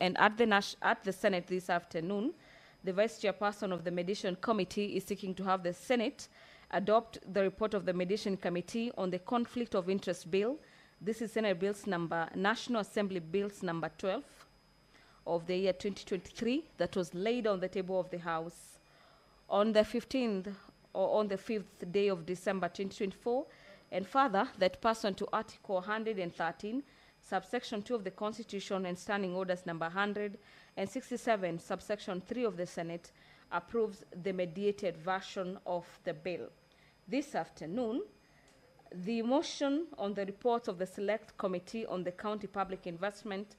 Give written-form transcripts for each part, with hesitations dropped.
And at the Senate this afternoon, the Vice Chairperson of the Mediation Committee is seeking to have the Senate adopt the report of the Mediation Committee on the Conflict of Interest Bill. This is National Assembly Bills number 12 of the year 2023 that was laid on the table of the House on the 15th or on the 5th day of December 2024, and further that pursuant to Article 113, subsection 2 of the Constitution and Standing Orders number 167, subsection 3 of the Senate, approves the mediated version of the bill. This afternoon, the motion on the report of the Select Committee on the County Public Investment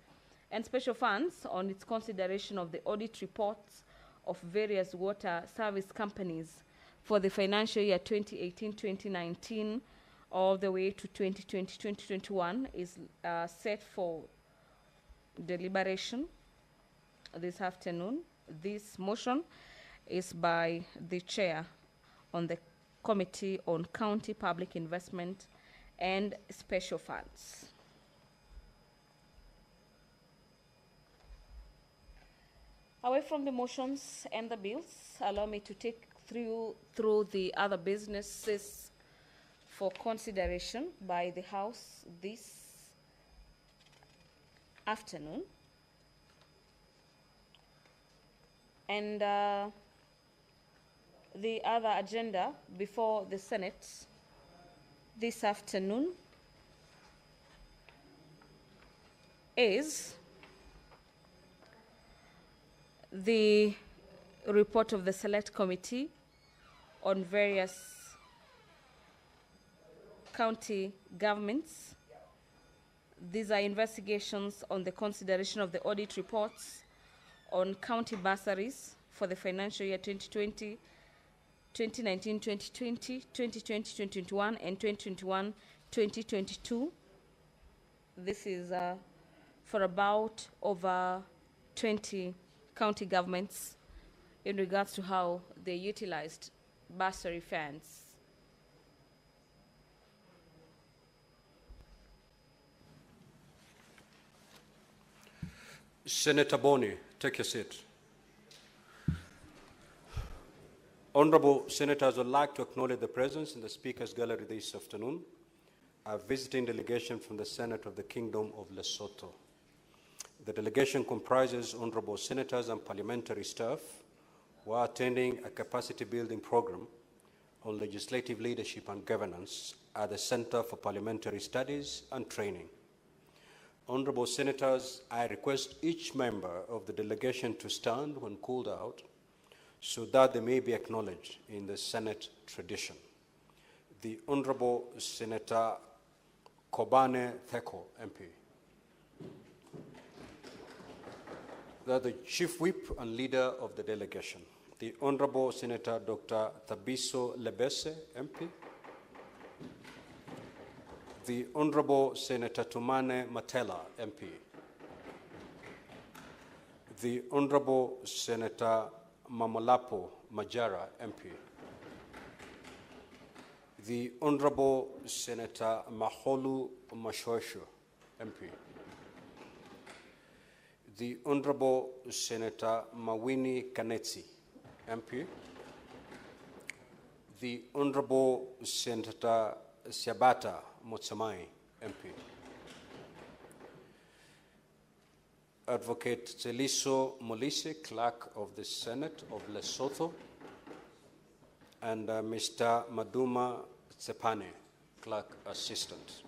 and Special Funds on its consideration of the audit reports of various water service companies for the financial year 2018-2019 all the way to 2020-2021 is set for deliberation this afternoon. This motion is by the chair on the Committee on County Public Investment and Special Funds. Away from the motions and the bills, allow me to take through the other businesses for consideration by the House this afternoon. And the other agenda before the Senate this afternoon is the report of the Select Committee on various county governments. These are investigations on the consideration of the audit reports on county bursaries for the financial year 2020, 2019-2020, 2020-2021, and 2021-2022. This is for about over 20 county governments in regards to how they utilized bursary funds. Senator Boni, take your seat. Honorable Senators, I would like to acknowledge the presence in the Speaker's Gallery this afternoon, a visiting delegation from the Senate of the Kingdom of Lesotho. The delegation comprises honorable senators and parliamentary staff who are attending a capacity building program on legislative leadership and governance at the Center for Parliamentary Studies and Training. Honorable senators, I request each member of the delegation to stand when called out so that they may be acknowledged in the Senate tradition. The Honorable Senator Kobane Theko, MP. The Chief Whip and leader of the delegation. The Honorable Senator Dr. Thabiso Lebese, MP. The Honorable Senator Tumane Motella, MP. The Honorable Senator Mamolapo Majara, MP. The Honorable Senator Maholu Mashosho, MP. The Honorable Senator Mawini Kanetsi, MP. The Honorable Senator Siabata Motsamai, MP. Advocate Celiso Molise, Clerk of the Senate of Lesotho, and Mr. Maduma Tsepane, Clerk Assistant.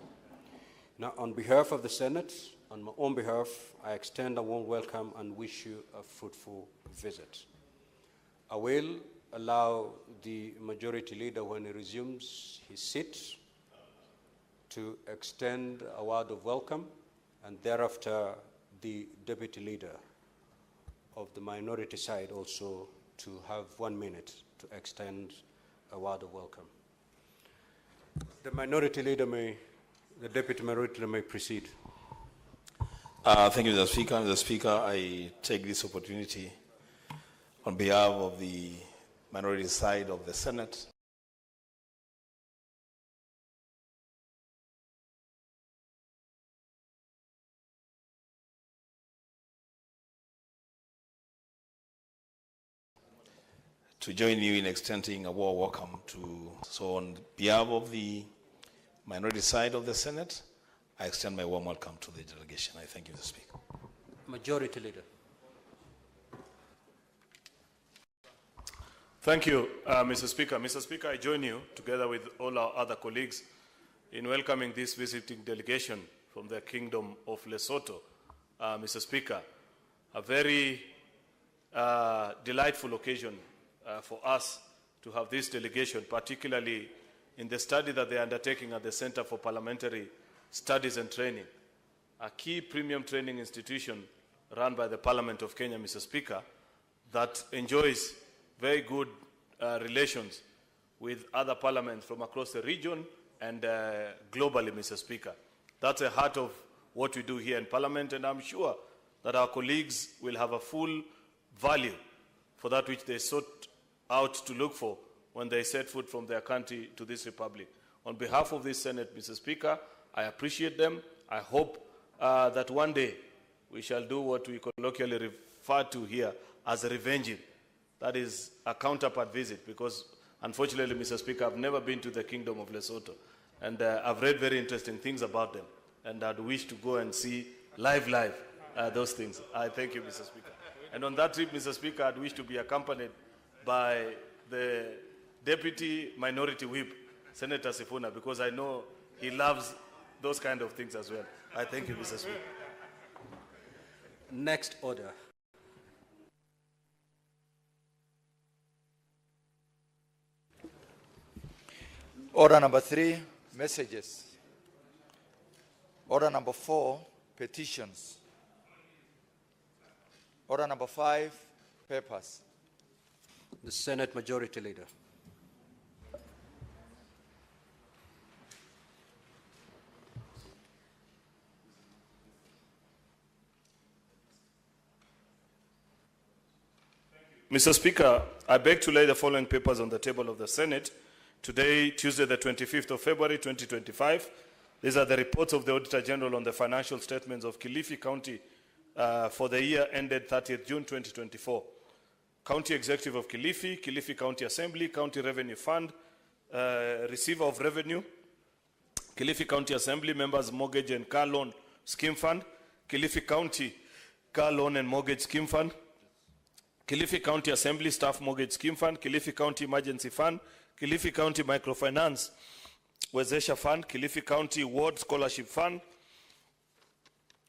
Now, on behalf of the Senate, on my own behalf, I extend a warm welcome and wish you a fruitful visit. I will allow the Majority Leader, when he resumes his seat, to extend a word of welcome, and thereafter the Deputy Leader of the minority side also to have 1 minute to extend a word of welcome. The Minority Leader the Deputy Minority Leader may proceed. Thank you, Mr. Speaker. Mr. Speaker, I take this opportunity on behalf of the minority side of the Senate to join you in extending a warm welcome to. So on behalf of the minority side of the Senate, I extend my warm welcome to the delegation. I thank you, Mr. Speaker. Majority Leader. Thank you, Mr. Speaker. Mr. Speaker, I join you, together with all our other colleagues, in welcoming this visiting delegation from the Kingdom of Lesotho. Mr. Speaker, a very delightful occasion for us to have this delegation, particularly in the study that they are undertaking at the Center for Parliamentary Studies and Training, a key premium training institution run by the Parliament of Kenya, Mr. Speaker, that enjoys very good relations with other parliaments from across the region and globally, Mr. Speaker. That's the heart of what we do here in Parliament, and I'm sure that our colleagues will have a full value for that which they sought out to look for when they set foot from their country to this republic. On behalf of this Senate, Mr. Speaker, I appreciate them. I hope that one day we shall do what we colloquially refer to here as a revenging. That is a counterpart visit, because unfortunately, Mr. Speaker, I've never been to the Kingdom of Lesotho, and I've read very interesting things about them, and I'd wish to go and see live those things. I thank you, Mr. Speaker. And on that trip, Mr. Speaker, I'd wish to be accompanied by the Deputy Minority Whip, Senator Sifuna, because I know he loves those kind of things as well. I thank you, Mr. Speaker. Next order. Order number 3, messages. Order number 4, petitions. Order number 5, papers. The Senate Majority Leader. Mr. Speaker, I beg to lay the following papers on the table of the Senate. Today, Tuesday, the 25th of February, 2025. These are the reports of the Auditor General on the financial statements of Kilifi County for the year ended 30th June, 2024. County Executive of Kilifi, Kilifi County Assembly, County Revenue Fund, Receiver of Revenue, Kilifi County Assembly, Members Mortgage and Car Loan Scheme Fund, Kilifi County Car Loan and Mortgage Scheme Fund, Kilifi County Assembly Staff Mortgage Scheme Fund, Kilifi County Emergency Fund, Kilifi County Microfinance Wezesha Fund, Kilifi County Ward Scholarship Fund,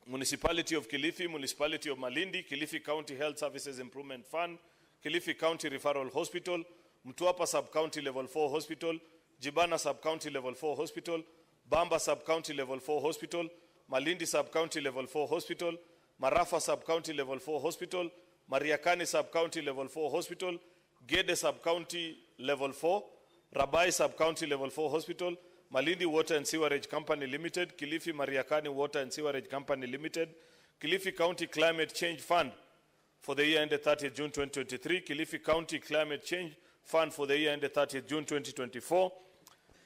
Municipality of Kilifi, Municipality of Malindi, Kilifi County Health Services Improvement Fund, Kilifi County Referral Hospital, Mtwapa Sub-County Level 4 Hospital, Jibana Sub-County Level 4 Hospital, Bamba Sub-County Level 4 Hospital, Malindi Sub-County Level 4 Hospital, Marafa Sub-County Level 4 Hospital, Mariakani Sub-County Level 4 Hospital, Gede Sub-County Level 4, Rabai Sub-County Level 4 Hospital, Malindi Water and Sewerage Company Limited, Kilifi Mariakani Water and Sewerage Company Limited, Kilifi County Climate Change Fund for the year ended 30th June 2023, Kilifi County Climate Change Fund for the year ended 30th June 2024,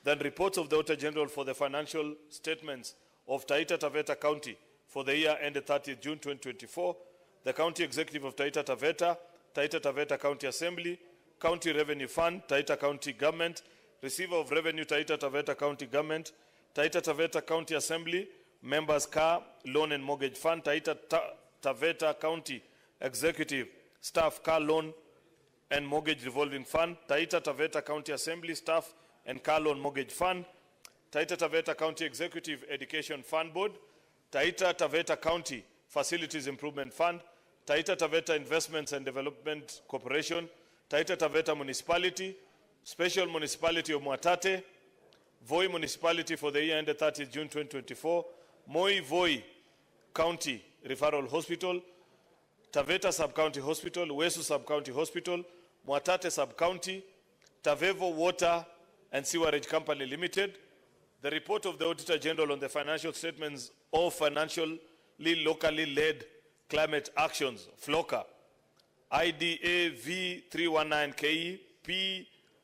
then reports of the Auditor General for the financial statements of Taita Taveta County for the year ended 30th June 2024, the County Executive of Taita Taveta County Assembly, County Revenue Fund, Taita County Government, Receiver of Revenue, Taita Taveta County Government, Taita Taveta County Assembly, Members Car, Loan and Mortgage Fund, Taita Taveta County Executive, Staff Car Loan and Mortgage Revolving Fund, Taita Taveta County Assembly, Staff and Car Loan Mortgage Fund, Taita Taveta County Executive Education Fund Board, Taita Taveta County Facilities Improvement Fund, Taita Taveta Investments and Development Corporation, Taita Taveta Municipality, Special Municipality of Mwatate, Voi Municipality for the year ended 30th June 2024, Moi Voi County Referral Hospital, Taveta Sub-County Hospital, Wesu Sub-County Hospital, Mwatate Sub-County, Tavevo Water and Sewerage Company Limited, the report of the Auditor General on the financial statements of financially locally led climate actions, FLOCA, IDA V319KE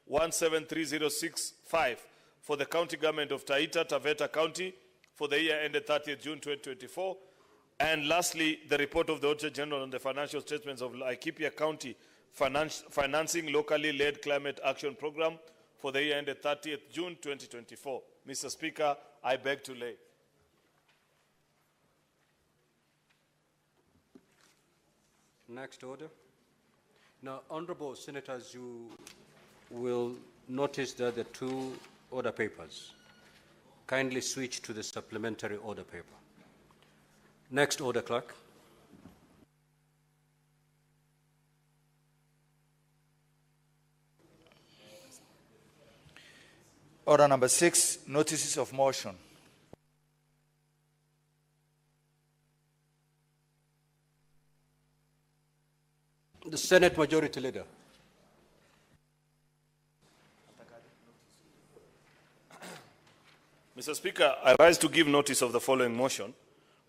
P173065 for the county government of Taita Taveta County for the year ended 30th June 2024. And lastly, the report of the Auditor General on the financial statements of Laikipia County Financing Locally Led Climate Action Program for the year ended 30th June 2024. Mr. Speaker, I beg to lay. Next order. Now, honorable senators, you will notice that the two order papers. Kindly switch to the supplementary order paper. Next order, clerk. Order number 6, notices of motion. The Senate Majority Leader. Mr. Speaker, I rise to give notice of the following motion,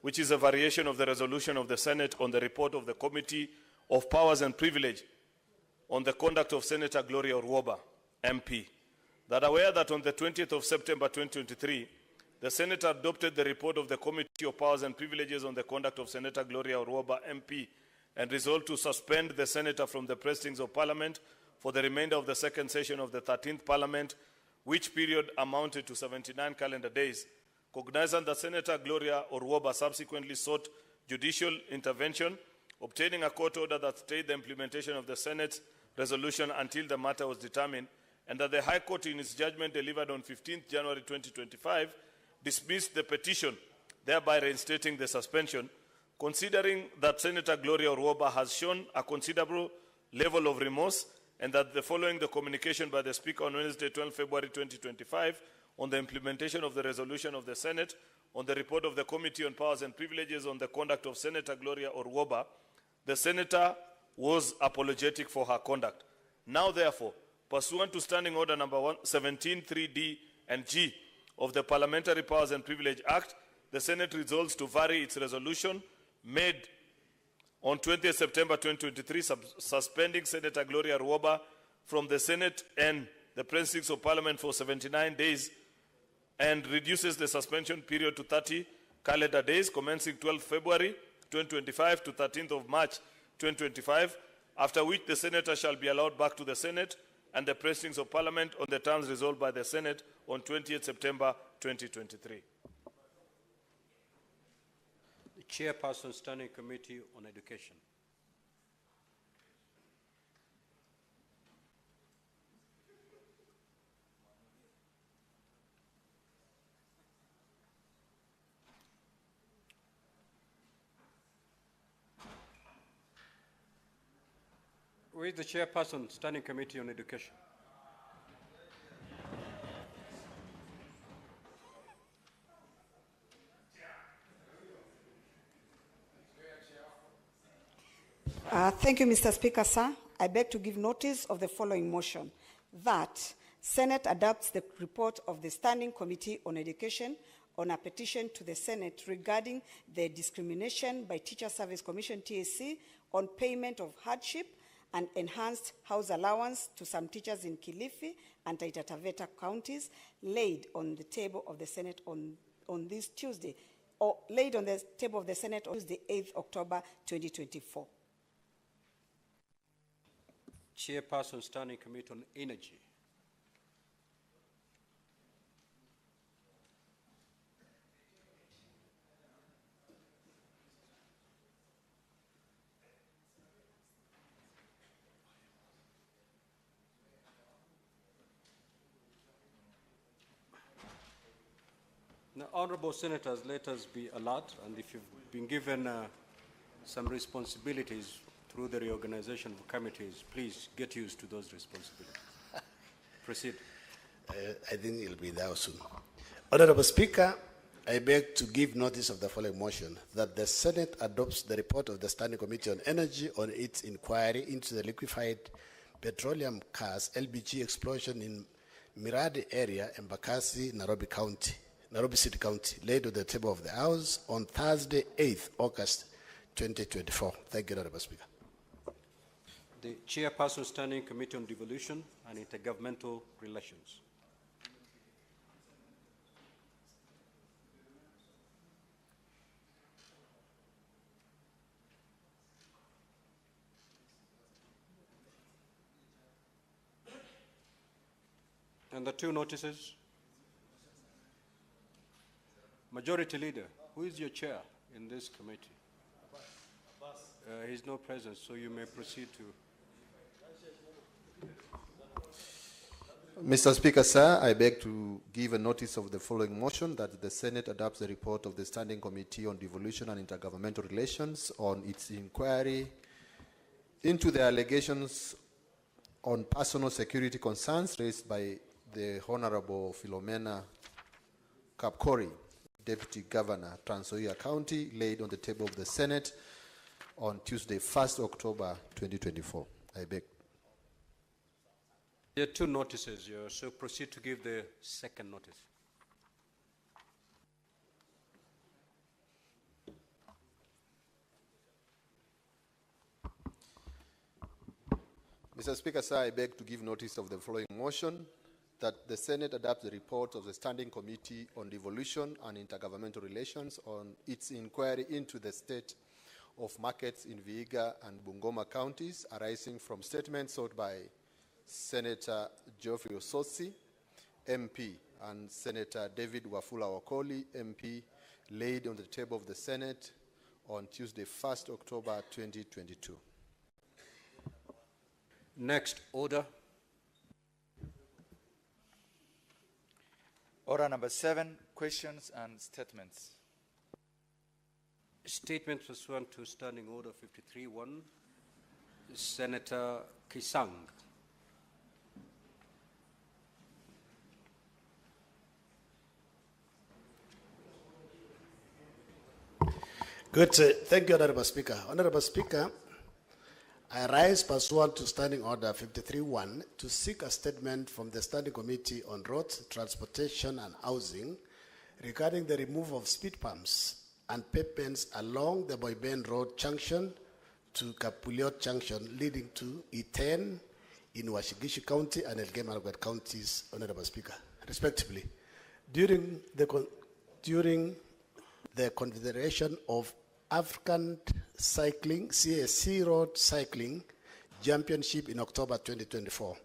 which is a variation of the resolution of the Senate on the report of the Committee of Powers and Privilege on the conduct of Senator Gloria Orwoba, MP. That aware that on the 20th of September 2023, the Senate adopted the report of the Committee of Powers and Privileges on the conduct of Senator Gloria Orwoba, MP, and resolved to suspend the Senator from the precincts of Parliament for the remainder of the second session of the 13th Parliament, which period amounted to 79 calendar days. Cognizant that Senator Gloria Orwoba subsequently sought judicial intervention, obtaining a court order that stayed the implementation of the Senate's resolution until the matter was determined, and that the High Court in its judgment delivered on 15th January 2025 dismissed the petition, thereby reinstating the suspension, considering that Senator Gloria Orwoba has shown a considerable level of remorse, and that following the communication by the Speaker on Wednesday, 12 February 2025, on the implementation of the resolution of the Senate on the report of the Committee on Powers and Privileges on the conduct of Senator Gloria Orwoba, the Senator was apologetic for her conduct. Now, therefore, pursuant to Standing Order number 17, 3D and G of the Parliamentary Powers and Privilege Act, the Senate resolves to vary its resolution made on 20th September 2023, suspending Senator Gloria Orwoba from the Senate and the precincts of Parliament for 79 days, and reduces the suspension period to 30 calendar days, commencing 12 February 2025 to 13th of March 2025, after which the Senator shall be allowed back to the Senate and the precincts of Parliament on the terms resolved by the Senate on 20th September 2023. The Chairperson, Standing Committee on Education. Who is the Chairperson, Standing Committee on Education? Thank you, Mr. Speaker, sir. I beg to give notice of the following motion, that Senate adopts the report of the Standing Committee on Education on a petition to the Senate regarding the discrimination by Teacher Service Commission, TSC, on payment of hardship and enhanced house allowance to some teachers in Kilifi and Taita Taveta counties, laid on the table of the Senate on this Tuesday, or laid on the table of the Senate on Tuesday, 8th October 2024. Chairperson, Standing Committee on Energy. Now, honorable senators, let us be alert, and if you've been given some responsibilities through the reorganization of committees, please get used to those responsibilities. Proceed. I think it'll be there soon. Honorable Speaker, I beg to give notice of the following motion, that the Senate adopts the report of the Standing Committee on Energy on its inquiry into the liquefied petroleum gas LPG explosion in Miradi area, Embakasi, Nairobi City County, laid on the table of the House on Thursday, 8th August 2024. Thank you, Honorable Speaker. The Chairperson, Standing Committee on Devolution and Intergovernmental Relations. And the two notices? Majority Leader, who is your chair in this committee? He's not present, so you may proceed to. Mr. Speaker, sir, I beg to give a notice of the following motion that the Senate adopts the report of the Standing Committee on Devolution and Intergovernmental Relations on its inquiry into the allegations on personal security concerns raised by the Honorable Philomena Kapkori, Deputy Governor, Trans Nzoia County, laid on the table of the Senate on Tuesday, 1st October 2024. I beg. There are two notices, so proceed to give the second notice. Mr. Speaker, sir, I beg to give notice of the following motion that the Senate adopts the report of the Standing Committee on Devolution and Intergovernmental Relations on its inquiry into the state of markets in Vihiga and Bungoma counties arising from statements sought by Senator Geoffrey Osotsi, MP, and Senator David Wafula Wakoli, MP, laid on the table of the Senate on Tuesday, 1st October 2022. Next order. Order number 7, questions and statements. Statement pursuant to Standing Order 53-1, Senator Kisang. Good. Thank you, Honorable Speaker. Honorable Speaker, I rise pursuant to Standing Order 53-1 to seek a statement from the Standing Committee on Roads, Transportation and Housing regarding the removal of speed bumps and pavements along the Boyben Road junction to Kapuliot junction leading to E10 in Washigishi County and Elgeyo-Marakwet counties, Honorable Speaker, respectively. During the Confederation of African Cycling, CAC Road Cycling Championship in October 2024.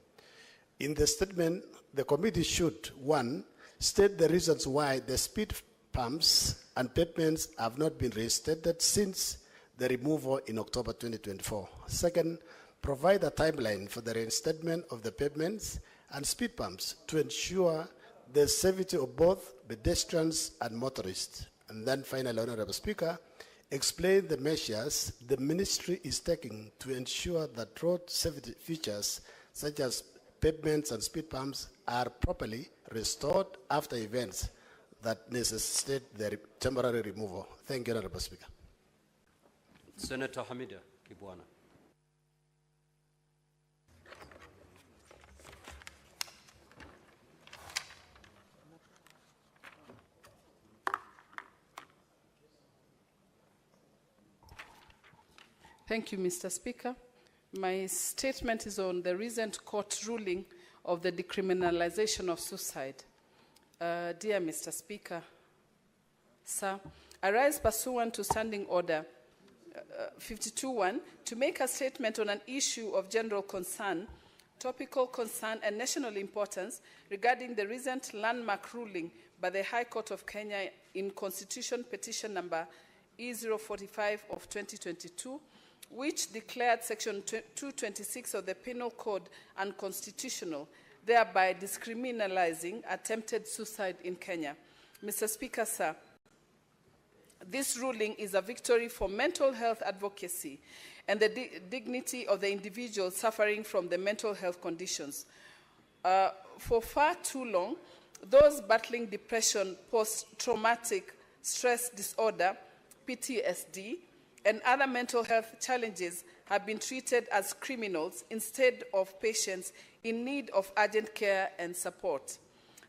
In the statement, the committee should, 1, state the reasons why the speed bumps and pavements have not been reinstated since the removal in October 2024. Second, provide a timeline for the reinstatement of the pavements and speed bumps to ensure the safety of both pedestrians and motorists. And then finally, Honorable Speaker, explain the measures the ministry is taking to ensure that road safety features such as pavements and speed bumps are properly restored after events that necessitate their temporary removal. Thank you, Honorable Speaker. Senator Hamida Kibwana. Thank you, Mr. Speaker. My statement is on the recent court ruling of the decriminalization of suicide. Dear Mr. Speaker, sir, I rise pursuant to Standing Order 52-1 to make a statement on an issue of general concern, topical concern, and national importance regarding the recent landmark ruling by the High Court of Kenya in Constitution Petition number E045 of 2022, which declared Section 226 of the Penal Code unconstitutional, thereby decriminalizing attempted suicide in Kenya. Mr. Speaker, sir, this ruling is a victory for mental health advocacy and the dignity of the individual suffering from the mental health conditions. For far too long, those battling depression, post-traumatic stress disorder, PTSD, and other mental health challenges have been treated as criminals instead of patients in need of urgent care and support.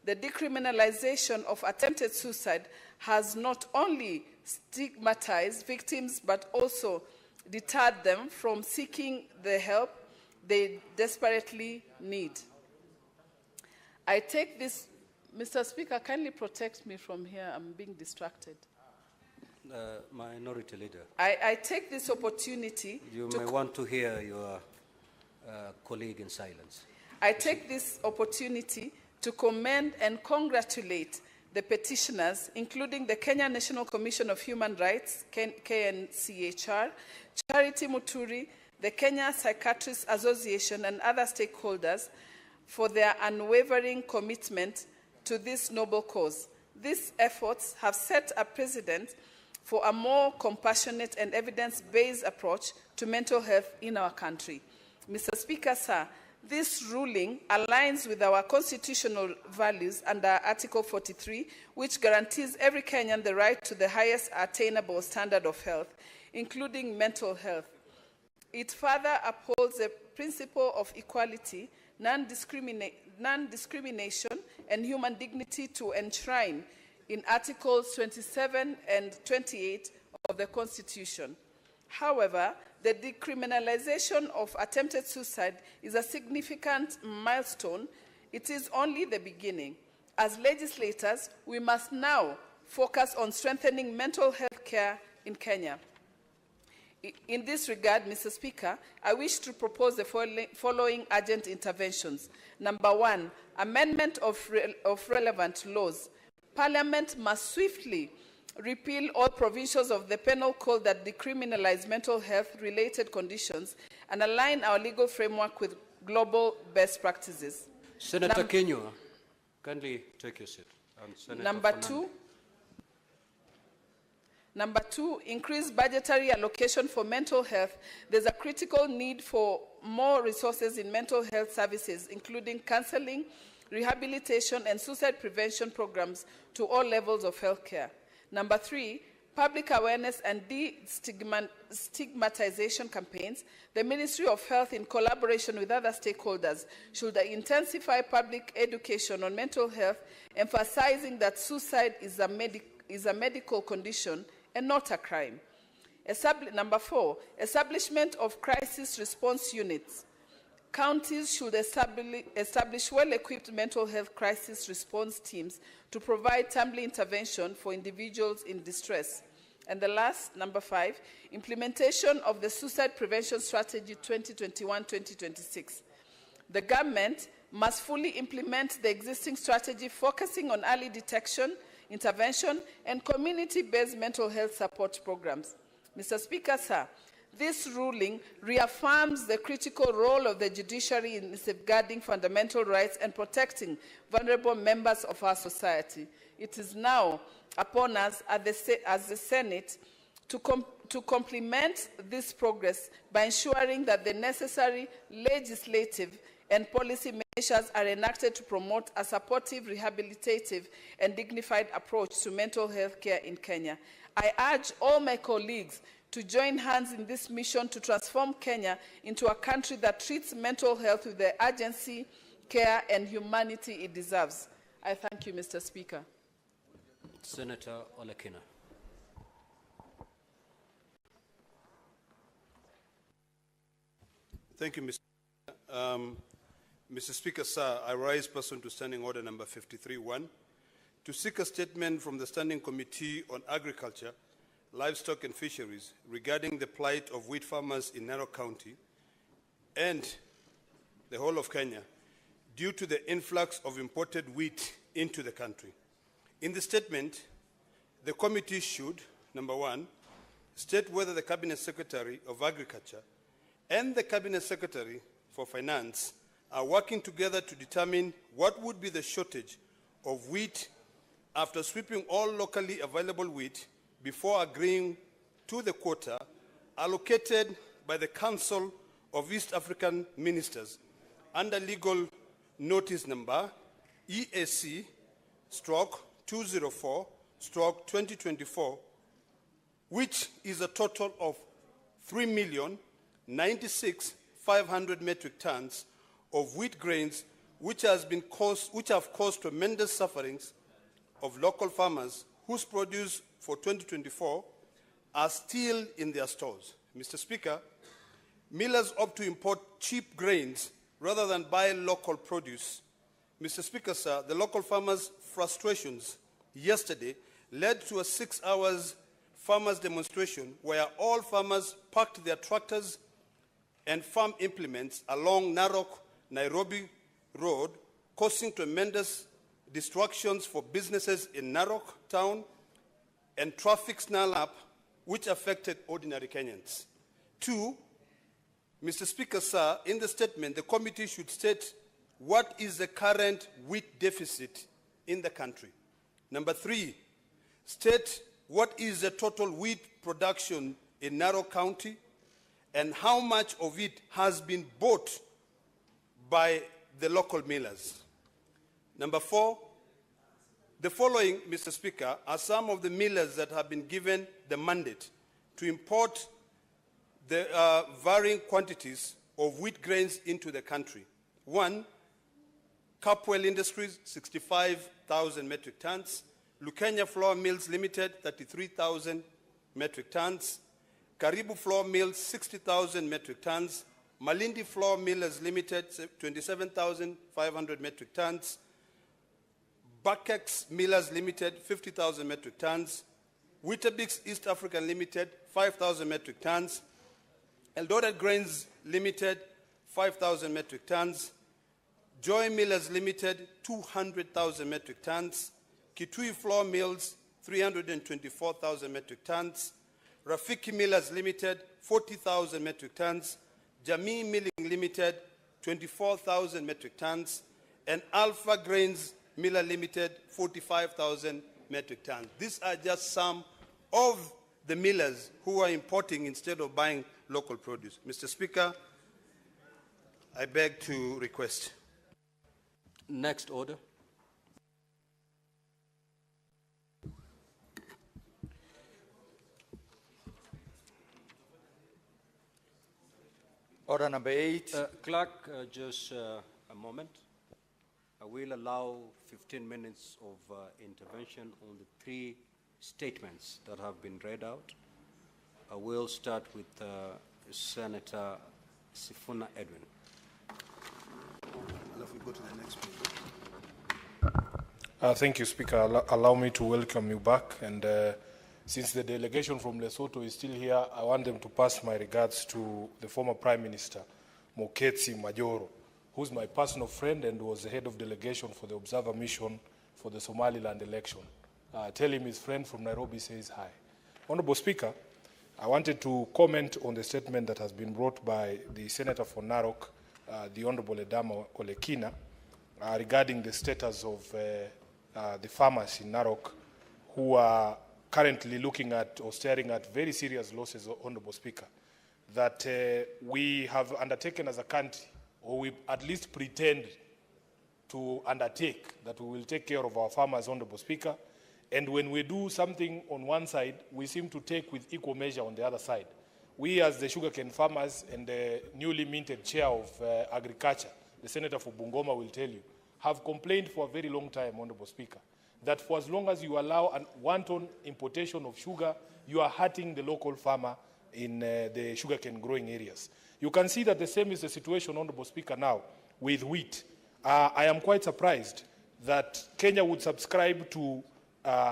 The decriminalization of attempted suicide has not only stigmatized victims but also deterred them from seeking the help they desperately need. I take this, Mr. Speaker, kindly protect me from here. I'm being distracted. Minority Leader. I take this opportunity You may want to hear your colleague in silence. I take this opportunity to commend and congratulate the petitioners, including the Kenya National Commission of Human Rights, KNCHR, Charity Muturi, the Kenya Psychiatrists Association, and other stakeholders for their unwavering commitment to this noble cause. These efforts have set a precedent for a more compassionate and evidence-based approach to mental health in our country. Mr. Speaker, sir, this ruling aligns with our constitutional values under Article 43, which guarantees every Kenyan the right to the highest attainable standard of health, including mental health. It further upholds the principle of equality, non-discrimination, and human dignity to enshrine in Articles 27 and 28 of the Constitution. However, the decriminalization of attempted suicide is a significant milestone. It is only the beginning. As legislators, we must now focus on strengthening mental health care in Kenya. In this regard, Mr. Speaker, I wish to propose the following urgent interventions. Number one, amendment of relevant laws. Parliament must swiftly repeal all provisions of the Penal Code that decriminalize mental health-related conditions and align our legal framework with global best practices. Senator Kenyua, kindly take your seat. Number two, increase budgetary allocation for mental health. There's a critical need for more resources in mental health services, including counseling, rehabilitation, and suicide prevention programs to all levels of healthcare. Number three, public awareness and de-stigmatization campaigns. The Ministry of Health, in collaboration with other stakeholders, should intensify public education on mental health, emphasizing that suicide is a medical condition and not a crime. Number four, establishment of crisis response units. Counties should establish well-equipped mental health crisis response teams to provide timely intervention for individuals in distress. And the last, number five, implementation of the Suicide Prevention Strategy 2021-2026. The government must fully implement the existing strategy, focusing on early detection, intervention, and community-based mental health support programs. Mr. Speaker, sir, this ruling reaffirms the critical role of the judiciary in safeguarding fundamental rights and protecting vulnerable members of our society. It is now upon us as the Senate to complement this progress by ensuring that the necessary legislative and policy measures are enacted to promote a supportive, rehabilitative, and dignified approach to mental health care in Kenya. I urge all my colleagues to join hands in this mission to transform Kenya into a country that treats mental health with the urgency, care, and humanity it deserves. I thank you, Mr. Speaker. Senator Olekina. Thank you, Mr. Mr. Speaker, sir, I rise pursuant to Standing Order number 53-1 to seek a statement from the Standing Committee on Agriculture, Livestock and Fisheries regarding the plight of wheat farmers in Narok County and the whole of Kenya due to the influx of imported wheat into the country. In the statement, the committee should, number one, state whether the Cabinet Secretary of Agriculture and the Cabinet Secretary for Finance are working together to determine what would be the shortage of wheat after sweeping all locally available wheat before agreeing to the quota allocated by the Council of East African Ministers under legal notice number EAC/204/2024, which is a total of 3,096,500 metric tons of wheat grains, which have caused tremendous sufferings of local farmers whose produce for 2024 are still in their stores. Mr. Speaker, millers opt to import cheap grains rather than buy local produce. Mr. Speaker, sir, the local farmers' frustrations yesterday led to a 6-hour farmers' demonstration where all farmers parked their tractors and farm implements along Narok-Nairobi Road causing tremendous disruptions for businesses in Narok town and traffic snarl-up, which affected ordinary Kenyans. 2, Mr. Speaker, sir, in the statement, the committee should state what is the current wheat deficit in the country. Number 3, state what is the total wheat production in Narok County and how much of it has been bought by the local millers. Number 4, the following, Mr. Speaker, are some of the millers that have been given the mandate to import the varying quantities of wheat grains into the country. 1, Capwell Industries, 65,000 metric tons. Lukenya Flour Mills Limited, 33,000 metric tons. Karibu Flour Mills, 60,000 metric tons. Malindi Flour Millers Limited, 27,500 metric tons. Buckex Millers Limited, 50,000 metric tons. Weetabix East African Limited, 5,000 metric tons. Eldoret Grains Limited, 5,000 metric tons. Joy Millers Limited, 200,000 metric tons. Kitui Flour Mills, 324,000 metric tons. Rafiki Millers Limited, 40,000 metric tons. Jamii Milling Limited, 24,000 metric tons. And Alpha Grains Miller Limited, 45,000 metric tons. These are just some of the millers who are importing instead of buying local produce. Mr. Speaker, I beg to request. Next order. Order number 8. Clerk, just a moment. I will allow 15 minutes of intervention on the 3 statements that have been read out. I will start with Senator Sifuna Edwin. We go to the next page. Thank you, Speaker. Allow me to welcome you back. And since the delegation from Lesotho is still here, I want them to pass my regards to the former Prime Minister, Moketsi Majoro, who's my personal friend and was the head of delegation for the observer mission for the Somaliland election. Tell him his friend from Nairobi says hi. Honorable Speaker, I wanted to comment on the statement that has been brought by the Senator for Narok, the Honorable Edama Olekina, regarding the status of the farmers in Narok who are currently looking at or staring at very serious losses, Honorable Speaker, that we have undertaken as a country, or we at least pretend to undertake, that we will take care of our farmers, Honorable Speaker. And when we do something on one side, we seem to take with equal measure on the other side. We as the sugarcane farmers and the newly minted chair of agriculture, the Senator for Bungoma will tell you, have complained for a very long time, Honorable Speaker, that for as long as you allow a wanton importation of sugar, you are hurting the local farmer in the sugarcane growing areas. You can see that the same is the situation, Honorable Speaker, now with wheat. I am quite surprised that Kenya would subscribe to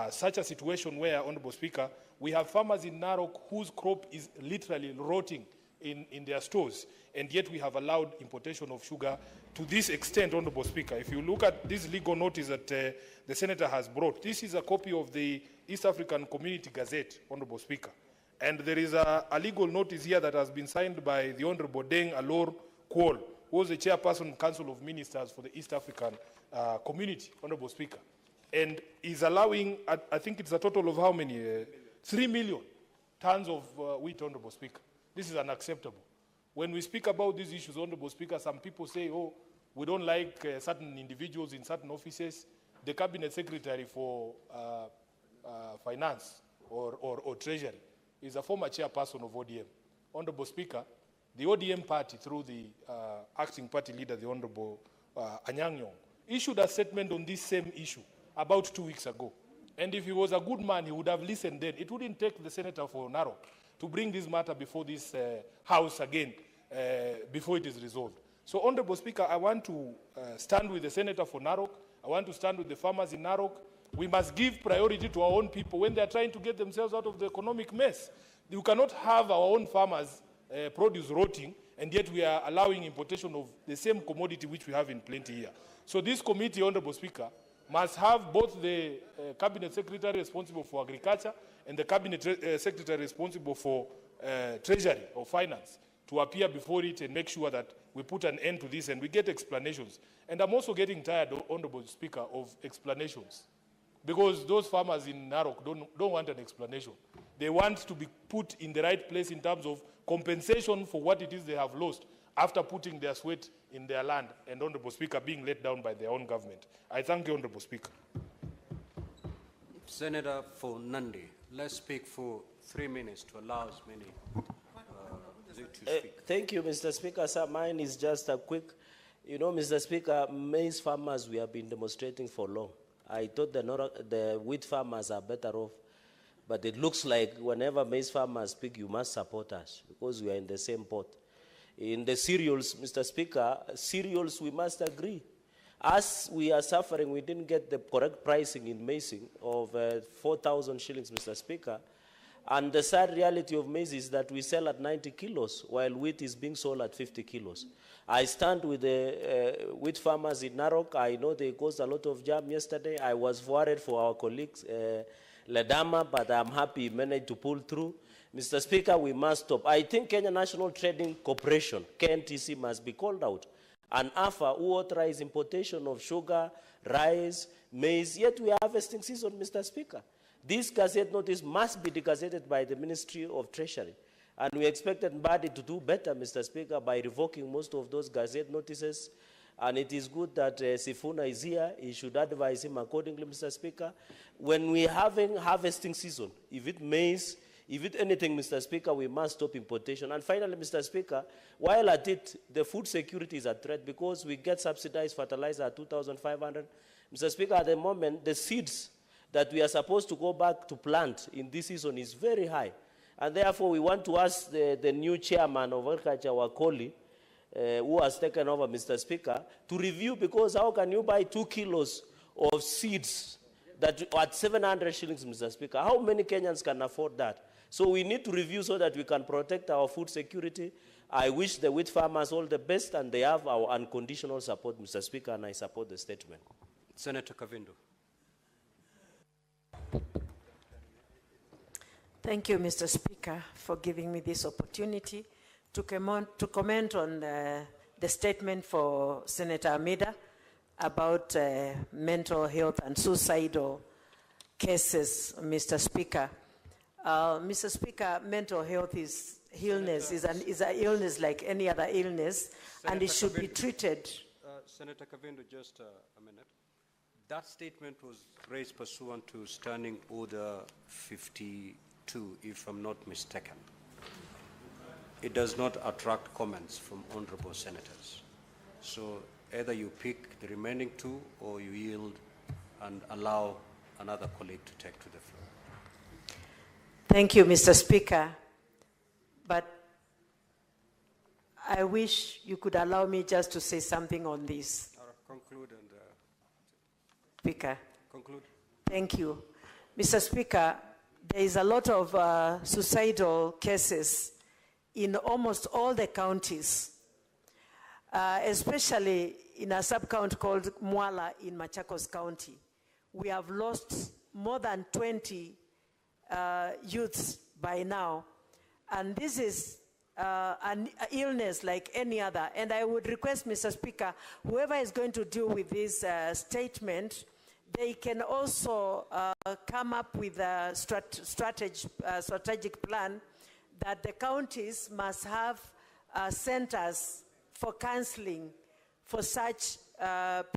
such a situation where, Honorable Speaker, we have farmers in Narok whose crop is literally rotting in their stores, and yet we have allowed importation of sugar to this extent, Honorable Speaker. If you look at this legal notice that the Senator has brought, this is a copy of the East African Community Gazette, Honorable Speaker. And there is a legal notice here that has been signed by the Honorable Deng Alor Kwol, who was the chairperson Council of Ministers for the East African Community, Honorable Speaker. And is allowing, I think it's a total of how many? 3 million tons of wheat, Honorable Speaker. This is unacceptable. When we speak about these issues, Honorable Speaker, some people say, oh, we don't like certain individuals in certain offices. The Cabinet Secretary for Finance or Treasury is a former chairperson of ODM. Honorable Speaker, the ODM party, through the acting party leader, the Honorable Anyang' Nyong'o, issued a statement on this same issue about 2 weeks ago. And if he was a good man, he would have listened then. It wouldn't take the Senator for Narok to bring this matter before this House again, before it is resolved. So, Honorable Speaker, I want to stand with the Senator for Narok. I want to stand with the farmers in Narok. We must give priority to our own people when they are trying to get themselves out of the economic mess. You cannot have our own farmers' produce rotting, and yet we are allowing importation of the same commodity which we have in plenty here. So this committee, Honorable Speaker, must have both the Cabinet Secretary responsible for agriculture and the Cabinet Secretary responsible for Treasury or Finance to appear before it and make sure that we put an end to this and we get explanations. And I'm also getting tired, Honorable Speaker, of explanations, because those farmers in Narok don't want an explanation. They want to be put in the right place in terms of compensation for what it is they have lost after putting their sweat in their land and, Honorable Speaker, being let down by their own government. I thank you, Honorable Speaker. Senator for Nandi, let's speak for 3 minutes to allow as many to speak. Thank you, Mr. Speaker. Sir, mine is just a quick. You know, Mr. Speaker, maize farmers, we have been demonstrating for long. I thought the wheat farmers are better off, but it looks like whenever maize farmers speak, you must support us because we are in the same boat. In the cereals, Mr. Speaker, cereals, we must agree. As we are suffering, we didn't get the correct pricing in maize of 4,000 shillings, Mr. Speaker. And the sad reality of maize is that we sell at 90 kilos, while wheat is being sold at 50 kilos. I stand with the wheat farmers in Narok. I know they caused a lot of jam yesterday. I was worried for our colleagues, Ledama, but I'm happy he managed to pull through. Mr. Speaker, we must stop. I think Kenya National Trading Corporation, KNTC, must be called out. And AFA, who authorized importation of sugar, rice, maize, yet we are harvesting season, Mr. Speaker. This gazette notice must be degazetted by the Ministry of Treasury. And we expected Mbadi to do better, Mr. Speaker, by revoking most of those gazette notices. And it is good that Sifuna is here. He should advise him accordingly, Mr. Speaker. When we're having harvesting season, if it maize, if it anything, Mr. Speaker, we must stop importation. And finally, Mr. Speaker, while at it, the food security is a threat because we get subsidized fertilizer at 2,500. Mr. Speaker, at the moment, the seeds that we are supposed to go back to plant in this season is very high. And therefore, we want to ask the new chairman of agriculture, our colleague, who has taken over, Mr. Speaker, to review, because how can you buy 2 kilos of seeds that at 700 shillings, Mr. Speaker? How many Kenyans can afford that? So we need to review so that we can protect our food security. I wish the wheat farmers all the best, and they have our unconditional support, Mr. Speaker, and I support the statement. Senator Kavindu. Thank you, Mr. Speaker, for giving me this opportunity to comment on the statement for Senator Amida about mental health and suicidal cases, Mr. Speaker. Mr. Speaker, mental health is illness, is an illness like any other illness, Senator, and it should be treated. Senator Kavindu, just a minute. That statement was raised pursuant to Standing Order 52, if I'm not mistaken. It does not attract comments from honorable senators. So either you pick the remaining 2 or you yield and allow another colleague to take to the floor. Thank you, Mr. Speaker. But I wish you could allow me just to say something on this. Conclude and... Speaker. Conclude. Thank you. Mr. Speaker, there is a lot of suicidal cases in almost all the counties, especially in a sub-county called Mwala in Machakos County. We have lost more than 20 youths by now, and this is an illness like any other. And I would request, Mr. Speaker, whoever is going to deal with this statement, they can also come up with a strategic plan that the counties must have centers for counseling for such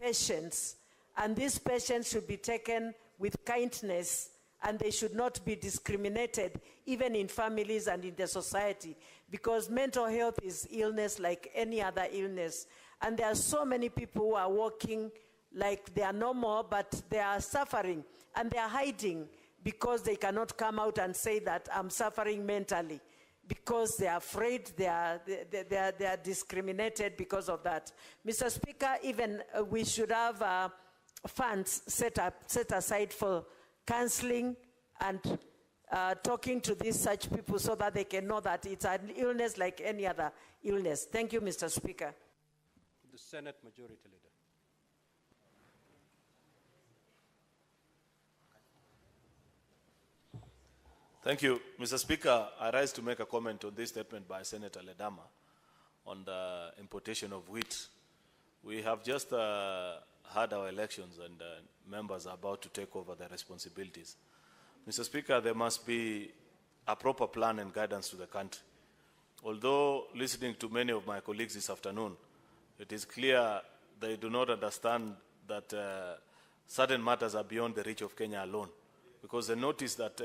patients, and these patients should be taken with kindness, and they should not be discriminated even in families and in the society, because mental health is illness like any other illness. And there are so many people who are walking like they are normal, but they are suffering, and they are hiding because they cannot come out and say that I'm suffering mentally, because they are afraid, they are discriminated because of that. Mr. Speaker, even we should have funds set aside for counseling and talking to these such people so that they can know that it's an illness like any other illness. Thank you, Mr. Speaker. The Senate Majority Leader. Thank you, Mr. Speaker. I rise to make a comment on this statement by Senator Ledama on the importation of wheat. We have just had our elections and members are about to take over their responsibilities. Mr. Speaker, there must be a proper plan and guidance to the country. Although listening to many of my colleagues this afternoon, it is clear they do not understand that certain matters are beyond the reach of Kenya alone. Because the notice that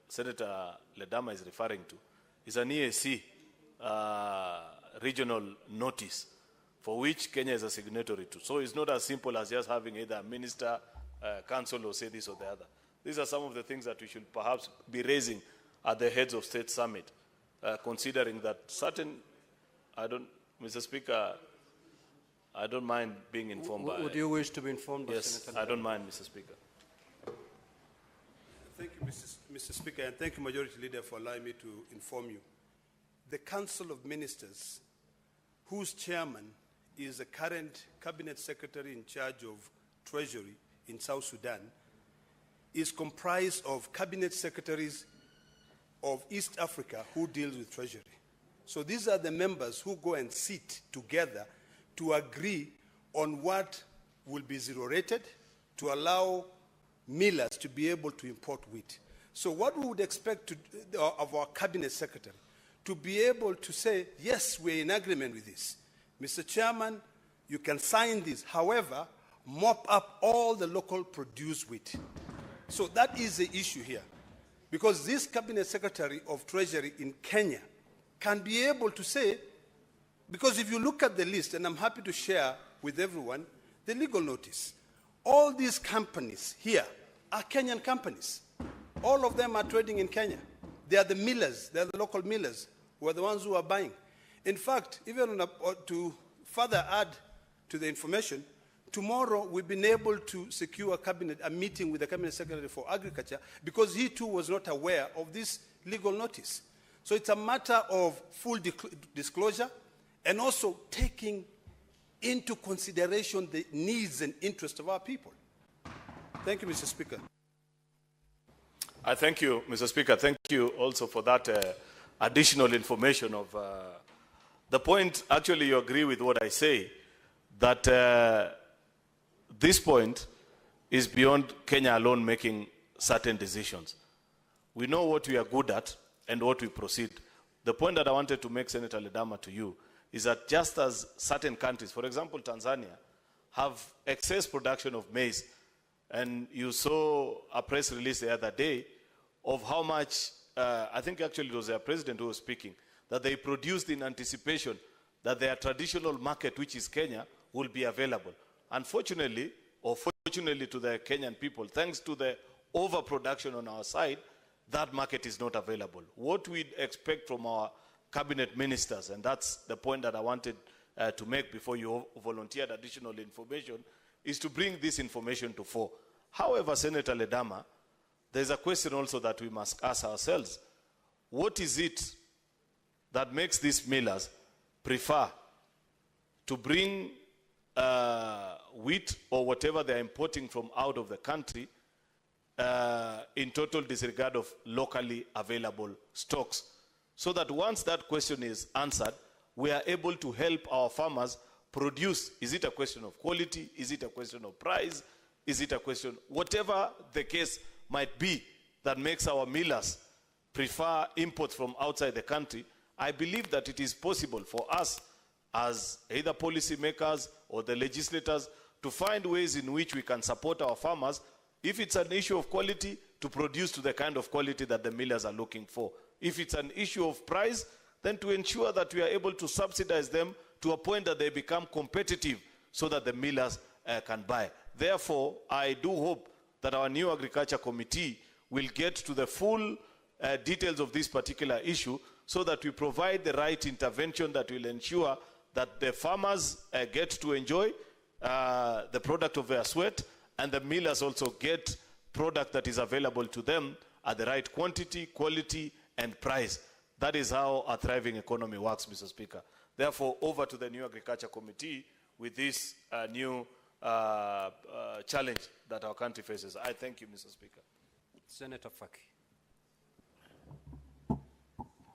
Senator Ledama is referring to is an EAC regional notice for which Kenya is a signatory to. So it's not as simple as just having either a minister, council, or say this or the other. These are some of the things that we should perhaps be raising at the heads of state summit, considering that certain, Mr. Speaker, I don't mind being informed by... Would you wish to be informed by Yes, Senator I don't mind, Mr. Speaker. Thank you, Mr. Speaker, and thank you, Majority Leader, for allowing me to inform you. The Council of Ministers, whose chairman is the current Cabinet Secretary in charge of Treasury in South Sudan, is comprised of Cabinet Secretaries of East Africa who deals with Treasury. So these are the members who go and sit together to agree on what will be zero-rated to allow millers to be able to import wheat. So what we would expect of our Cabinet Secretary, to be able to say, yes, we're in agreement with this. Mr. Chairman, you can sign this. However, mop up all the local produced wheat. So that is the issue here. Because this Cabinet Secretary of Treasury in Kenya can be able to say, because if you look at the list, and I'm happy to share with everyone, the legal notice, all these companies here are Kenyan companies. All of them are trading in Kenya. They are the millers, they are the local millers who are the ones who are buying. In fact, even to further add to the information, tomorrow we've been able to secure a meeting with the Cabinet Secretary for Agriculture because he too was not aware of this legal notice. So it's a matter of full disclosure and also taking into consideration the needs and interests of our people. Thank you, Mr. Speaker. I thank you, Mr. Speaker. Thank you also for that additional information of the point. Actually, you agree with what I say, that this point is beyond Kenya alone making certain decisions. We know what we are good at and what we proceed. The point that I wanted to make, Senator Ledama, to you is that just as certain countries, for example, Tanzania, have excess production of maize, and you saw a press release the other day of how much, I think actually it was their president who was speaking, that they produced in anticipation that their traditional market, which is Kenya, will be available. Unfortunately, or fortunately to the Kenyan people, thanks to the overproduction on our side, that market is not available. What we expect from our cabinet ministers, and that's the point that I wanted to make before you volunteered additional information, is to bring this information to fore. However, Senator Ledama, there's a question also that we must ask ourselves. What is it that makes these millers prefer to bring wheat or whatever they're importing from out of the country in total disregard of locally available stocks? So that once that question is answered, we are able to help our farmers produce. Is it a question of quality? Is it a question of price? Is it a question, whatever the case might be, that makes our millers prefer imports from outside the country? I believe that it is possible for us as either policymakers or the legislators to find ways in which we can support our farmers, if it's an issue of quality, to produce to the kind of quality that the millers are looking for. If it's an issue of price, then to ensure that we are able to subsidize them to a point that they become competitive so that the millers can buy. Therefore, I do hope that our new Agriculture Committee will get to the full details of this particular issue so that we provide the right intervention that will ensure that the farmers get to enjoy the product of their sweat, and the millers also get product that is available to them at the right quantity, quality, and price. That is how a thriving economy works, Mr. Speaker. Therefore, over to the new Agriculture Committee with this new challenge that our country faces. I thank you, Mr. Speaker. Senator Faki.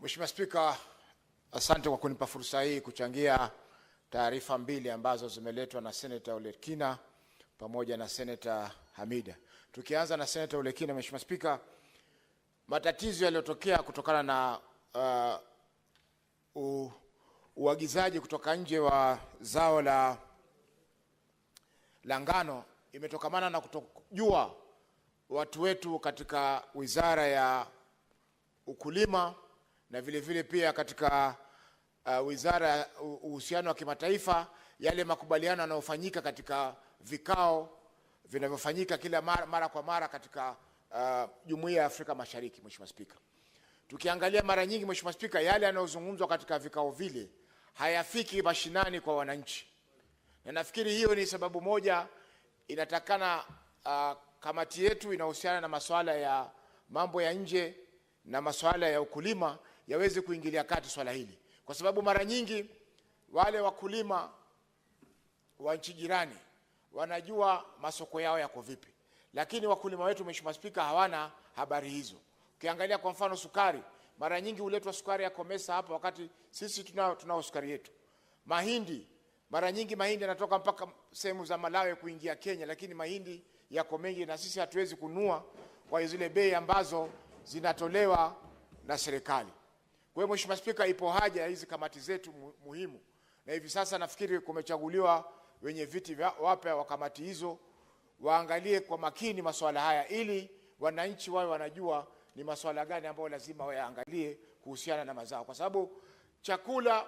Mheshimiwa Spika, asante kwa kunipa fursa hii kuchangia taarifa mbili ambazo zimeletwa na Senator Olekina pamoja na Senator Hamida. Tukianza na Senator Olekina, Mheshimiwa Spika, matatizo yaliyotokea kutokana na uagizaji kutoka nje wa zao la ngano imetokamana na kutojua watu wetu katika Wizara ya Ukulima na vile vile pia katika Wizara ya Uhusiano wa Kimataifa, yale makubaliano yanayofanyika katika vikao vinavyofanyika kila mara kwa mara katika Jumuiya ya Afrika Mashariki. Mheshimiwa Spika, tukiangalia mara nyingi, Mheshimiwa Spika, yale yanayozungumzwa katika vikao vile hayafiki mashinani kwa wananchi, na nafikiri hiyo ni sababu moja inatakana kamati yetu inahusiana na masuala ya mambo ya nje na masuala ya ukulima yaweze kuingilia kati swala hili, kwa sababu mara nyingi wale wakulima wa nchi jirani wanajua masoko yao yako vipi, lakini wakulima wetu, Mheshimiwa Spika, hawana habari hizo. Ukiangalia kwa mfano sukari, mara nyingi huletwa sukari ya Komesa hapa wakati sisi tunao sukari yetu. Mahindi, mara nyingi mahindi yanatoka mpaka sehemu za Malawi kuingia Kenya, lakini mahindi yako mengi na sisi hatuwezi kununua kwa zile bei ambazo zinatolewa na serikali. Kwa hiyo Mheshimiwa Spika, ipo haja ya hizi kamati zetu muhimu, na hivi sasa nafikiri kumechaguliwa wenye viti wapya wa kamati hizo waangalie kwa makini masuala haya ili wananchi wao wanajua ni masuala gani ambayo lazima waangalie kuhusiana na mazao, kwa sababu chakula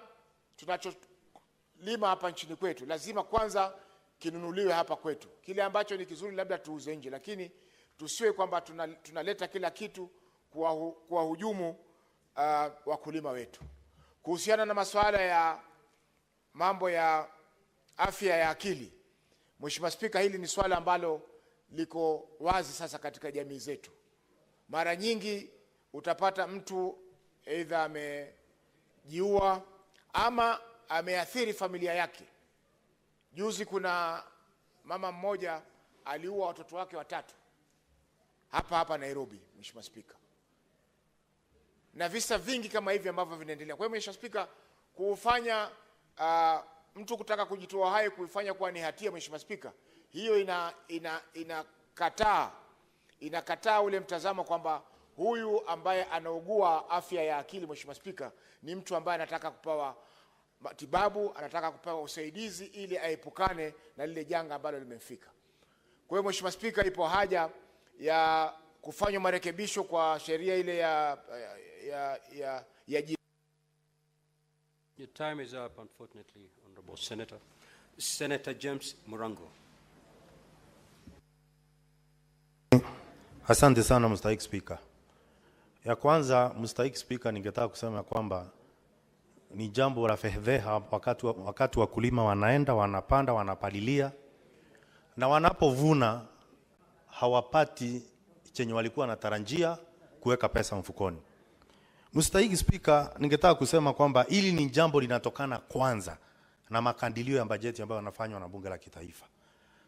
tunacholima hapa nchini kwetu lazima kwanza kinunuliwe hapa kwetu. Kile ambacho ni kizuri labda tuuze nje, lakini tusiwe kwamba tunaleta kila kitu kwa hujumu wakulima wetu. Kuhusiana na masuala ya mambo ya afya ya akili, Mheshimiwa Spika, hili ni swala ambalo liko wazi sasa katika jamii zetu. Mara nyingi utapata mtu aidha amejiua ama ameathiri familia yake. Juzi kuna mama mmoja aliua watoto wake 3 hapa Nairobi, Mheshimiwa Spika. Na visa vingi kama hivi ambavyo vinaendelea. Kwa hiyo Mheshimiwa Spika, kufanya mtu kutaka kujitoa hai kuifanya kuwa ni hatia, Mheshimiwa Spika, hiyo inakataa ule mtazamo kwamba huyu ambaye anaugua afya ya akili, Mheshimiwa Spika, ni mtu ambaye anataka kupewa matibabu, anataka kupewa usaidizi ili aepukane na lile janga ambalo limemfika. Kwa hiyo Mheshimiwa Spika, ipo haja ya kufanywa marekebisho kwa sheria ile ya Your time is up, unfortunately, Honorable Senator. Senator James Murango. Asante sana Mstahiki Speaker. Ya kwanza, Mstahiki Speaker, ningetaka kusema kwamba ni jambo la fedheha wakati wakulima wanaenda, wanapanda, wanapalilia na wanapovuna hawapati chenye walikuwa wanatarajia kuweka pesa mfukoni. Mstahiki Speaker, ningetaka kusema kwamba hili ni jambo linatokana kwanza na makadirio ya bajeti ambayo yanafanywa na Bunge la Kitaifa.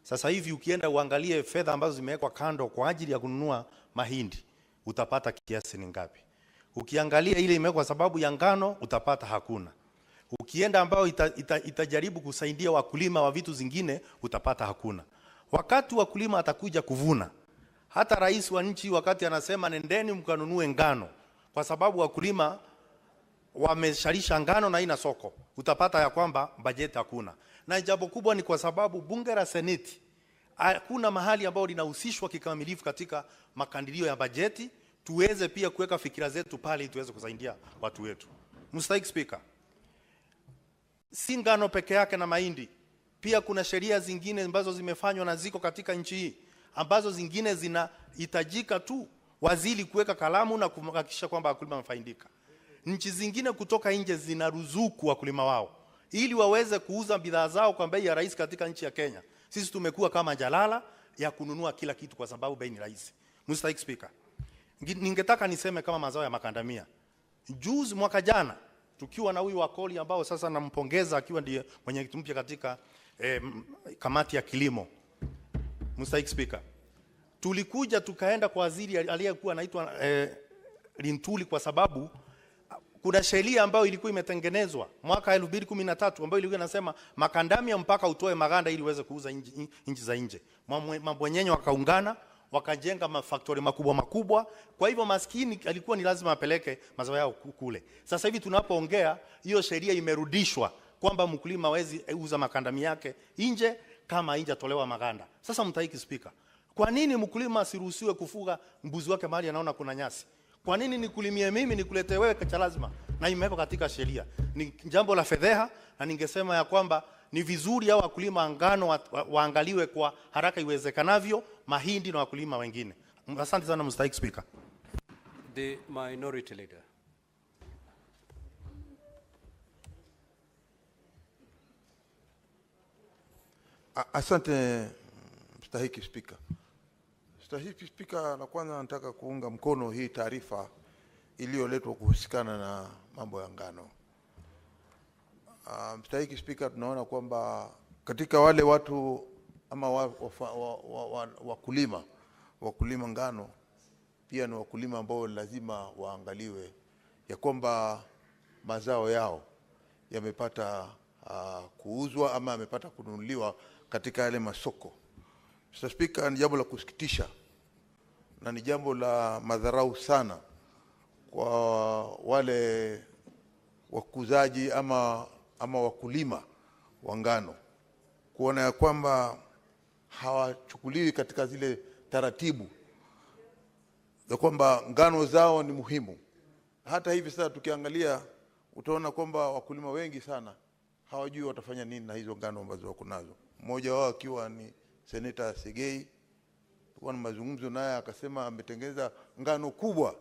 Sasa hivi ukienda uangalie fedha ambazo zimewekwa kando kwa ajili ya kununua mahindi, utapata kiasi ni ngapi? Ukiangalia ile imewekwa sababu ya ngano, utapata hakuna. Ukienda ambao itajaribu kusaidia wakulima wa vitu zingine, utapata hakuna. Wakati wakulima atakuja kuvuna, hata rais wa nchi wakati anasema nendeni mkanunue ngano, kwa sababu wakulima wameshalisha ngano na ina soko, utapata ya kwamba bajeti hakuna. Na jambo kubwa ni kwa sababu bunge la Seneti hakuna mahali ambao linahusishwa kikamilifu katika makadirio ya bajeti, tuweze pia kuweka fikira zetu pale ili tuweze kusaidia watu wetu. Mstahiki Speaker, si ngano peke yake na mahindi, pia kuna sheria zingine ambazo zimefanywa na ziko katika nchi hii ambazo zingine zinahitajika tu waziri kuweka kalamu na kuhakikisha kwamba wakulima wamefaidika. Nchi zingine kutoka nje zinaruzuku wakulima wao ili waweze kuuza bidhaa zao kwa bei ya rahisi katika nchi ya Kenya. Sisi tumekuwa kama jalala ya kununua kila kitu kwa sababu bei ni rahisi. Mstahiki Speaker, Ningetaka niseme kama mazao ya makandamia. Juzi mwaka jana tukiwa na huyu Wakoli ambao sasa nampongeza akiwa ndiye mwenyekiti mpya katika kamati ya kilimo. Mr. Speaker. Tulikuja tukaenda kwa waziri aliyekuwa anaitwa Lintuli kwa sababu kuna sheria ambayo ilikuwa imetengenezwa mwaka 2013 ambayo ilikuwa inasema makandamia mpaka utoe maganda ili uweze kuuza nchi za nje. Mabwenyenye wakaungana wakajenga mafaktori makubwa. Kwa hivyo maskini alikuwa ni lazima apeleke mazao yao kule. Sasa hivi tunapoongea hiyo sheria imerudishwa kwamba mkulima hawezi uza makandamia yake nje kama nje atolewa maganda. Sasa Mr. Speaker, kwa nini mkulima asiruhusiwe kufuga mbuzi wake mahali anaona kuna nyasi? Kwa nini nikulimie mimi nikuletee wewe cha lazima? Na imewekwa katika sheria. Ni jambo la fedheha na ningesema ya kwamba ni vizuri hao wakulima ngano waangaliwe kwa haraka iwezekanavyo, mahindi na wakulima wengine. Asante sana Mr. Speaker. The minority leader. Asante Mstahiki Spika. Mstahiki Spika, na kwanza nataka kuunga mkono hii taarifa iliyoletwa kuhusikana na mambo ya ngano. Mstahiki Spika, tunaona kwamba katika wale watu ama wakulima ngano pia ni wakulima ambao lazima waangaliwe ya kwamba mazao yao yamepata kuuzwa ama yamepata kununuliwa katika yale masoko. Mr. Speaker, ni jambo la kusikitisha na ni jambo la madharau sana kwa wale wakuzaji ama wakulima wa ngano kuona ya kwamba hawachukuliwi katika zile taratibu ya kwamba ngano zao ni muhimu. Hata hivi sasa tukiangalia utaona kwamba wakulima wengi sana hawajui watafanya nini na hizo ngano ambazo wako nazo. Mmoja wao akiwa ni Senator Segei, tulikuwa na mazungumzo naye akasema ametengeneza ngano kubwa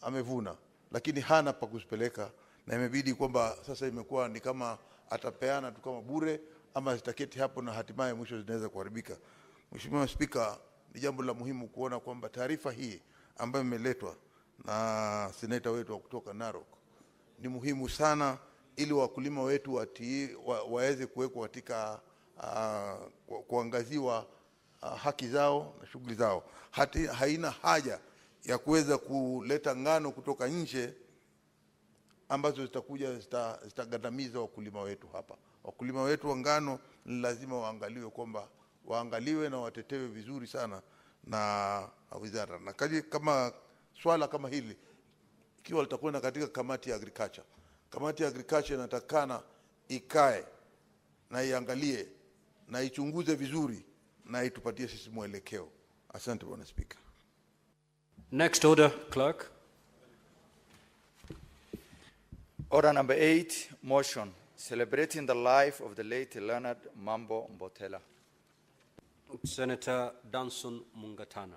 amevuna, lakini hana pa kuzipeleka na imebidi kwamba sasa imekuwa ni kama atapeana tu kama bure ama zitaketi hapo na hatimaye mwisho zinaweza kuharibika. Mheshimiwa Spika, ni jambo la muhimu kuona kwamba taarifa hii ambayo imeletwa na seneta wetu kutoka Narok ni muhimu sana ili wakulima wetu waweze kuwekwa katika kuangaziwa haki zao na shughuli zao. Haina haja ya kuweza kuleta ngano kutoka nje ambazo zitakuja zitagandamiza wakulima wetu hapa. Wakulima wetu wa ngano ni lazima waangaliwe na watetewe vizuri sana na wizara. Na kama swala kama hili ikiwa litakwenda katika kamati ya agriculture, kamati ya agriculture inatakana ikae na iangalie na ichunguze vizuri na itupatie sisi mwelekeo. Asante Bwana Speaker. Next order, clerk. Order number 8, motion celebrating the life of the late Leonard Motella. Senator Danson Mungatana.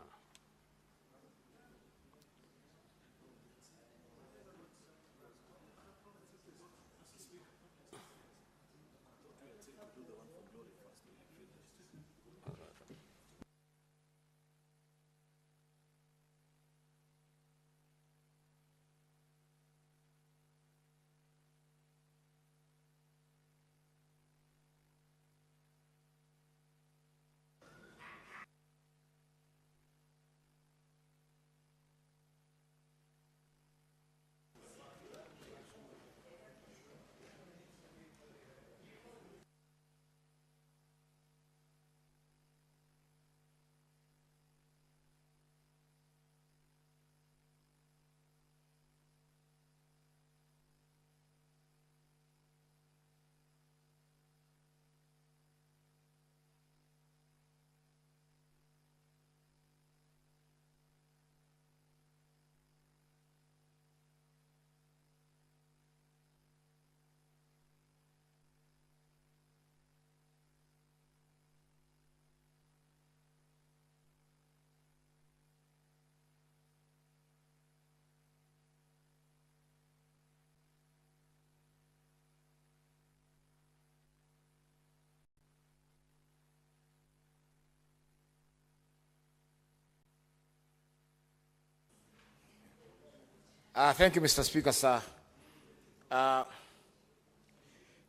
Thank you, Mr. Speaker, sir.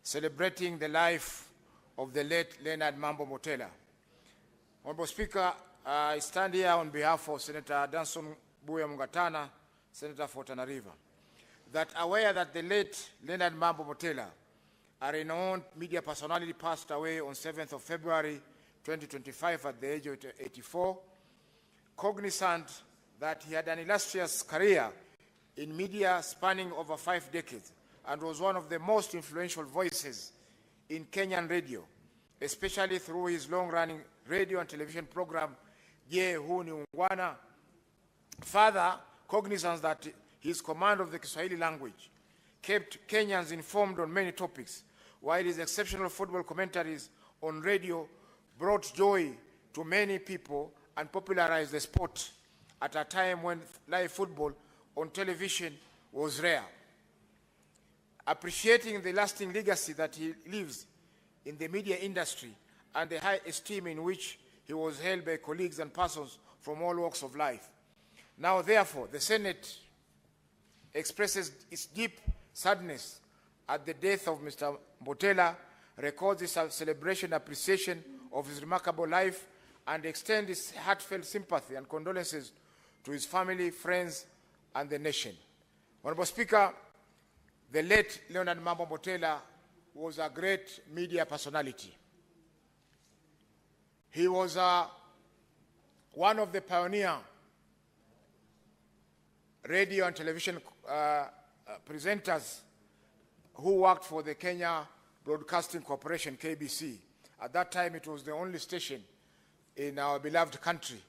Celebrating the life of the late Leonard Mambo Motella. Honorable Speaker, I stand here on behalf of Senator Danson Buya Mungatana, Senator for Tana River, that aware that the late Leonard Mambo Motella, a renowned media personality, passed away on 7th of February 2025 at the age of 84, cognizant that he had an illustrious career in media spanning over 5 decades and was one of the most influential voices in Kenyan radio, especially through his long-running radio and television program, Je Huu Ni Ungwana. Further, cognizant that his command of the Kiswahili language kept Kenyans informed on many topics, while his exceptional football commentaries on radio brought joy to many people and popularized the sport at a time when live football on television was rare. Appreciating the lasting legacy that he leaves in the media industry and the high esteem in which he was held by colleagues and persons from all walks of life. Now, therefore, the Senate expresses its deep sadness at the death of Mr. Motella, records its celebration and appreciation of his remarkable life, and extends its heartfelt sympathy and condolences to his family, friends, and the nation. Honorable Speaker, the late Leonard Mambo Motella was a great media personality. He was one of the pioneer radio and television presenters who worked for the Kenya Broadcasting Corporation, KBC. At that time, it was the only station in our beloved country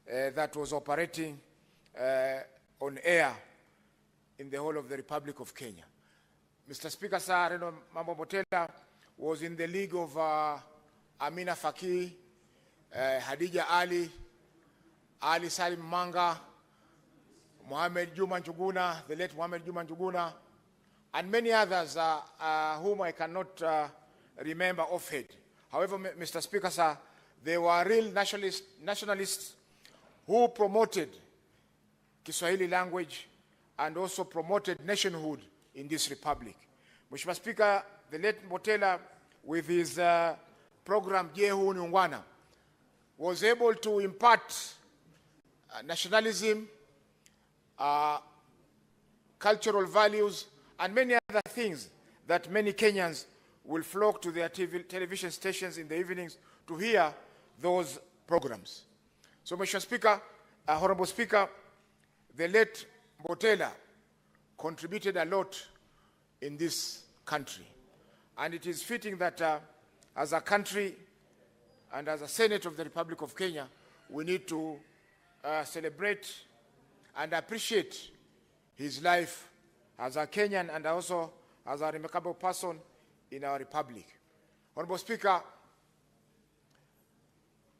that was operating on air in the whole of the Republic of Kenya. Mr. Speaker, sir, Leonard Mambo Motella was in the league of Amina Fakir, Hadija Ali, Ali Salim Manga, Mohamed Juma Njuguna, the late Mohamed Juma Njuguna, and many others whom I cannot remember offhand. However, Mr. Speaker, sir, they were real nationalists who promoted Kiswahili language and also promoted nationhood in this republic. Mr. Speaker, the late Motella, with his program Je Huu Ni Ungwana, was able to impart nationalism, cultural values, and many other things that many Kenyans will flock to their television stations in the evenings to hear those programs. So, Mr. Speaker, Honorable Speaker, the late Motella contributed a lot in this country. And it is fitting that as a country and as a Senate of the Republic of Kenya, we need to celebrate and appreciate his life as a Kenyan and also as a remarkable person in our republic. Honorable Speaker,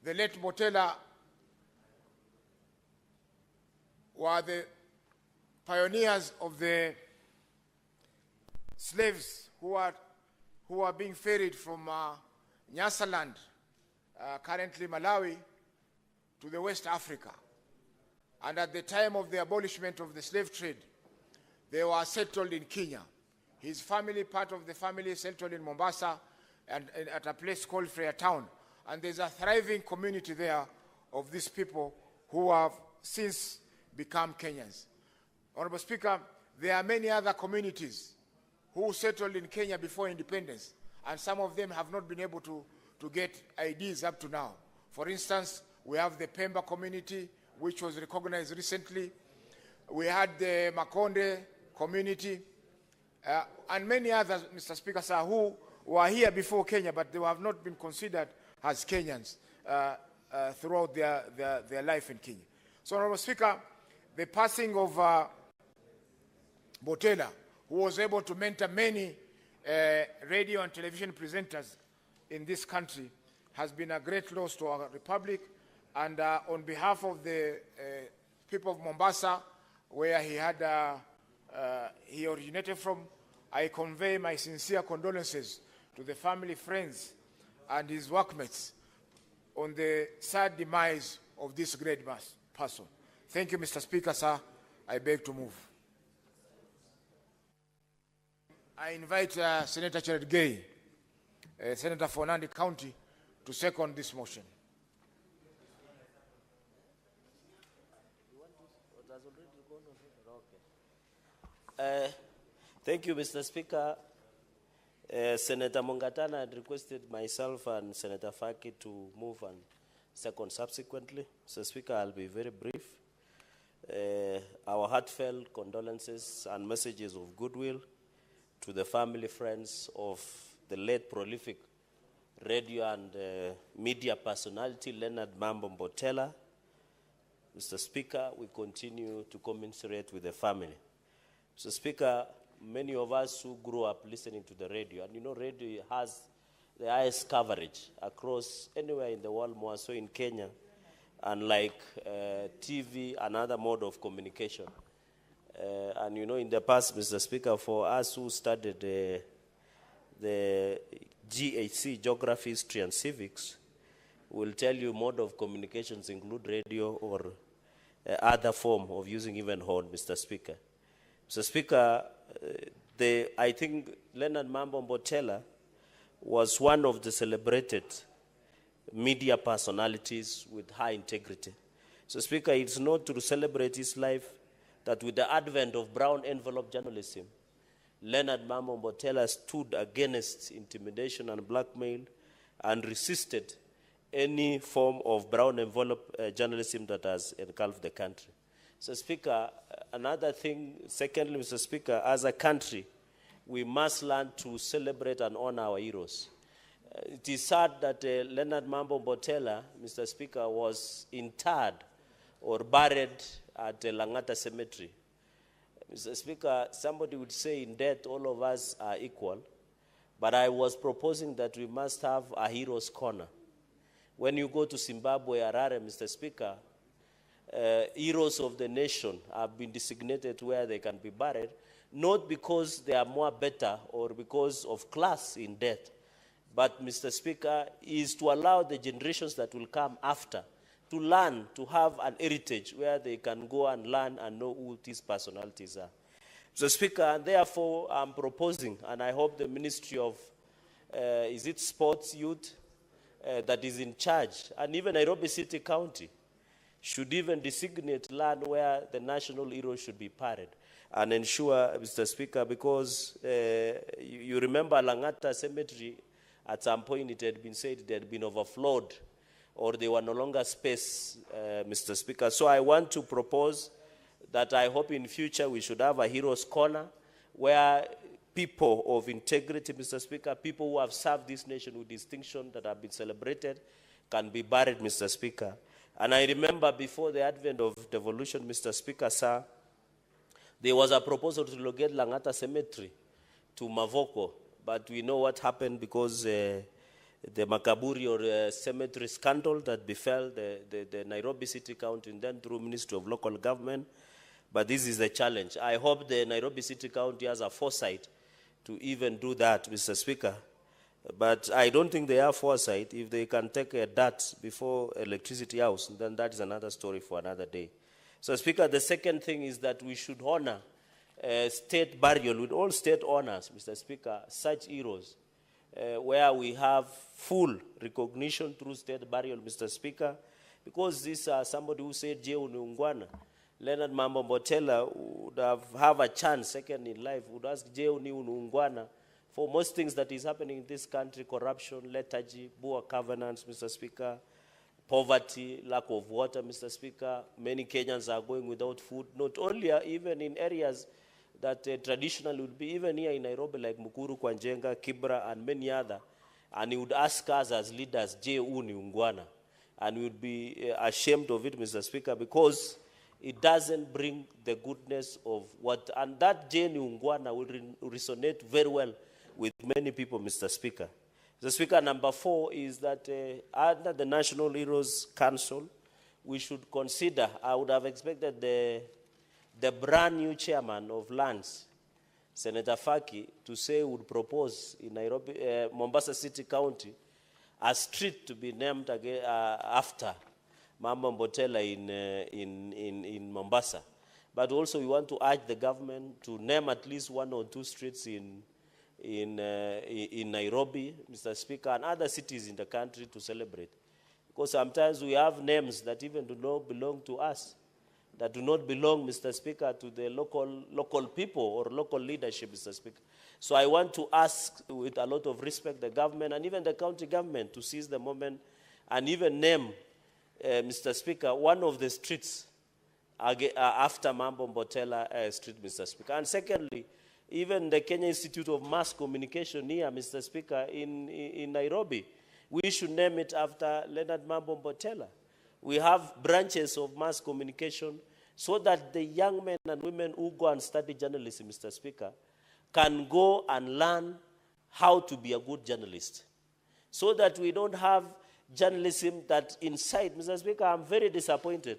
the late Motella were the pioneers of the slaves who are being ferried from Nyasaland, currently Malawi, to the West Africa. And at the time of the abolishment of the slave trade, they were settled in Kenya. His family, part of the family, settled in Mombasa and at a place called Freetown. And there's a thriving community there of these people who have since become Kenyans. Honorable Speaker, there are many other communities who settled in Kenya before independence, and some of them have not been able to get IDs up to now. For instance, we have the Pemba community, which was recognized recently. We had the Makonde community, and many others, Mr. Speaker, sir, who were here before Kenya, but they have not been considered as Kenyans throughout their life in Kenya. So, Honorable Speaker, the passing of Motella, who was able to mentor many radio and television presenters in this country, has been a great loss to our republic. And on behalf of the people of Mombasa, where he originated from, I convey my sincere condolences to the family, friends, and his workmates on the sad demise of this great person. Thank you, Mr. Speaker, sir. I beg to move. I invite Senator Cherargei, Senator for Nandi County, to second this motion. Thank you, Mr. Speaker. Senator Mongatana had requested myself and Senator Faki to move and second subsequently. Mr. Speaker, I'll be very brief. Our heartfelt condolences and messages of goodwill to the family, friends of the late prolific radio and media personality, Leonard Mambo Motella. Mr. Speaker, we continue to commiserate with the family. Mr. Speaker, many of us who grew up listening to the radio, and you know radio has the highest coverage across anywhere in the world, more so in Kenya, unlike TV, another mode of communication. And you know, in the past, Mr. Speaker, for us who studied the GHC, Geography, History, and Civics, will tell you mode of communications include radio or other form of using even horn, Mr. Speaker. Mr. Speaker, I think Leonard Mambo Motella was one of the celebrated media personalities with high integrity. So, Speaker, it's not to celebrate his life that with the advent of brown envelope journalism, Leonard Mambo Motella stood against intimidation and blackmail and resisted any form of brown envelope journalism that has engulfed the country. So, Speaker, another thing, secondly, Mr. Speaker, as a country, we must learn to celebrate and honor our heroes. It is sad that Leonard Mambo Motella, Mr. Speaker, was interred or buried at Langata Cemetery. Mr. Speaker, somebody would say in death all of us are equal, but I was proposing that we must have a hero's corner. When you go to Zimbabwe, Harare, Mr. Speaker, heroes of the nation have been designated where they can be buried, not because they are more better or because of class in death, but, Mr. Speaker, is to allow the generations that will come after to learn, to have an heritage where they can go and learn and know who these personalities are. Mr. Speaker, and therefore I'm proposing, and I hope the Ministry of, is it Sports, Youth, that is in charge, and even Nairobi City County, should even designate land where the national heroes should be buried and ensure, Mr. Speaker, because you remember Langata Cemetery, at some point it had been said it had been overflowed or they were no longer space, Mr. Speaker. So I want to propose that I hope in future we should have a hero's corner where people of integrity, Mr. Speaker, people who have served this nation with distinction that have been celebrated can be buried, Mr. Speaker. And I remember before the advent of devolution, Mr. Speaker, sir, there was a proposal to locate Langata Cemetery to Mavoko, but we know what happened because the Makaburi or cemetery scandal that befell the Nairobi City County and then through Ministry of Local Government. But this is the challenge. I hope the Nairobi City County has a foresight to even do that, Mr. Speaker. But I don't think they have foresight. If they can take a dirt before electricity house, then that is another story for another day. So, Speaker, the second thing is that we should honor state burial with all state honors, Mr. Speaker, such heroes, where we have full recognition through state burial, Mr. Speaker, because this somebody who said, Je Uniungwana, Leonard Mambo Motella would have a chance, second in life, would ask Je Uniungwana, for most things that is happening in this country, corruption, lethargy, poor governance, Mr. Speaker, poverty, lack of water, Mr. Speaker. Many Kenyans are going without food, not only even in areas that traditionally would be, even here in Nairobi, like Mukuru, Kwanjenga, Kibra, and many other. And he would ask us as leaders, Je Uniungwana. And we would be ashamed of it, Mr. Speaker, because it doesn't bring the goodness of what, and that Je Uniungwana will resonate very well with many people, Mr. Speaker. Mr. Speaker, number 4 is that under the National Heroes Council, we should consider, I would have expected the brand new chairman of lands, Senator Faki, to say would propose in Nairobi, Mombasa City County, a street to be named again, after Mambo Motella in Mombasa. But also we want to urge the government to name at least 1 or 2 streets in in Nairobi, Mr. Speaker, and other cities in the country to celebrate. Because sometimes we have names that even do not belong to us, that do not belong, Mr. Speaker, to the local people or local leadership, Mr. Speaker. So I want to ask, with a lot of respect, the government and even the county government to seize the moment and even name, Mr. Speaker, one of the streets after Mambo Motella Street, Mr. Speaker. And secondly, even the Kenya Institute of Mass Communication here, Mr. Speaker, in Nairobi, we should name it after Leonard Mambo Motella. We have branches of mass communication so that the young men and women who go and study journalism, Mr. Speaker, can go and learn how to be a good journalist. So that we don't have journalism that inside, Mr. Speaker, I'm very disappointed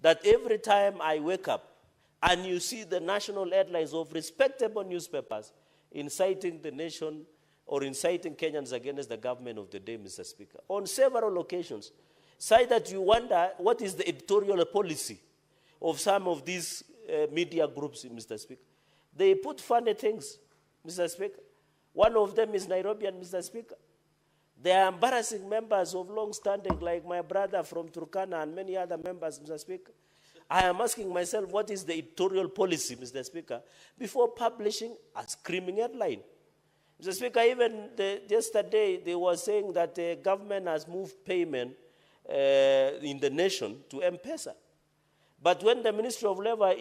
that every time I wake up and you see the national headlines of respectable newspapers inciting the nation or inciting Kenyans against the government of the day, Mr. Speaker, on several occasions, so that you wonder what is the editorial policy of some of these media groups, Mr. Speaker. They put funny things, Mr. Speaker. One of them is Nairobian, Mr. Speaker. They are embarrassing members of long-standing, like my brother from Turkana and many other members, Mr. Speaker. I am asking myself, what is the editorial policy, Mr. Speaker, before publishing a screaming headline? Mr. Speaker, even yesterday they were saying that the government has moved payment in the nation to M-Pesa. But when the Ministry of Labor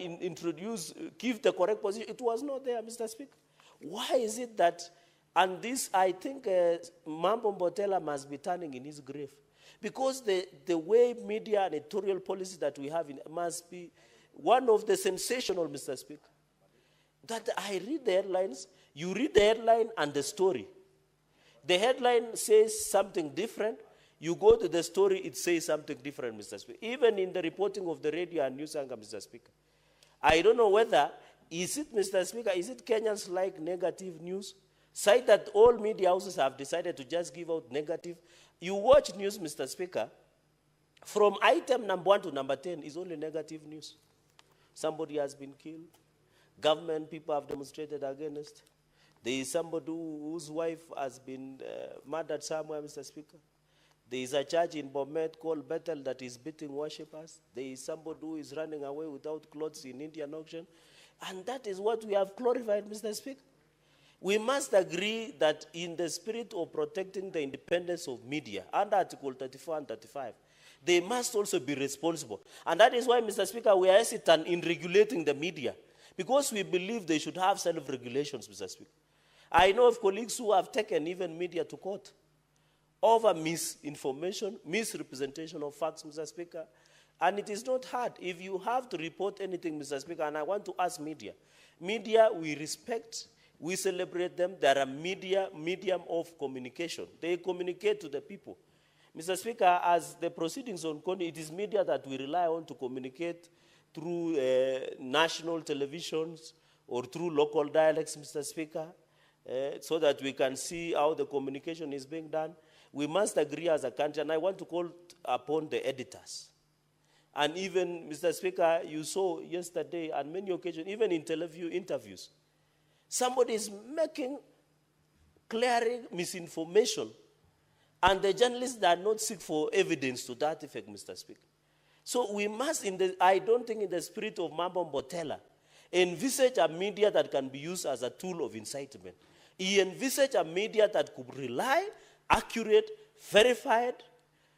give the correct position, it was not there, Mr. Speaker. Why is it that, and this, I think Mambo Motella must be turning in his grave. Because the way media and editorial policy that we have must be one of the sensational, Mr. Speaker. That I read the headlines, you read the headline and the story. The headline says something different. You go to the story, it says something different, Mr. Speaker. Even in the reporting of the radio and news anchor, Mr. Speaker. I don't know whether, is it, Mr. Speaker, is it Kenyans like negative news? Say that all media houses have decided to just give out negative. You watch news, Mr. Speaker, from item number 1 to number 10 is only negative news. Somebody has been killed. Government people have demonstrated against. There is somebody whose wife has been murdered somewhere, Mr. Speaker. There is a church in Bomet called Bethel that is beating worshippers. There is somebody who is running away without clothes in Indian auction. And that is what we have glorified, Mr. Speaker. We must agree that in the spirit of protecting the independence of media, under Article 34 and 35, they must also be responsible. And that is why, Mr. Speaker, we are hesitant in regulating the media, because we believe they should have self-regulations, Mr. Speaker. I know of colleagues who have taken even media to court over misinformation, misrepresentation of facts, Mr. Speaker. And it is not hard. If you have to report anything, Mr. Speaker, and I want to ask media, we respect, we celebrate them. They are a medium of communication. They communicate to the people. Mr. Speaker, as the proceedings on Kony, it is media that we rely on to communicate through national televisions or through local dialects, Mr. Speaker, so that we can see how the communication is being done. We must agree as a country, and I want to call upon the editors. And even, Mr. Speaker, you saw yesterday on many occasions, even in interviews, somebody is clearing misinformation, and the journalists are not seek for evidence to that effect, Mr. Speaker. So we must, I don't think in the spirit of Mambo Motella, envisage a media that can be used as a tool of incitement. He envisaged a media that could rely, accurate, verified,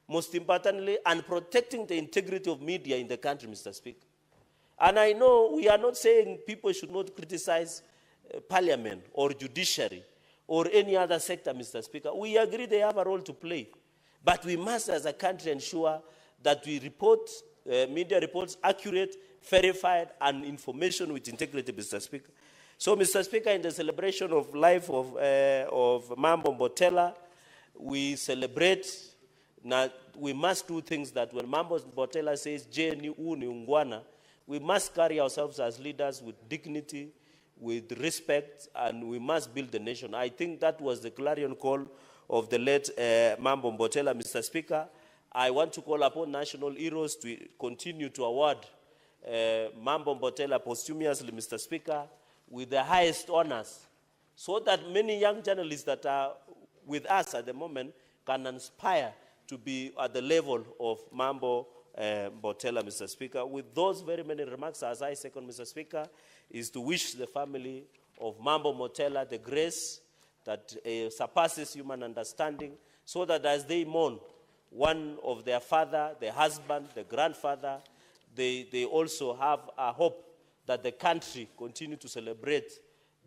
most importantly, and protecting the integrity of media in the country, Mr. Speaker. And I know we are not saying people should not criticize parliament or judiciary or any other sector, Mr. Speaker. We agree they have a role to play. But we must, as a country, ensure that we report, media reports, accurate, verified, and information with integrity, Mr. Speaker. So, Mr. Speaker, in the celebration of life of Mambo Motella, we celebrate. Now, we must do things that when Mambo Motella says, "Je u ni ungwana," we must carry ourselves as leaders with dignity, with respect, and we must build the nation. I think that was the clarion call of the late Mambo Motella, Mr. Speaker. I want to call upon national heroes to continue to award Mambo Motella posthumously, Mr. Speaker, with the highest honors, so that many young journalists that are with us at the moment can aspire to be at the level of Mambo Motella, Mr. Speaker. With those very many remarks, as I second, Mr. Speaker, is to wish the family of Mambo Motella the grace that surpasses human understanding, so that as they mourn one of their father, the husband, the grandfather, they also have a hope that the country continue to celebrate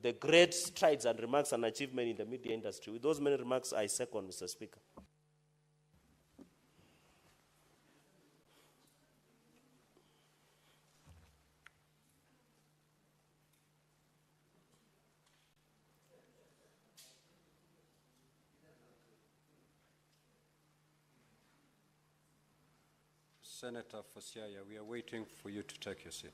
the great strides and remarks and achievement in the media industry. With those many remarks, I second, Mr. Speaker. Senator Fosiaya, we are waiting for you to take your seat.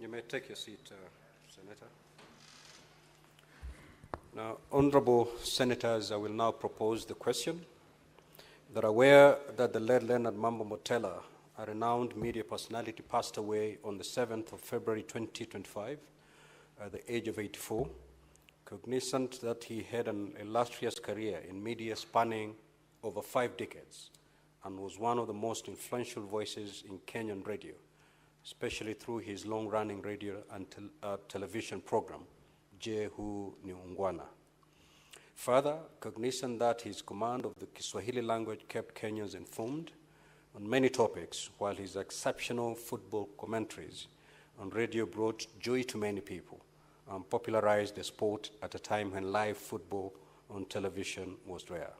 You may take your seat, Senator. Now, honorable senators, I will now propose the question. They're aware that the late Leonard Mambo Motella, a renowned media personality, passed away on the 7th of February 2025 at the age of 84, cognizant that he had an illustrious career in media spanning over 5 decades and was one of the most influential voices in Kenyan radio, especially through his long-running radio and television program, Jehu ni Ungwana. Further, cognizant that his command of the Kiswahili language kept Kenyans informed on many topics, while his exceptional football commentaries on radio brought joy to many people and popularized the sport at a time when live football on television was rare.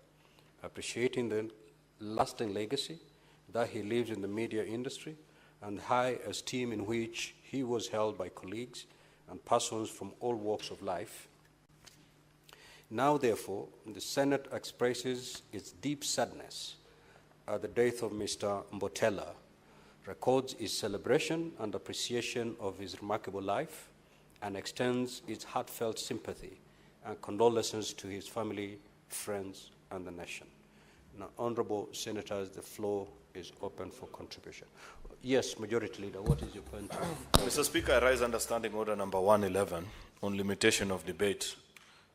Appreciating the lasting legacy that he leaves in the media industry, and high esteem in which he was held by colleagues and persons from all walks of life. Now, therefore, the Senate expresses its deep sadness at the death of Mr. Motella, records its celebration and appreciation of his remarkable life, and extends its heartfelt sympathy and condolences to his family, friends, and the nation. Now, honorable senators, the floor is open for contribution. Yes, Majority Leader, what is your point? Mr. Speaker, I rise under Standing Order number 111 on limitation of debate.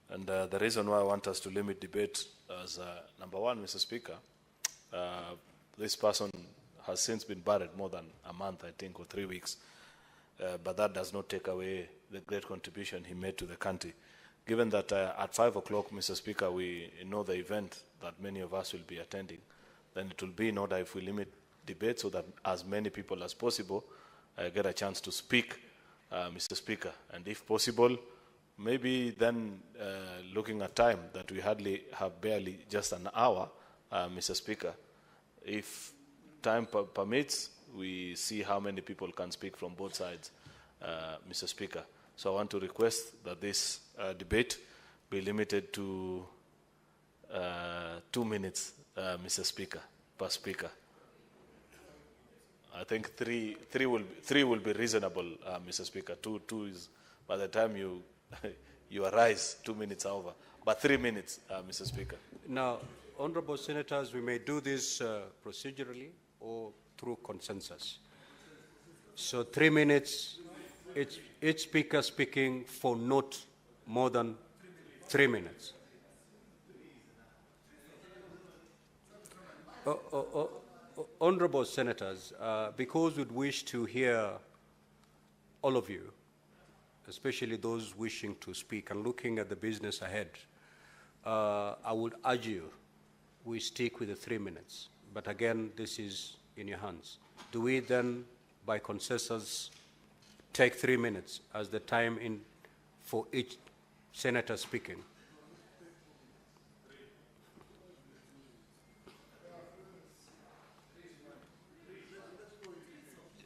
And the reason why I want us to limit debate is, number one, Mr. Speaker, this person has since been buried more than a month, I think, or 3 weeks. But that does not take away the great contribution he made to the country. Given that at 5 o'clock, Mr. Speaker, we know the event that many of us will be attending, then it will be in order if we limit debate so that as many people as possible get a chance to speak, Mr. Speaker. And if possible, maybe then looking at time that we hardly have barely just an hour, Mr. Speaker, if time permits, we see how many people can speak from both sides, Mr. Speaker. So I want to request that this debate be limited to 2 minutes, Mr. Speaker, per speaker. I think three will be reasonable, Mr. Speaker. Two is by the time you you arise, 2 minutes over, but 3 minutes, Mr. Speaker. Now, honorable senators, we may do this procedurally or through consensus. So 3 minutes, each speaker speaking for not more than 3 minutes. Honorable senators, because we'd wish to hear all of you, especially those wishing to speak and looking at the business ahead, I would urge you, we stick with the 3 minutes. But again, this is in your hands. Do we then, by consensus, take 3 minutes as the time in for each senator speaking?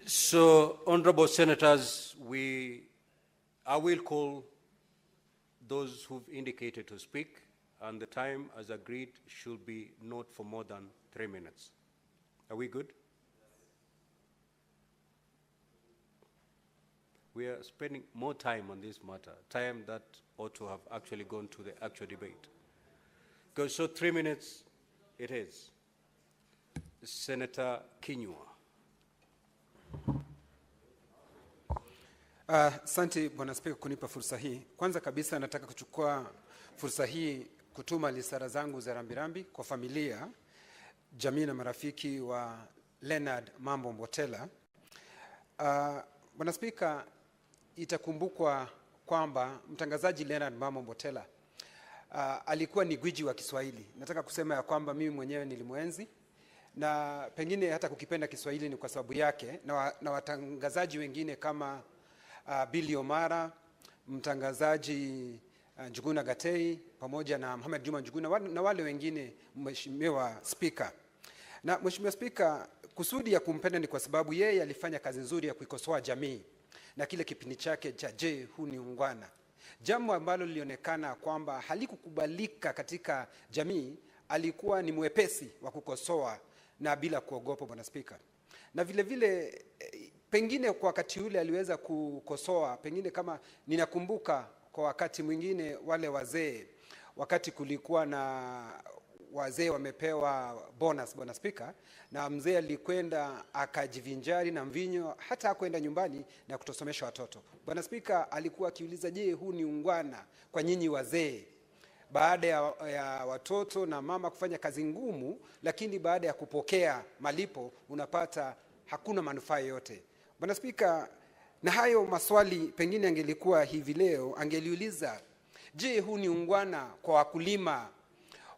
So, honorable senators, I will call those who've indicated to speak, and the time as agreed should be not for more than 3 minutes. Are we good? We are spending more time on this matter, time that ought to have actually gone to the actual debate. So 3 minutes it is. Senator Kinyua. Asante Bwana Spika kunipa fursa hii. Kwanza kabisa nataka kuchukua fursa hii kutuma risala zangu za rambirambi kwa familia, jamii na marafiki wa Leonard Mambo Motella. Bwana Spika, itakumbukwa kwamba mtangazaji Leonard Mambo Motella alikuwa ni gwiji wa Kiswahili. Nataka kusema ya kwamba mimi mwenyewe nilimwenzi, na pengine hata kukipenda Kiswahili ni kwa sababu yake na watangazaji wengine kama Billy Omara, mtangazaji Njuguna Gatei, pamoja na Mohamed Juma Njuguna na wale wengine, Mheshimiwa Spika. Na Mheshimiwa Spika, kusudi ya kumpenda ni kwa sababu yeye alifanya kazi nzuri ya kuikosoa jamii na kile kipindi chake cha Je, huu ni ungwana, jambo ambalo lilionekana kwamba halikukubalika katika jamii. Alikuwa ni mwepesi wa kukosoa na bila kuogopa, Bwana Spika. Na vile vile pengine kwa wakati ule aliweza kukosoa, pengine kama ninakumbuka kwa wakati mwingine wale wazee, wakati kulikuwa na wazee wamepewa bonus, Bwana Spika, na mzee alikwenda akajivinjari na mvinyo, hata hakwenda nyumbani na kutosomesha watoto. Bwana Spika alikuwa akiuliza, je, huu ni ungwana kwa nyinyi wazee? Baada ya watoto na mama kufanya kazi ngumu, lakini baada ya kupokea malipo unapata hakuna manufaa yote. Bwana Spika, na hayo maswali pengine angelikuwa hivi leo angeliuliza, je, huu ni ungwana kwa wakulima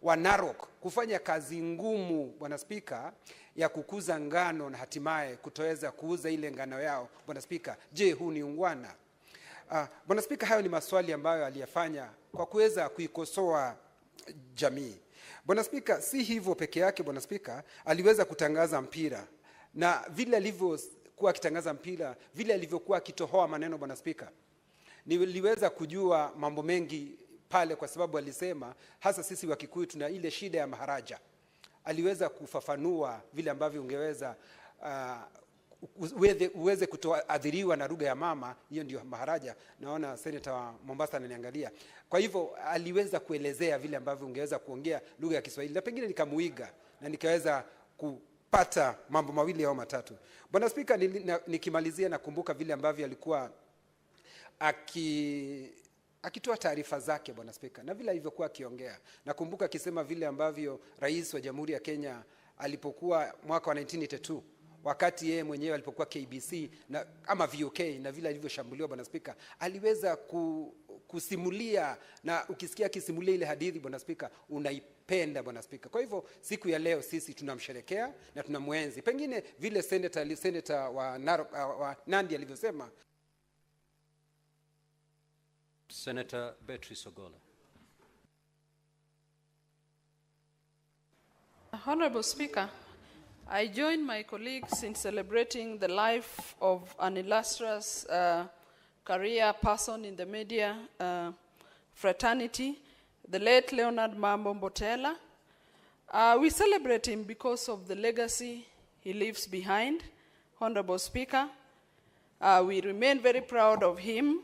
wa Narok kufanya kazi ngumu, Bwana Spika, ya kukuza ngano na hatimaye kutoweza kuuza ile ngano yao? Bwana Spika, je, huu ni ungwana? Bwana Spika, hayo ni maswali ambayo aliyafanya kwa kuweza kuikosoa jamii. Bwana Spika, si hivyo peke yake, Bwana Spika, aliweza kutangaza mpira, na vile alivyokuwa akitangaza mpira, vile alivyokuwa akitohoa maneno, Bwana Spika, niliweza kujua mambo mengi pale, kwa sababu alisema hasa sisi wa Kikuyu tuna ile shida ya maharaja. Aliweza kufafanua vile ambavyo ungeweza uweze kutoadhiriwa na lugha ya mama, hiyo ndio maharaja. Naona Senator wa Mombasa ananiangalia. Kwa hivyo aliweza kuelezea vile ambavyo ungeweza kuongea lugha ya Kiswahili, na pengine nikamuiga na nikaweza kupata mambo mawili au matatu. Bwana Spika, nikimalizia nakumbuka vile ambavyo alikuwa akitoa taarifa zake, Bwana Spika, na vile alivyokuwa akiongea. Nakumbuka akisema vile ambavyo Rais wa Jamhuri ya Kenya alipokuwa mwaka wa 1982, wakati yeye mwenyewe alipokuwa KBC na ama VOK, na vile alivyoshambuliwa, Bwana Spika, aliweza kusimulia, na ukisikia akisimulia ile hadithi, Bwana Spika, unaipenda, Bwana Spika. Kwa hivyo siku ya leo sisi tunamsherekea na tunamwenzi, pengine vile senator wa Nandi alivyosema. Senator Beatrice Ogola. Honorable Speaker, I join my colleagues in celebrating the life of an illustrious career person in the media fraternity, the late Leonard Mambo Motella. We celebrate him because of the legacy he leaves behind. Honorable Speaker, we remain very proud of him.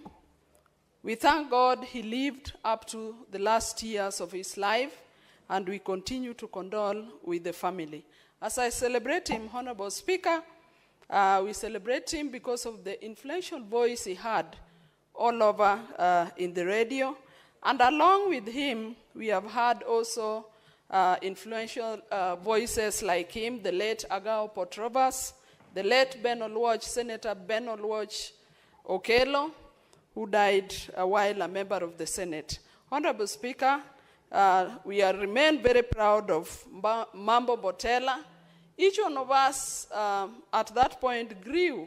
We thank God he lived up to the last years of his life, and we continue to condole with the family. As I celebrate him, Honorable Speaker, we celebrate him because of the influential voice he had all over in the radio. And along with him, we have had also influential voices like him, the late Agao Potrovas, the late Ben Olwach, Senator Ben Olwach Okello, who died while a member of the Senate. Honorable Speaker, we remain very proud of Mambo Motella. Each one of us at that point grew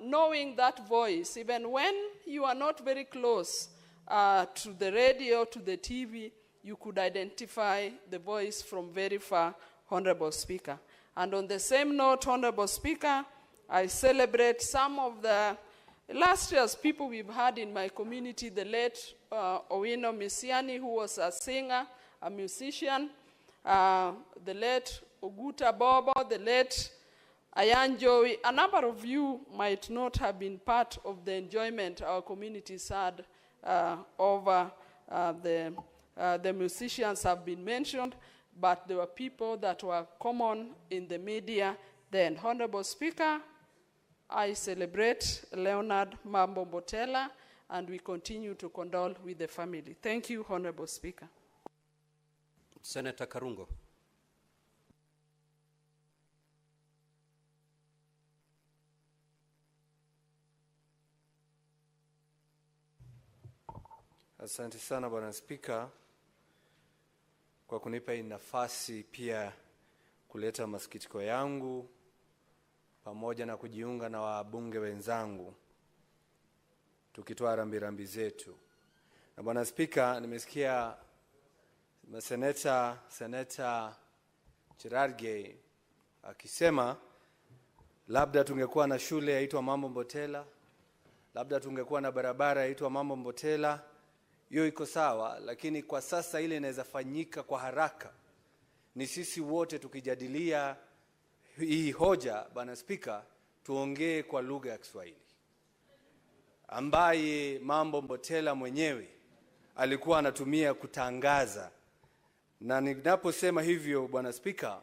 knowing that voice. Even when you are not very close to the radio, to the TV, you could identify the voice from very far, Honorable Speaker. And on the same note, Honorable Speaker, I celebrate some of the Last year's people we've had in my community, the late Owino Misiani, who was a singer, a musician, the late Oguta Bobo, the late Ayan Joey. A number of you might not have been part of the enjoyment our communities had over the musicians have been mentioned, but there were people that were common in the media then. Honorable Speaker, I celebrate Leonard Mambo Motella, and we continue to condole with the family. Thank you, Honorable Speaker. Senator Karungo. Asante sana Bwana Spika kwa kunipa hii nafasi pia kuleta masikitiko yangu pamoja na kujiunga na wabunge wenzangu tukitoa rambirambi zetu. Na Bwana Spika, nimesikia Seneta Cherargei akisema labda tungekuwa na shule yaitwa Mambo Motella, labda tungekuwa na barabara yaitwa Mambo Motella. Hiyo iko sawa, lakini kwa sasa ile inaweza fanyika kwa haraka ni sisi wote tukijadilia hii hoja. Bwana Spika, tuongee kwa lugha ya Kiswahili ambaye Mambo Motella mwenyewe alikuwa anatumia kutangaza. Na ninaposema hivyo Bwana Spika,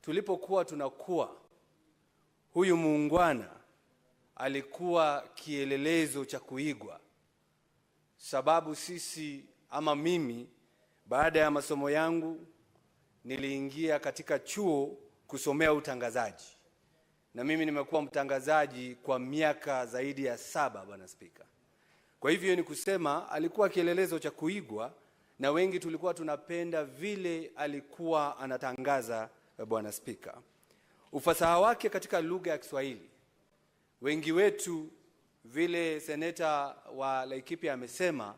tulipokuwa tunakuwa, huyu muungwana alikuwa kielelezo cha kuigwa. Sababu sisi ama mimi baada ya masomo yangu niliingia katika chuo kusomea utangazaji. Na mimi nimekuwa mtangazaji kwa miaka zaidi ya 7 Bwana Spika. Kwa hivyo ni kusema alikuwa kielelezo cha kuigwa na wengi tulikuwa tunapenda vile alikuwa anatangaza Bwana Spika. Ufasaha wake katika lugha ya Kiswahili. Wengi wetu vile seneta wa Laikipia amesema,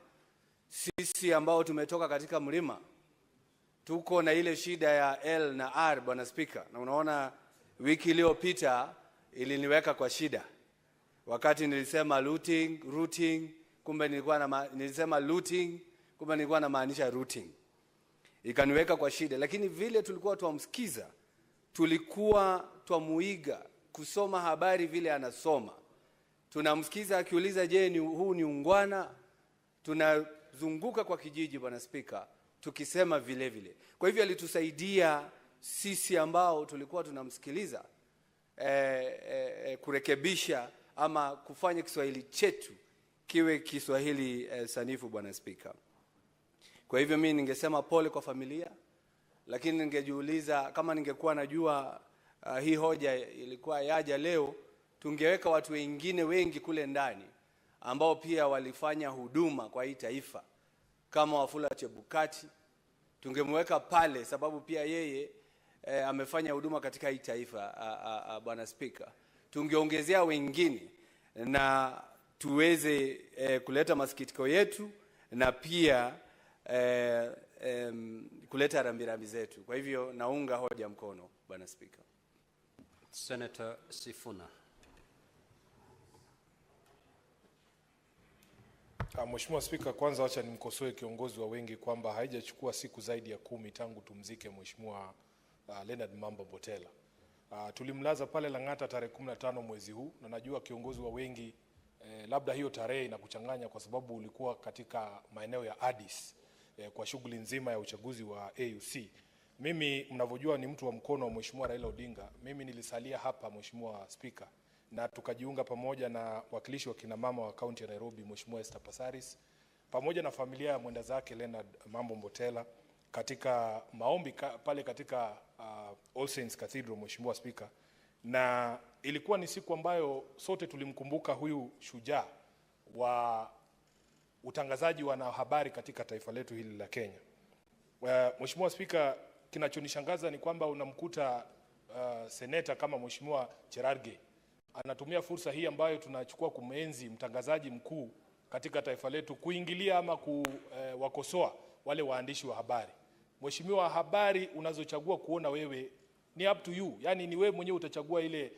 sisi ambao tumetoka katika mlima tuko na ile shida ya L na R Bwana Spika. Na unaona wiki iliyopita iliniweka kwa shida. Wakati nilisema routing, kumbe nilisema looting, kumbe nilikuwa namaanisha routing. Ikaniweka kwa shida, lakini vile tulikuwa tuamsikiza, tulikuwa twamuiga kusoma habari vile anasoma. Tunamsikiza akiuliza je, huu ni ungwana? Tunazunguka kwa kijiji Bwana Spika tukisema vile vile. Kwa hivyo alitusaidia sisi ambao tulikuwa tunamsikiliza kurekebisha ama kufanya Kiswahili chetu kiwe Kiswahili sanifu Bwana Spika. Kwa hivyo mimi ningesema pole kwa familia, lakini ningejiuliza kama ningekuwa najua hii hoja ilikuwa yaja leo, tungeweka watu wengine wengi kule ndani ambao pia walifanya huduma kwa hii taifa kama Wafula Chebukati. Tungemweka pale sababu pia yeye amefanya huduma katika hii taifa Bwana Spika. Tungeongezea wengine na tuweze kuleta masikitiko yetu na pia kuleta rambirambi zetu. Kwa hivyo naunga hoja mkono Bwana Spika. Senator Sifuna. Mheshimiwa Spika, kwanza acha nimkosoe kiongozi wa wengi kwamba haijachukua siku zaidi ya 10 tangu tumzike Mheshimiwa Leonard Mambo Motella. Tulimlaza pale Lang'ata tarehe 15 mwezi huu, na najua kiongozi wa wengi labda hiyo tarehe inakuchanganya kwa sababu ulikuwa katika maeneo ya Addis kwa shughuli nzima ya uchaguzi wa AUC. Mimi mnavyojua ni mtu wa mkono wa Mheshimiwa Raila Odinga. Mimi nilisalia hapa Mheshimiwa Spika, na tukajiunga pamoja na wakilishi wa kina mama wa kaunti ya Nairobi Mheshimiwa Esther Passaris pamoja na familia ya mwenda zake Leonard Mambo Motella katika maombi pale katika All Saints Cathedral Mheshimiwa Spika. Na ilikuwa ni siku ambayo sote tulimkumbuka huyu shujaa wa utangazaji wa habari katika taifa letu hili la Kenya. Mheshimiwa Spika, kinachonishangaza ni kwamba unamkuta seneta kama Mheshimiwa Cherargei anatumia fursa hii ambayo tunachukua kumenzi mtangazaji mkuu katika taifa letu kuingilia ama kuwakosoa wale waandishi wa habari. Mheshimiwa, habari unazochagua kuona wewe ni up to you. Yani ni wewe mwenyewe utachagua ile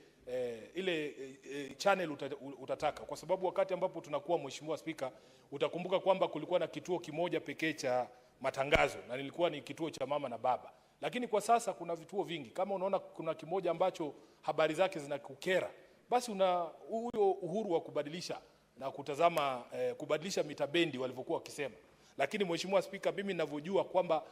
channel utataka, kwa sababu wakati ambapo tunakuwa, Mheshimiwa Spika, utakumbuka kwamba kulikuwa na kituo kimoja pekee cha matangazo na nilikuwa ni kituo cha Mama na Baba, lakini kwa sasa kuna vituo vingi. Kama unaona kuna kimoja ambacho habari zake zinakukera, basi una huyo uhuru wa kubadilisha na kutazama kubadilisha mitabendi walivyokuwa wakisema. Lakini Mheshimiwa Spika, mimi ninavyojua kwamba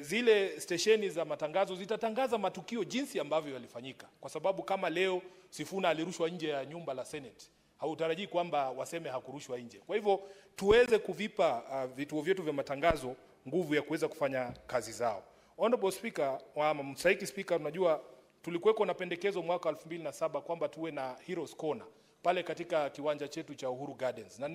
zile stesheni za matangazo zitatangaza matukio jinsi ambavyo yalifanyika, kwa sababu kama leo Sifuna alirushwa nje ya nyumba la Senate, hautarajii kwamba waseme hakurushwa nje. Kwa hivyo tuweze kuvipa vituo vyetu vya matangazo nguvu ya kuweza kufanya kazi zao. Honorable Speaker, mstahiki Speaker, unajua tulikuweko na pendekezo mwaka 2007 kwamba tuwe na Heroes Corner pale katika kiwanja chetu cha Uhuru Gardens, na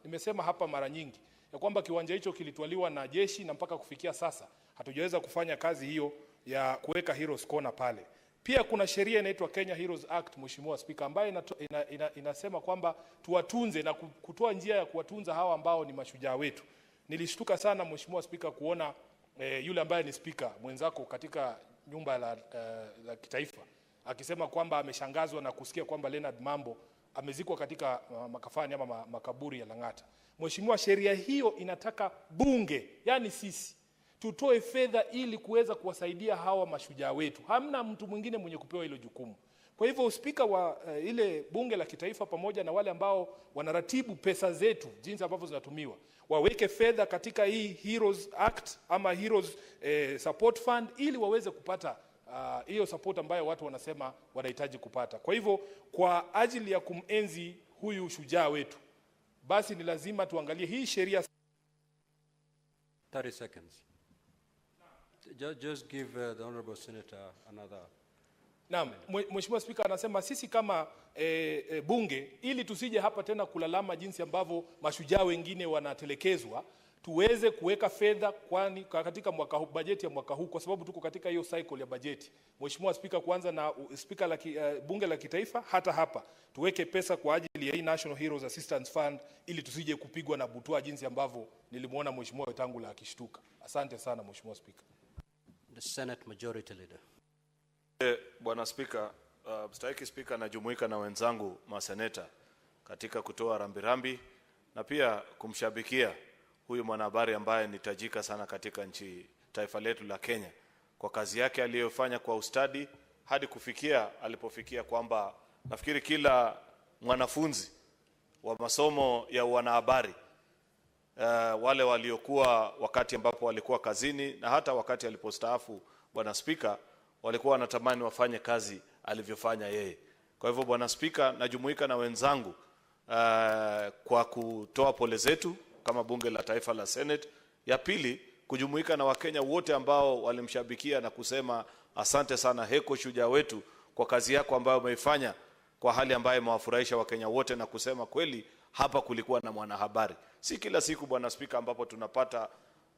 nimesema hapa mara nyingi ya kwamba kiwanja hicho kilitwaliwa na jeshi na mpaka kufikia sasa hatujaweza kufanya kazi hiyo ya kuweka Heroes Corner pale. Pia kuna sheria inaitwa Kenya Heroes Act, Mheshimiwa Speaker, ambayo inasema kwamba tuwatunze na kutoa njia ya kuwatunza hawa ambao ni mashujaa wetu. Nilishtuka sana Mheshimiwa Speaker kuona yule ambaye ni speaker mwenzako katika nyumba la kitaifa akisema kwamba ameshangazwa na kusikia kwamba Leonard Mambo amezikwa katika makafani ama makaburi ya Lang'ata. Mheshimiwa, sheria hiyo inataka bunge, yani sisi, tutoe fedha ili kuweza kuwasaidia hawa mashujaa wetu. Hamna mtu mwingine mwenye kupewa hilo jukumu. Kwa hivyo spika wa ile bunge la kitaifa pamoja na wale ambao wanaratibu pesa zetu jinsi ambavyo zinatumiwa, waweke fedha katika hii Heroes Act ama Heroes Support Fund ili waweze kupata hiyo support ambayo watu wanasema wanahitaji kupata. Kwa hivyo kwa ajili ya kumenzi huyu shujaa wetu, basi ni lazima tuangalie hii sheria. 30 seconds. Just give the honorable senator another. Naam, Mheshimiwa Spika anasema sisi kama bunge, ili tusije hapa tena kulalama jinsi ambavyo mashujaa wengine wanatelekezwa, tuweze kuweka fedha kwani katika bajeti ya mwaka huu, kwa sababu tuko katika hiyo cycle ya bajeti. Mheshimiwa Spika, kwanza na spika la bunge la kitaifa, hata hapa tuweke pesa kwa ajili ya hii National Heroes Assistance Fund ili tusije kupigwa na butwa jinsi ambavyo nilimuona Mheshimiwa Wetangula akishtuka. Asante sana Mheshimiwa Spika. The Senate Majority Leader. Bwana Spika, mstahiki Spika, najumuika na wenzangu maseneta katika kutoa rambirambi na pia kumshabikia huyu mwanahabari ambaye ni tajika sana katika taifa letu la Kenya kwa kazi yake aliyofanya kwa ustadi hadi kufikia alipofikia, kwamba nafikiri kila mwanafunzi wa masomo ya wanahabari wale waliokuwa wakati ambapo walikuwa kazini na hata wakati alipostaafu, Bwana Spika, walikuwa wanatamani wafanye kazi alivyofanya yeye. Kwa hivyo Bwana Spika, najumuika na wenzangu kwa kutoa pole zetu kama bunge la taifa la Senate. Ya pili, kujumuika na Wakenya wote ambao walimshabikia na kusema asante sana heko shujaa wetu kwa kazi yako ambayo umeifanya kwa hali ambayo imewafurahisha Wakenya wote, na kusema kweli hapa kulikuwa na mwanahabari. Si kila siku Bwana Spika ambapo tunapata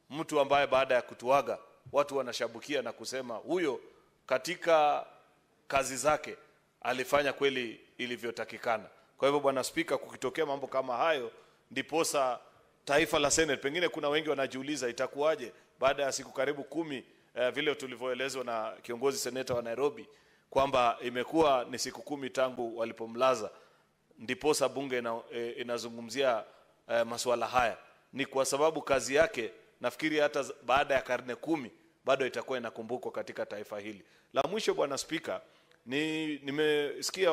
mtu ambaye baada ya kutuaga watu wanashabukia na kusema huyo katika kazi zake alifanya kweli ilivyotakikana. Kwa hivyo Bwana Spika, kukitokea mambo kama hayo, ndiposa taifa la Senate, pengine kuna wengi wanajiuliza itakuwaje baada ya siku karibu 10 vile tulivyoelezwa na kiongozi seneta wa Nairobi kwamba imekuwa ni siku 10 tangu walipomlaza, ndiposa bunge inazungumzia masuala haya. Ni kwa sababu kazi yake nafikiri hata baada ya karne 10 bado itakuwa inakumbukwa katika taifa hili. La mwisho Bwana Spika, nimesikia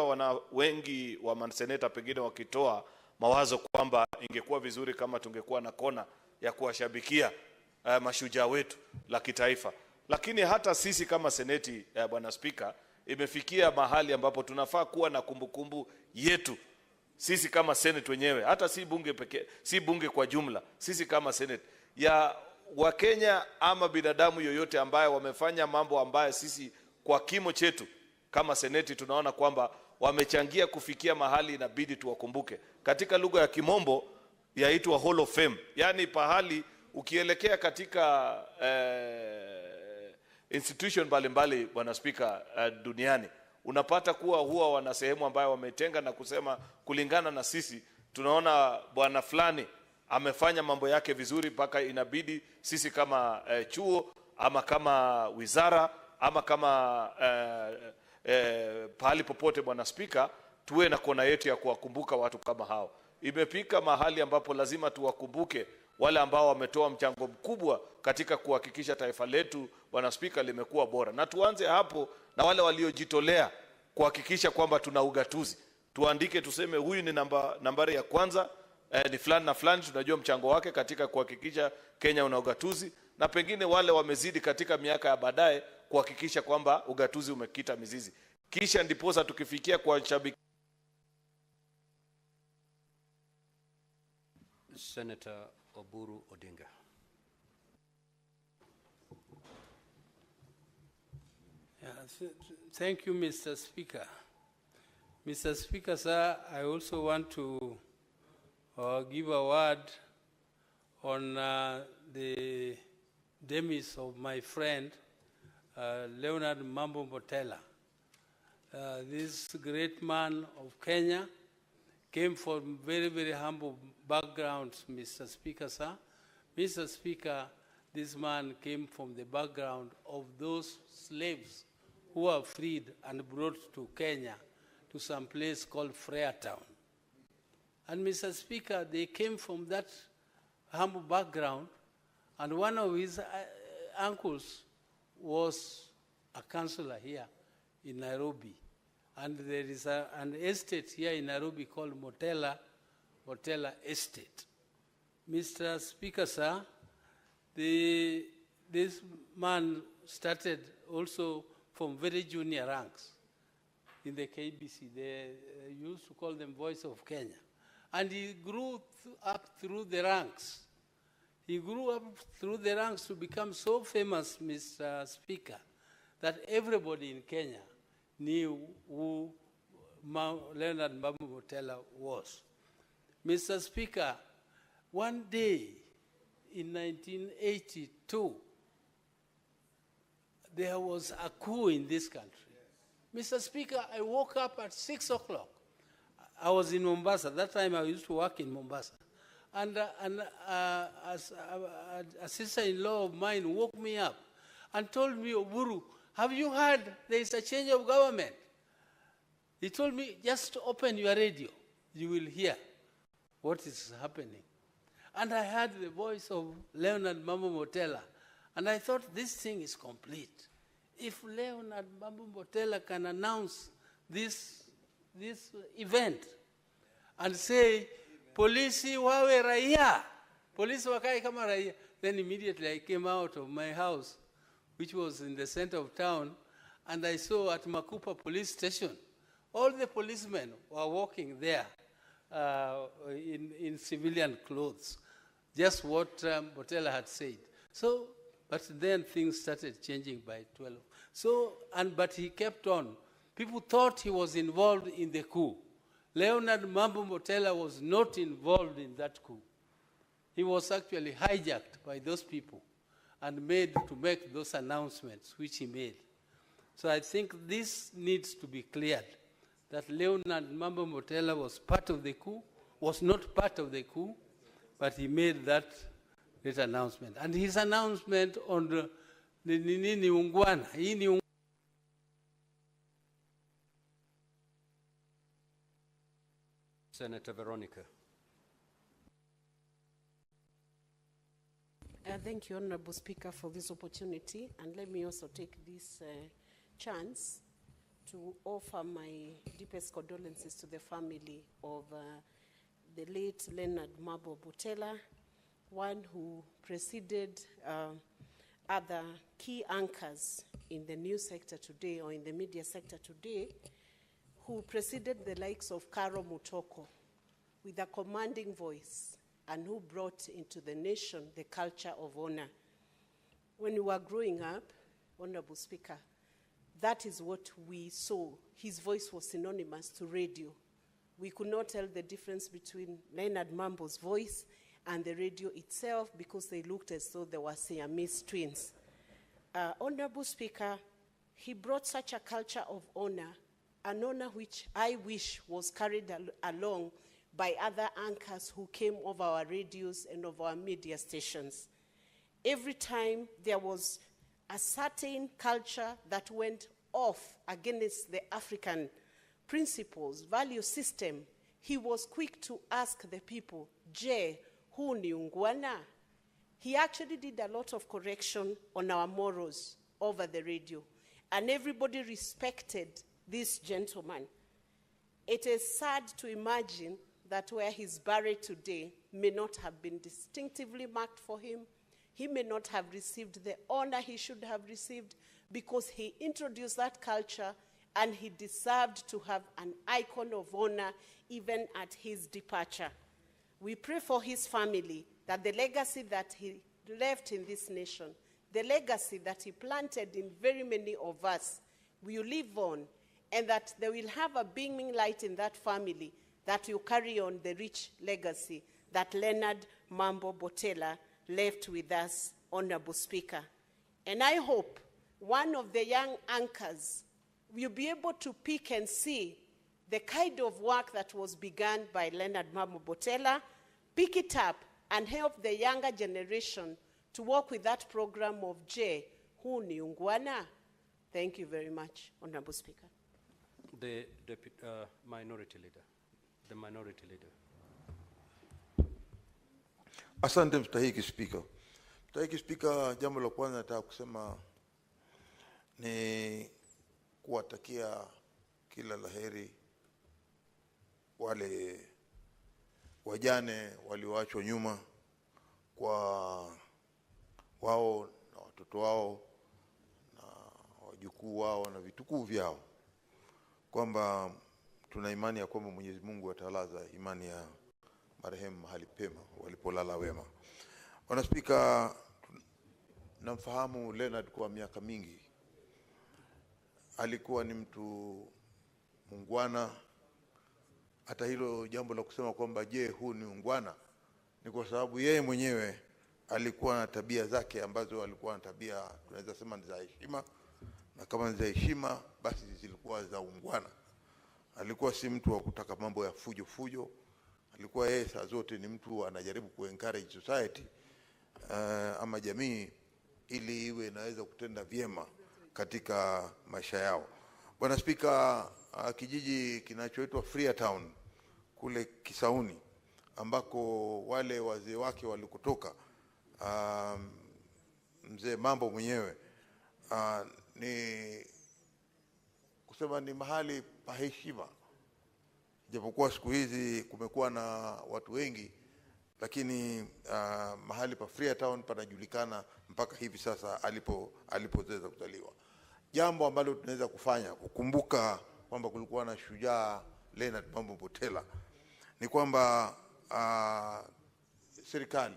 wengi wa maseneta pengine wakitoa mawazo kwamba ingekuwa vizuri kama tungekuwa na kona ya kuwashabikia mashujaa wetu la kitaifa. Lakini hata sisi kama seneti Bwana Spika, imefikia mahali ambapo tunafaa kuwa na kumbukumbu yetu sisi kama senate wenyewe, hata si bunge pekee, si bunge kwa jumla, sisi kama senate ya Wakenya ama binadamu yoyote ambaye wamefanya mambo ambaye sisi kwa kimo chetu kama seneti tunaona kwamba wamechangia kufikia mahali inabidi tuwakumbuke. Katika lugha ya Kimombo yaitwa Hall of Fame, yani pahali ukielekea katika institution mbalimbali Bwana Spika duniani, unapata kuwa huwa wana sehemu ambayo wametenga na kusema kulingana na sisi tunaona bwana fulani amefanya mambo yake vizuri mpaka inabidi sisi kama chuo ama kama wizara ama kama pahali popote, Bwana Spika, tuwe na kona yetu ya kuwakumbuka watu kama hao. Imefika mahali ambapo lazima tuwakumbuke wale ambao wametoa mchango mkubwa katika kuhakikisha taifa letu, Bwana Spika, limekuwa bora. Na tuanze hapo na wale waliojitolea kuhakikisha kwamba tuna ugatuzi. Tuandike, tuseme huyu ni nambari ya kwanza, ni fulani na fulani, tunajua mchango wake katika kuhakikisha Kenya una ugatuzi, na pengine wale wamezidi katika miaka ya baadaye kuhakikisha kwamba ugatuzi umekita mizizi. Kisha ndiposa tukifikia kwa shabiki. Senator Oburu Odinga. Thank you, Mr. Speaker. Mr. Speaker, sir, I also want to give a word on the demise of my friend, Leonard Motella. This great man of Kenya came from very, very humble backgrounds, Mr. Speaker, sir. Mr. Speaker, this man came from the background of those slaves who were freed and brought to Kenya, to some place called Freetown. And Mr. Speaker, they came from that humble background, and one of his uncles was a councillor here in Nairobi. And there is an estate here in Nairobi called Motella Estate. Mr. Speaker, sir, this man started also from very junior ranks in the KBC. They used to call them Voice of Kenya. And he grew up through the ranks. He grew up through the ranks to become so famous, Mr. Speaker, that everybody in Kenya knew who Leonard Motella was. Mr. Speaker, one day in 1982, there was a coup in this country. Mr. Speaker, I woke up at 6 o'clock. I was in Mombasa. That time I used to work in Mombasa. And a sister-in-law of mine woke me up and told me, Oburu, have you heard there is a change of government? He told me, just open your radio. You will hear what is happening. And I heard the voice of Leonard Motella. And I thought, this thing is complete. If Leonard Motella can announce this event and say, polisi wawe raia, polisi wakai kama raia, then immediately I came out of my house, which was in the center of town, and I saw at Makupa police station, all the policemen were walking there in civilian clothes, just what Motella had said. So, but then things started changing by 12. So, but he kept on. People thought he was involved in the coup. Leonard Motella was not involved in that coup. He was actually hijacked by those people and made to make those announcements which he made. So I think this needs to be cleared, that Leonard Motella was part of the coup, was not part of the coup, but he made that great announcement. And his announcement on the Ungwana, Senator Veronica. Thank you, Honorable Speaker, for this opportunity. And let me also take this chance to offer my deepest condolences to the family of the late Leonard Motella, one who preceded other key anchors in the news sector today, or in the media sector today, who preceded the likes of Karo Mutoko with a commanding voice, and who brought into the nation the culture of honor. When we were growing up, Honorable Speaker, that is what we saw. His voice was synonymous to radio. We could not tell the difference between Leonard Mambo's voice and the radio itself, because they looked as though they were Siamese twins. Honorable Speaker, he brought such a culture of honor, an honor which I wish was carried along by other anchors who came over our radios and over our media stations. Every time there was a certain culture that went off against the African principles, value system, he was quick to ask the people, Je, hu ni ungwana? He actually did a lot of correction on our morals over the radio, and everybody respected this gentleman. It is sad to imagine that where he's buried today may not have been distinctively marked for him. He may not have received the honor he should have received because he introduced that culture, and he deserved to have an icon of honor even at his departure. We pray for his family that the legacy that he left in this nation, the legacy that he planted in very many of us, will live on, and that they will have a beaming light in that family that will carry on the rich legacy that Leonard Mambo Motella left with us, Honorable Speaker. And I hope one of the young anchors will be able to pick and see the kind of work that was begun by Leonard Mambo Motella, pick it up and help the younger generation to work with that program of J, hu ni ungwana. Thank you very much, Honorable Speaker. The minority leader. The minority leader. Asante mstahiki Spika. Mstahiki Spika, jambo la kwanza nataka kusema ni kuwatakia kila laheri wale wajane walioachwa nyuma, kwa wao na watoto wao na wajukuu wao na vitukuu vyao, kwamba tuna imani ya kwamba Mwenyezi Mungu atalaza imani ya marehemu mahali pema walipolala wema. Bwana Spika, namfahamu Leonard kwa miaka mingi. Alikuwa ni mtu mungwana. Hata hilo jambo la kusema kwamba je, huu ni ungwana, ni kwa sababu yeye mwenyewe alikuwa na tabia zake ambazo alikuwa na tabia tunaweza sema ni za heshima, na kama ni za heshima basi zilikuwa za ungwana. Alikuwa si mtu wa kutaka mambo ya fujo fujo. Alikuwa yeye saa zote ni mtu anajaribu ku-encourage society ama jamii ili iwe inaweza kutenda vyema katika maisha yao. Bwana Spika, kijiji kinachoitwa Freetown kule Kisauni ambako wale wazee wake walikotoka, mzee Mambo mwenyewe, ni kusema ni mahali pa heshima. Japokuwa siku hizi kumekuwa na watu wengi, lakini mahali pa Freetown panajulikana mpaka hivi sasa alipoweza kuzaliwa. Jambo ambalo tunaweza kufanya kukumbuka kwamba kulikuwa na shujaa Leonard Mambo Motella ni kwamba serikali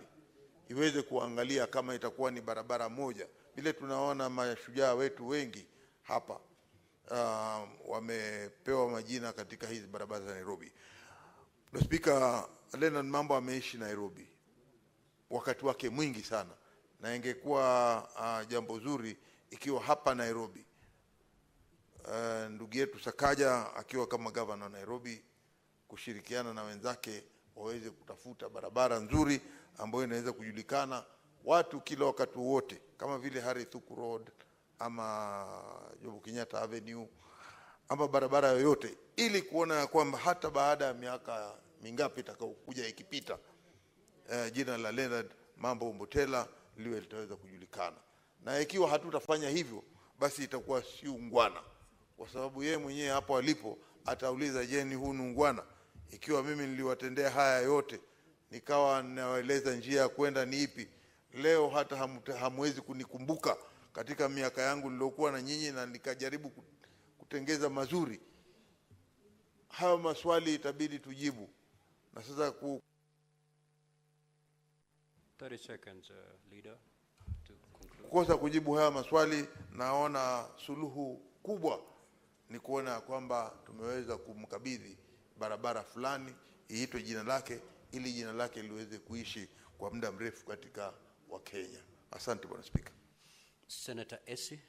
iweze kuangalia kama itakuwa ni barabara moja. Vile tunaona mashujaa wetu wengi hapa wamepewa majina katika hizi barabara za Nairobi. Mr. Speaker, Leonard Mambo ameishi Nairobi wakati wake mwingi sana, na ingekuwa jambo zuri ikiwa hapa Nairobi ndugu yetu Sakaja akiwa kama governor Nairobi kushirikiana na wenzake waweze kutafuta barabara nzuri ambayo inaweza kujulikana watu kila wakati wote, kama vile Harithuku Road ama Jomo Kenyatta Avenue ama barabara yoyote, ili kuona kwamba hata baada ya miaka mingapi itakayokuja ikipita jina la Leonard Mambo Motella liwe litaweza kujulikana. Na ikiwa hatutafanya hivyo, basi itakuwa si ungwana, kwa sababu yeye mwenyewe hapo alipo atauliza, je, ni huu ungwana? Ikiwa mimi niliwatendea haya yote, nikawa nawaeleza njia ya kwenda ni ipi, leo hata hamwezi kunikumbuka katika miaka yangu niliokuwa na nyinyi na nikajaribu kutengeza mazuri. Hayo maswali itabidi tujibu. Na sasa 30 seconds, leader, to conclude. Kukosa kujibu haya maswali, naona suluhu kubwa ni kuona kwamba tumeweza kumkabidhi barabara fulani iitwe jina lake, ili jina lake liweze kuishi kwa muda mrefu katika Wakenya. Asante Bwana Speaker. Senator Esi.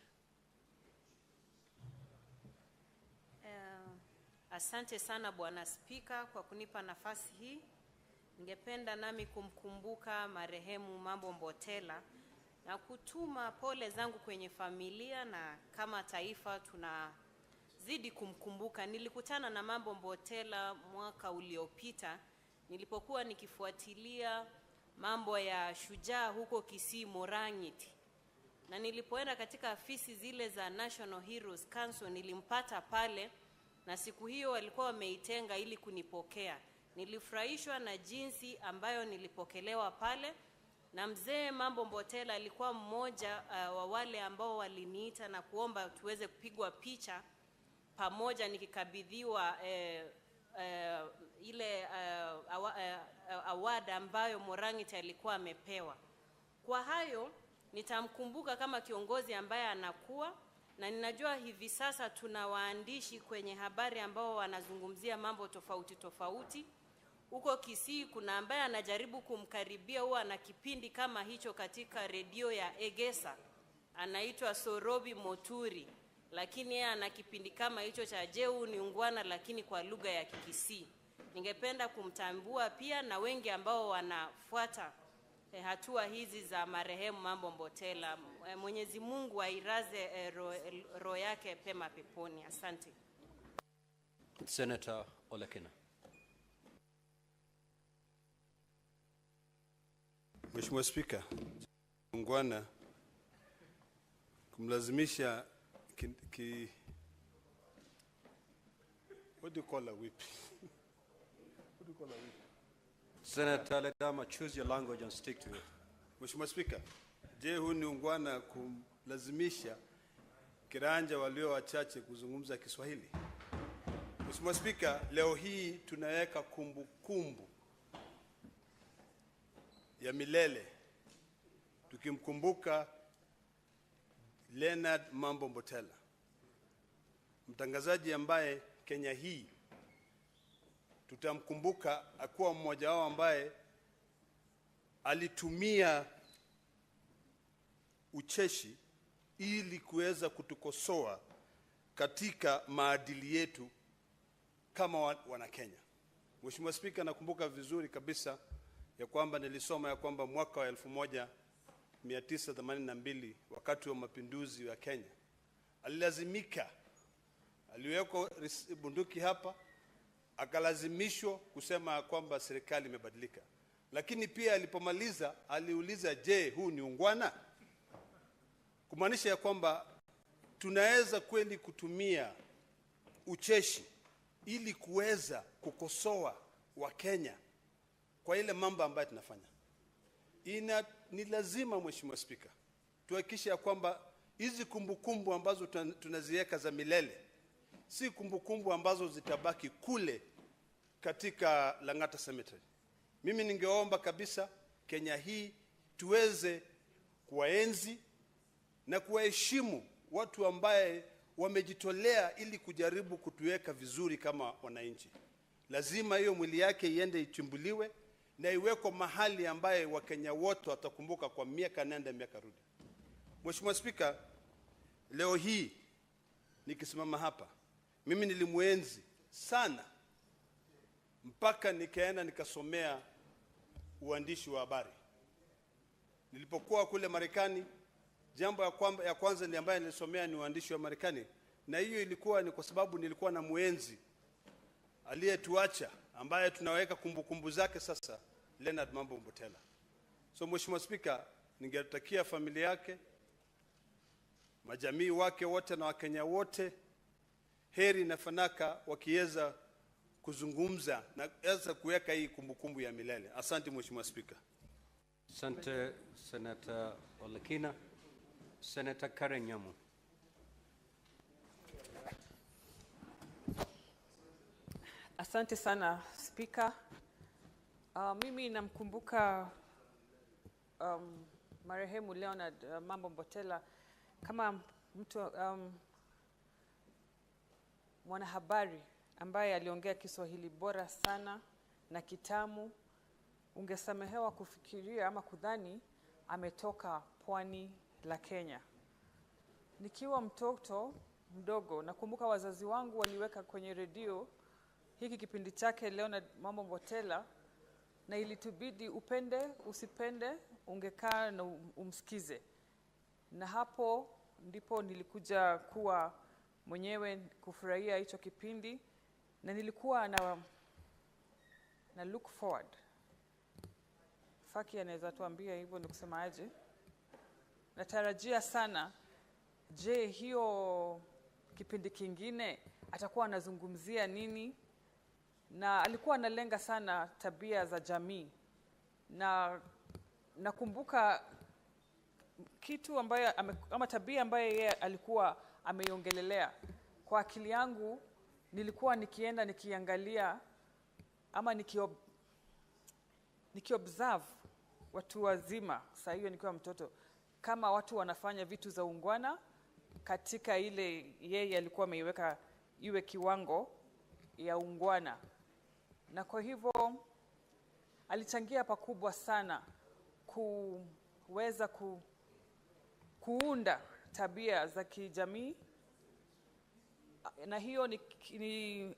Asante sana Bwana Spika kwa kunipa nafasi hii. Ningependa nami kumkumbuka marehemu Mambo Motella na kutuma pole zangu kwenye familia, na kama taifa tunazidi kumkumbuka. Nilikutana na Mambo Motella mwaka uliopita nilipokuwa nikifuatilia mambo ya shujaa huko Kisii Morang'it, na nilipoenda katika afisi zile za National Heroes Council nilimpata pale, na siku hiyo walikuwa wameitenga ili kunipokea. Nilifurahishwa na jinsi ambayo nilipokelewa pale, na mzee Mambo Motella alikuwa mmoja wa wale ambao waliniita na kuomba tuweze kupigwa picha pamoja nikikabidhiwa ile award ambayo Morang'it alikuwa amepewa. Kwa hayo nitamkumbuka kama kiongozi ambaye anakuwa, na ninajua hivi sasa tuna waandishi kwenye habari ambao wanazungumzia mambo tofauti tofauti. Huko Kisii kuna ambaye anajaribu kumkaribia, huwa ana kipindi kama hicho katika redio ya Egesa, anaitwa Sorobi Moturi, lakini yeye ana kipindi kama hicho cha Jeu ni Ungwana lakini kwa lugha ya Kikisii. Ningependa kumtambua pia na wengi ambao wanafuata hatua hizi za marehemu Mambo Motella. Mwenyezi Mungu airaze roho yake pema peponi. Asante. Senator Olekina. Mheshimiwa Spika, Ungwana kumlazimisha what do you call a whip? What do you call a whip? Senator Ledama, choose your language and stick to it. Mheshimiwa Spika, je, huu ni ungwana kumlazimisha kiranja walio wachache kuzungumza Kiswahili? Mheshimiwa Spika, leo hii tunaweka kumbukumbu ya milele tukimkumbuka Leonard Mambo Motella, mtangazaji ambaye Kenya hii tutamkumbuka akuwa mmoja wao ambaye alitumia ucheshi ili kuweza kutukosoa katika maadili yetu kama wana Kenya. Mheshimiwa Spika, nakumbuka vizuri kabisa ya kwamba nilisoma ya kwamba mwaka wa 1982 wakati wa mapinduzi ya Kenya alilazimika, aliweka bunduki hapa, akalazimishwa kusema kwamba serikali imebadilika. Lakini pia alipomaliza aliuliza, je, huu ni ungwana? Kumaanisha ya kwamba tunaweza kweli kutumia ucheshi ili kuweza kukosoa wa Kenya kwa ile mambo ambayo tunafanya. Ni lazima Mheshimiwa Spika tuhakikishe ya kwamba hizi kumbukumbu ambazo tunaziweka za milele si kumbukumbu ambazo zitabaki kule katika Lang'ata Cemetery. Mimi ningeomba kabisa Kenya hii tuweze kuwaenzi na kuwaheshimu watu ambaye wamejitolea ili kujaribu kutuweka vizuri kama wananchi. Lazima hiyo mwili yake iende ichimbuliwe na iweko mahali ambaye Wakenya wote watakumbuka kwa miaka nenda miaka rudi. Mheshimiwa Spika, leo hii nikisimama hapa, mimi nilimuenzi sana mpaka nikaenda nikasomea uandishi wa habari. Nilipokuwa kule Marekani, jambo ya kwanza ni ambaye nilisomea ni uandishi wa Marekani, na hiyo ilikuwa ni kwa sababu nilikuwa na muenzi aliyetuacha ambaye tunaweka kumbukumbu zake sasa, Leonard Mambo Motella. So Mheshimiwa Spika, ningetakia familia yake, majamii wake wote na Wakenya wote heri na fanaka wakiweza kuzungumza na kuweza kuweka hii kumbukumbu ya milele. Asante Mheshimiwa Spika. Asante Senator Olekina. Senator Karen Nyamu. Asante sana Spika. Mimi namkumbuka marehemu Leonard Mambo Motella kama mtu mwanahabari ambaye aliongea Kiswahili bora sana na kitamu. Ungesamehewa kufikiria ama kudhani ametoka pwani la Kenya. Nikiwa mtoto mdogo, nakumbuka wazazi wangu waliweka kwenye redio hiki kipindi chake Leonard Mambo Motella, na ilitubidi upende usipende ungekaa na umsikize. na hapo ndipo nilikuja kuwa mwenyewe kufurahia hicho kipindi, na nilikuwa na look forward. Faki anaweza tuambia hivyo ni kusema aje? Natarajia sana, je, hiyo kipindi kingine atakuwa anazungumzia nini? Na alikuwa analenga sana tabia za jamii, na nakumbuka kitu ambayo ama tabia ambayo yeye alikuwa ameiongelelea. Kwa akili yangu nilikuwa nikienda nikiangalia ama nikiobserve watu wazima, saa hiyo nikiwa mtoto, kama watu wanafanya vitu za ungwana katika ile yeye alikuwa ameiweka iwe kiwango ya ungwana. Na kwa hivyo alichangia pakubwa sana kuweza kuunda tabia za kijamii, na hiyo ni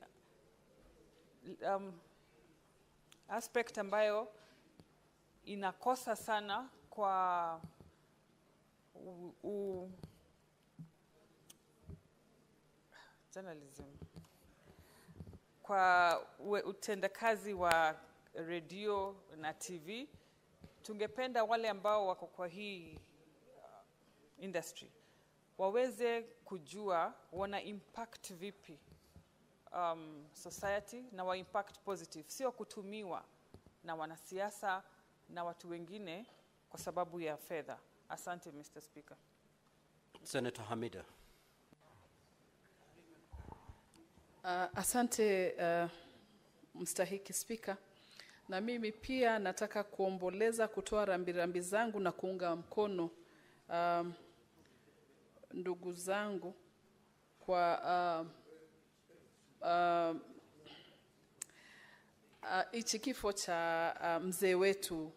aspect ambayo inakosa sana kwa journalism, kwa utendakazi wa radio na TV. Tungependa wale ambao wako kwa hii industry waweze kujua wana impact vipi society, na wa impact positive, sio kutumiwa na wanasiasa na watu wengine kwa sababu ya fedha. Asante Mr. Speaker. Senator Hamida. Asante mstahiki Speaker. Na mimi pia nataka kuomboleza, kutoa rambirambi zangu na kuunga mkono ndugu zangu kwa hichi kifo cha mzee wetu,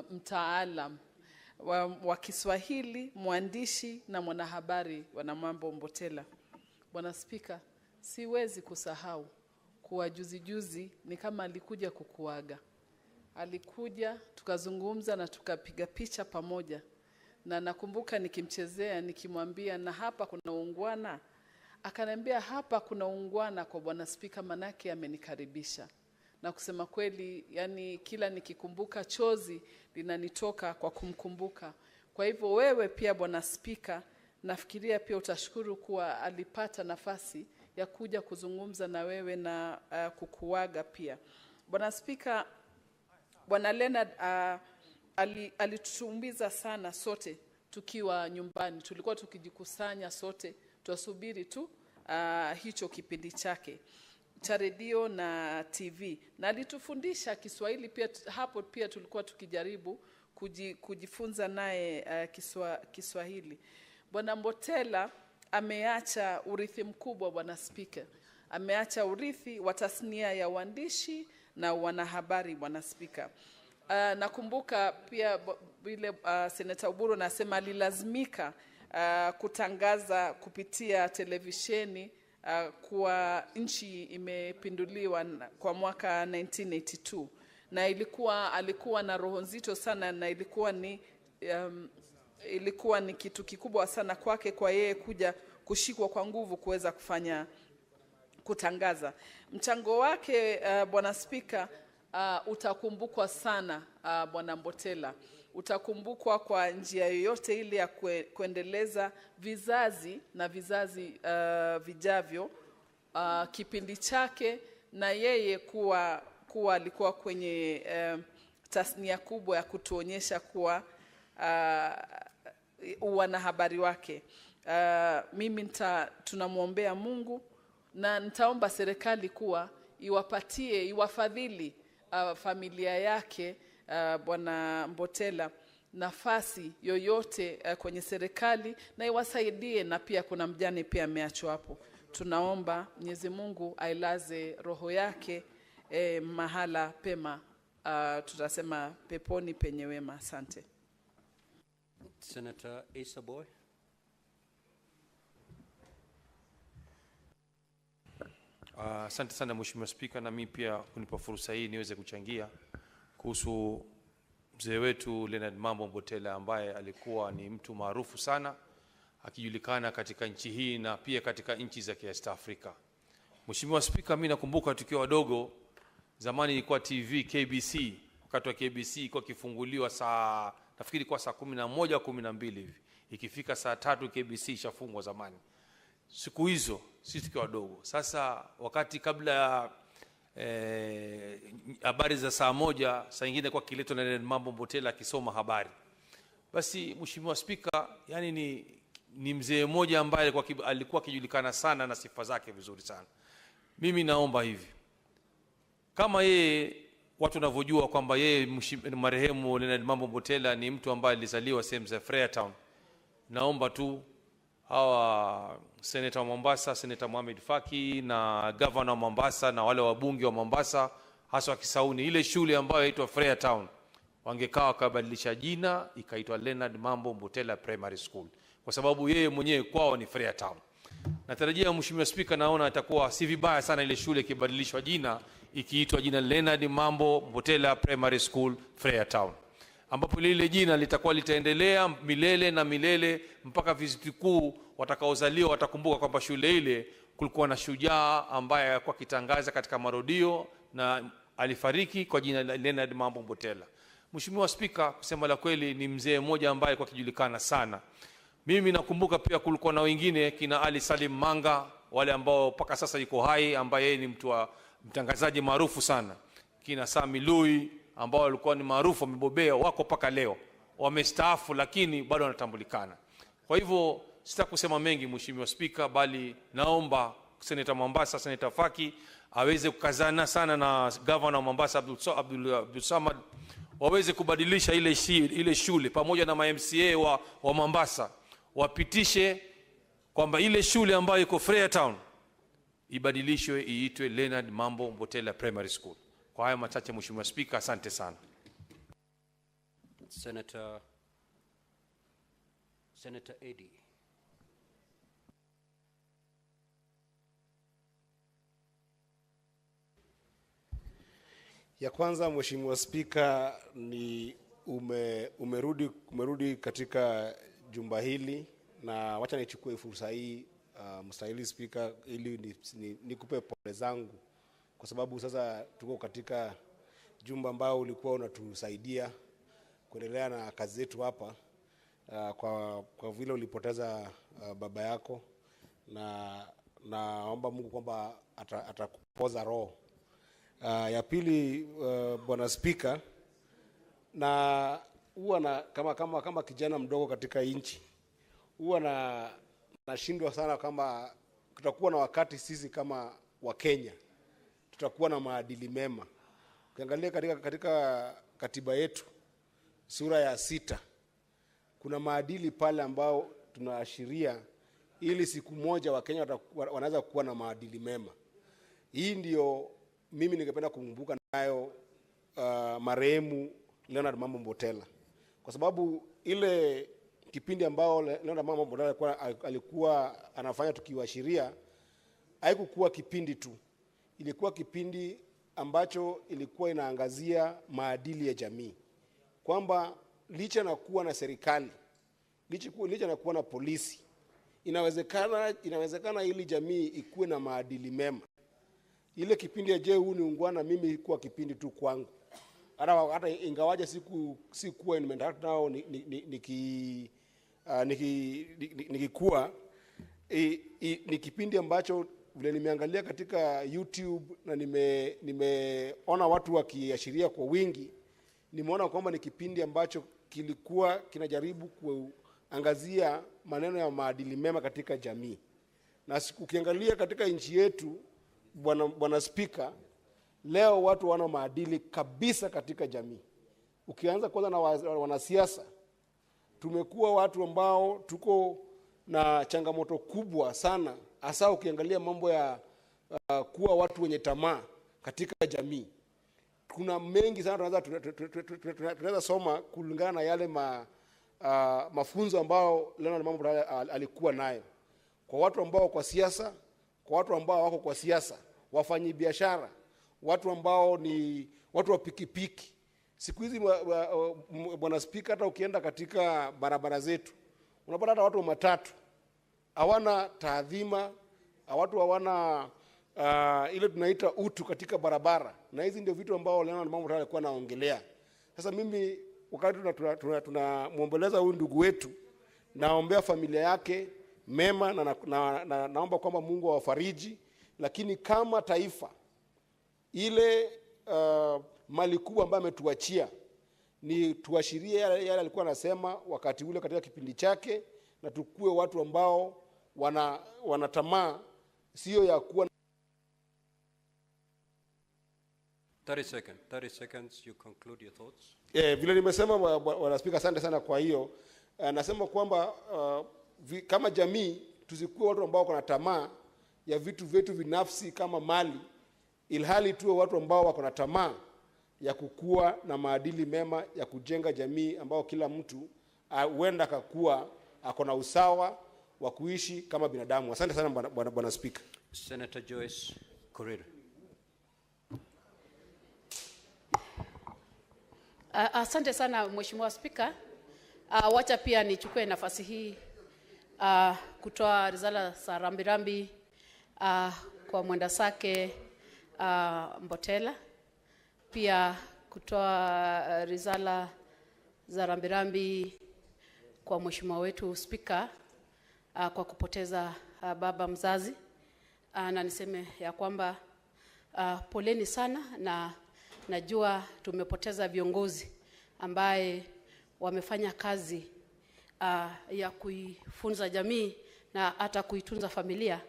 mtaalam wa Kiswahili, mwandishi na mwanahabari Bwana Mambo Motella. Bwana Speaker, siwezi kusahau kuwa juzi ni kama alikuja kukuaga. Alikuja, tukazungumza na tukapiga picha pamoja. Na nakumbuka nikimchezea, nikimwambia na hapa kuna ungwana. Akaniambia hapa kuna ungwana kwa Bwana Speaker, manake amenikaribisha. Na kusema kweli, yani kila nikikumbuka chozi linanitoka kwa kumkumbuka. Kwa hivyo wewe pia Bwana Speaker, nafikiria pia utashukuru kuwa alipata nafasi ya kuja kuzungumza na wewe na kukuaga pia. Bwana Speaker, Bwana Leonard alitutumbiza sana sote tukiwa nyumbani. Tulikuwa tukijikusanya sote, tuasubiri tu hicho kipindi chake cha redio na TV. Na alitufundisha Kiswahili pia, hapo pia tulikuwa tukijaribu kujifunza naye Kiswahili. Bwana Motella ameacha urithi mkubwa Bwana Speaker. Ameacha urithi wa tasnia ya uandishi na wanahabari Bwana Speaker. Nakumbuka pia vile Senator Oburu nasema alilazimika kutangaza kupitia televisheni kuwa nchi imepinduliwa kwa mwaka 1982, na alikuwa na roho nzito sana, na ilikuwa ni kitu kikubwa sana kwake, kwa yeye kuja kushikwa kwa nguvu kuweza kutangaza. Mchango wake Bwana Speaker utakumbukwa sana Bwana Motella. Utakumbukwa kwa njia yoyote ile ya kuendeleza vizazi na vizazi vijavyo kipindi chake, na yeye kuwa alikuwa kwenye tasnia kubwa ya kutuonyesha kuwa wanahabari wake. Mimi tunamwombea Mungu, na nitaomba serikali kuwa iwafadhili familia yake Bwana Motella nafasi yoyote kwenye serikali, na iwasaidie, na pia kuna mjane pia ameachwa hapo. Tunaomba Mwenyezi Mungu ailaze roho yake mahala pema, tutasema peponi penye wema. Asante. Senator Asa Boy. Asante sana Mheshimiwa Spika, na mimi pia kunipa fursa hii niweze kuchangia kuhusu mzee wetu Leonard Mambo Motella ambaye alikuwa ni mtu maarufu sana akijulikana katika nchi hii na pia katika nchi za East Africa. Mheshimiwa Spika, mimi nakumbuka tukiwa wadogo zamani ilikuwa TV KBC, wakati wa KBC ilikuwa kifunguliwa nafikiri kwa saa 11 au 12 hivi. Ikifika saa 3 KBC ishafungwa zamani. Siku hizo sisi tukiwa wadogo. Sasa wakati kabla habari za saa 1, saa nyingine kwa kileto na Mambo Motella akisoma habari. Basi Mheshimiwa Spika, yani ni mzee mmoja ambaye alikuwa akijulikana sana na sifa zake vizuri sana. Mimi naomba hivi, kama yeye watu wanavyojua kwamba yeye marehemu Leonard Mambo Motella ni mtu ambaye alizaliwa sehemu za Freetown, naomba tu hawa Senator wa Mombasa, Senator Mohamed Faki na Governor wa Mombasa na wale wabunge wa Mombasa hasa wa Kisauni, ile shule ambayo inaitwa Freetown wangekaa wakabadilisha jina ikaitwa Leonard Mambo Motella Primary School, kwa sababu yeye mwenyewe kwao ni Freetown. Natarajia Mheshimiwa Spika, naona itakuwa si vibaya sana ile shule ikibadilishwa jina ikiitwa jina Leonard Mambo Motella Primary School Freetown, ambapo lile jina litakuwa litaendelea milele na milele mpaka vizazi vikuu watakaozaliwa watakumbuka kwamba shule ile kulikuwa na shujaa ambaye alikuwa kitangaza katika marudio na alifariki kwa jina la Leonard Mambo Motella. Mheshimiwa Spika, kusema la kweli ni mzee mmoja ambaye alikuwa kijulikana sana. Mimi nakumbuka pia kulikuwa na wengine kina Ali Salim Manga, wale ambao mpaka sasa yuko hai, ambaye ni mtangazaji maarufu sana. Kina Sami Lui ambao walikuwa ni maarufu, wamebobea, wako mpaka leo. Wamestaafu lakini bado wanatambulikana. Kwa hivyo sitaki kusema mengi Mheshimiwa Spika, bali naomba Senator Mombasa, Senator Faki aweze kukazana sana na Governor wa Mombasa Abdul Samad, waweze kubadilisha ile shule pamoja na MCA wa Mombasa, wapitishe kwamba ile shule ambayo iko Freetown ibadilishwe iitwe Leonard Mambo Motella Primary School. Kwa haya machache Mheshimiwa Spika, asante sana. Senator Eddie. Ya kwanza Mheshimiwa Spika, ni umerudi katika jumba hili, na wacha nichukue fursa hii mstahili Spika ili nikupe pole zangu, kwa sababu sasa tuko katika jumba ambao ulikuwa unatusaidia kuendelea na kazi zetu hapa, kwa vile ulipoteza baba yako, na naomba Mungu kwamba atakupoza roho. Ya pili, Bwana Spika, na huwa na kama kijana mdogo katika nchi, huwa nashindwa sana kama tutakuwa na wakati sisi kama wa Kenya tutakuwa na maadili mema. Ukiangalia katika katiba yetu sura ya 6 kuna maadili pale ambao tunaashiria ili siku moja wa Kenya wanaweza kuwa na maadili mema. Hii ndio mimi ningependa kukumbuka nayo marehemu Leonard Mambo Motella, kwa sababu ile kipindi ambao Leonard Mambo Motella alikuwa anafanya tukiwashiria, haikuwa kipindi tu, ilikuwa kipindi ambacho ilikuwa inaangazia maadili ya jamii, kwamba licha na kuwa na serikali, licha na kuwa na polisi, inawezekana ili jamii ikuwe na maadili mema. Ile kipindi ya je huu ni ungwana, mimi ilikuwa kipindi tu kwangu, hata ingawaje sikuwa nimeenda nao nikikuwa ni kipindi ambacho vile nimeangalia katika YouTube na nimeona watu wakiashiria kwa wingi, nimeona kwamba ni kipindi ambacho kilikuwa kinajaribu kuangazia maneno ya maadili mema katika jamii. Na ukiangalia katika nchi yetu, Bwana Spika, leo watu wana maadili kabisa katika jamii. Ukianza kwanza na wanasiasa, tumekuwa watu ambao tuko na changamoto kubwa sana, hasa ukiangalia mambo ya kuwa watu wenye tamaa katika jamii. Kuna mengi sana tunaweza soma kulingana na yale mafunzo ambao Leonard Mambo alikuwa nayo, kwa watu ambao kwa siasa, kwa watu ambao wako kwa siasa, wafanyi biashara, watu ambao ni watu wa pikipiki, Siku hizi Bwana Spika, hata ukienda katika barabara zetu unapata hata watu wa matatu hawana taadhima, watu hawana ile tunaita utu katika barabara, na hizi ndio vitu ambao Leonard Mambo alikuwa anaongelea. Sasa mimi wakati tunamwomboleza huyu ndugu wetu, naombea familia yake mema na naomba kwamba Mungu awafariji, lakini kama taifa ile mali kubwa ambayo ametuachia ni tuashirie yale alikuwa anasema wakati ule katika kipindi chake, na tukue watu ambao wana tamaa sio ya kuwa 30 seconds, you conclude your thoughts. Vile nimesema Bwana Spika, asante sana kwa hiyo. Nasema kwamba kama jamii tusikuwe watu ambao kuna tamaa ya vitu vyetu binafsi kama mali, ilhali tuwe watu ambao wako na tamaa ya kukua na maadili mema ya kujenga jamii ambao kila mtu huenda akakuwa ako na usawa wa kuishi kama binadamu. Asante sana Bwana Spika. Senator Joyce Korir. Asante sana Mheshimiwa Spika. Wacha pia nichukue nafasi hii kutoa risala za rambirambi kwa mwendasake Motella, pia kutoa risala za rambirambi kwa Mheshimiwa wetu Spika kwa kupoteza baba mzazi, na niseme ya kwamba poleni sana, na najua tumepoteza viongozi ambaye wamefanya kazi ya kuifunza jamii na hata kuitunza familia.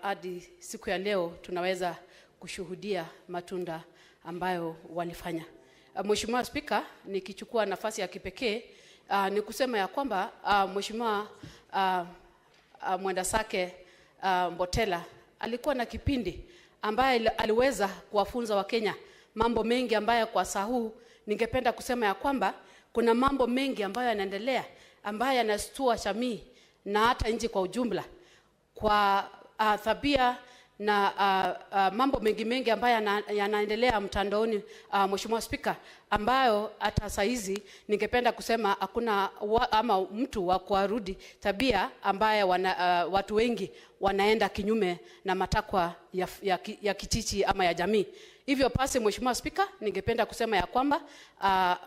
Hadi siku ya leo tunaweza kushuhudia matunda ambayo walifanya. Mheshimiwa Spika, nikichukua nafasi ya kipekee ni kusema ya kwamba Mheshimiwa mwendasake Motella alikuwa na kipindi ambaye aliweza kuwafunza Wakenya mambo mengi ambayo kwa sahu ningependa kusema ya kwamba kuna mambo mengi ambayo yanaendelea ambayo yanastua jamii na hata nchi kwa ujumla kwa tabia na mambo mengi ambayo yanaendelea mtandaoni, Mheshimiwa Spika, ambayo hata saizi ningependa kusema hakuna ama mtu wa kuarudi tabia ambayo watu wengi wanaenda kinyume na matakwa ya kijiji ama ya jamii. Hivyo basi Mheshimiwa Spika, ningependa kusema ya kwamba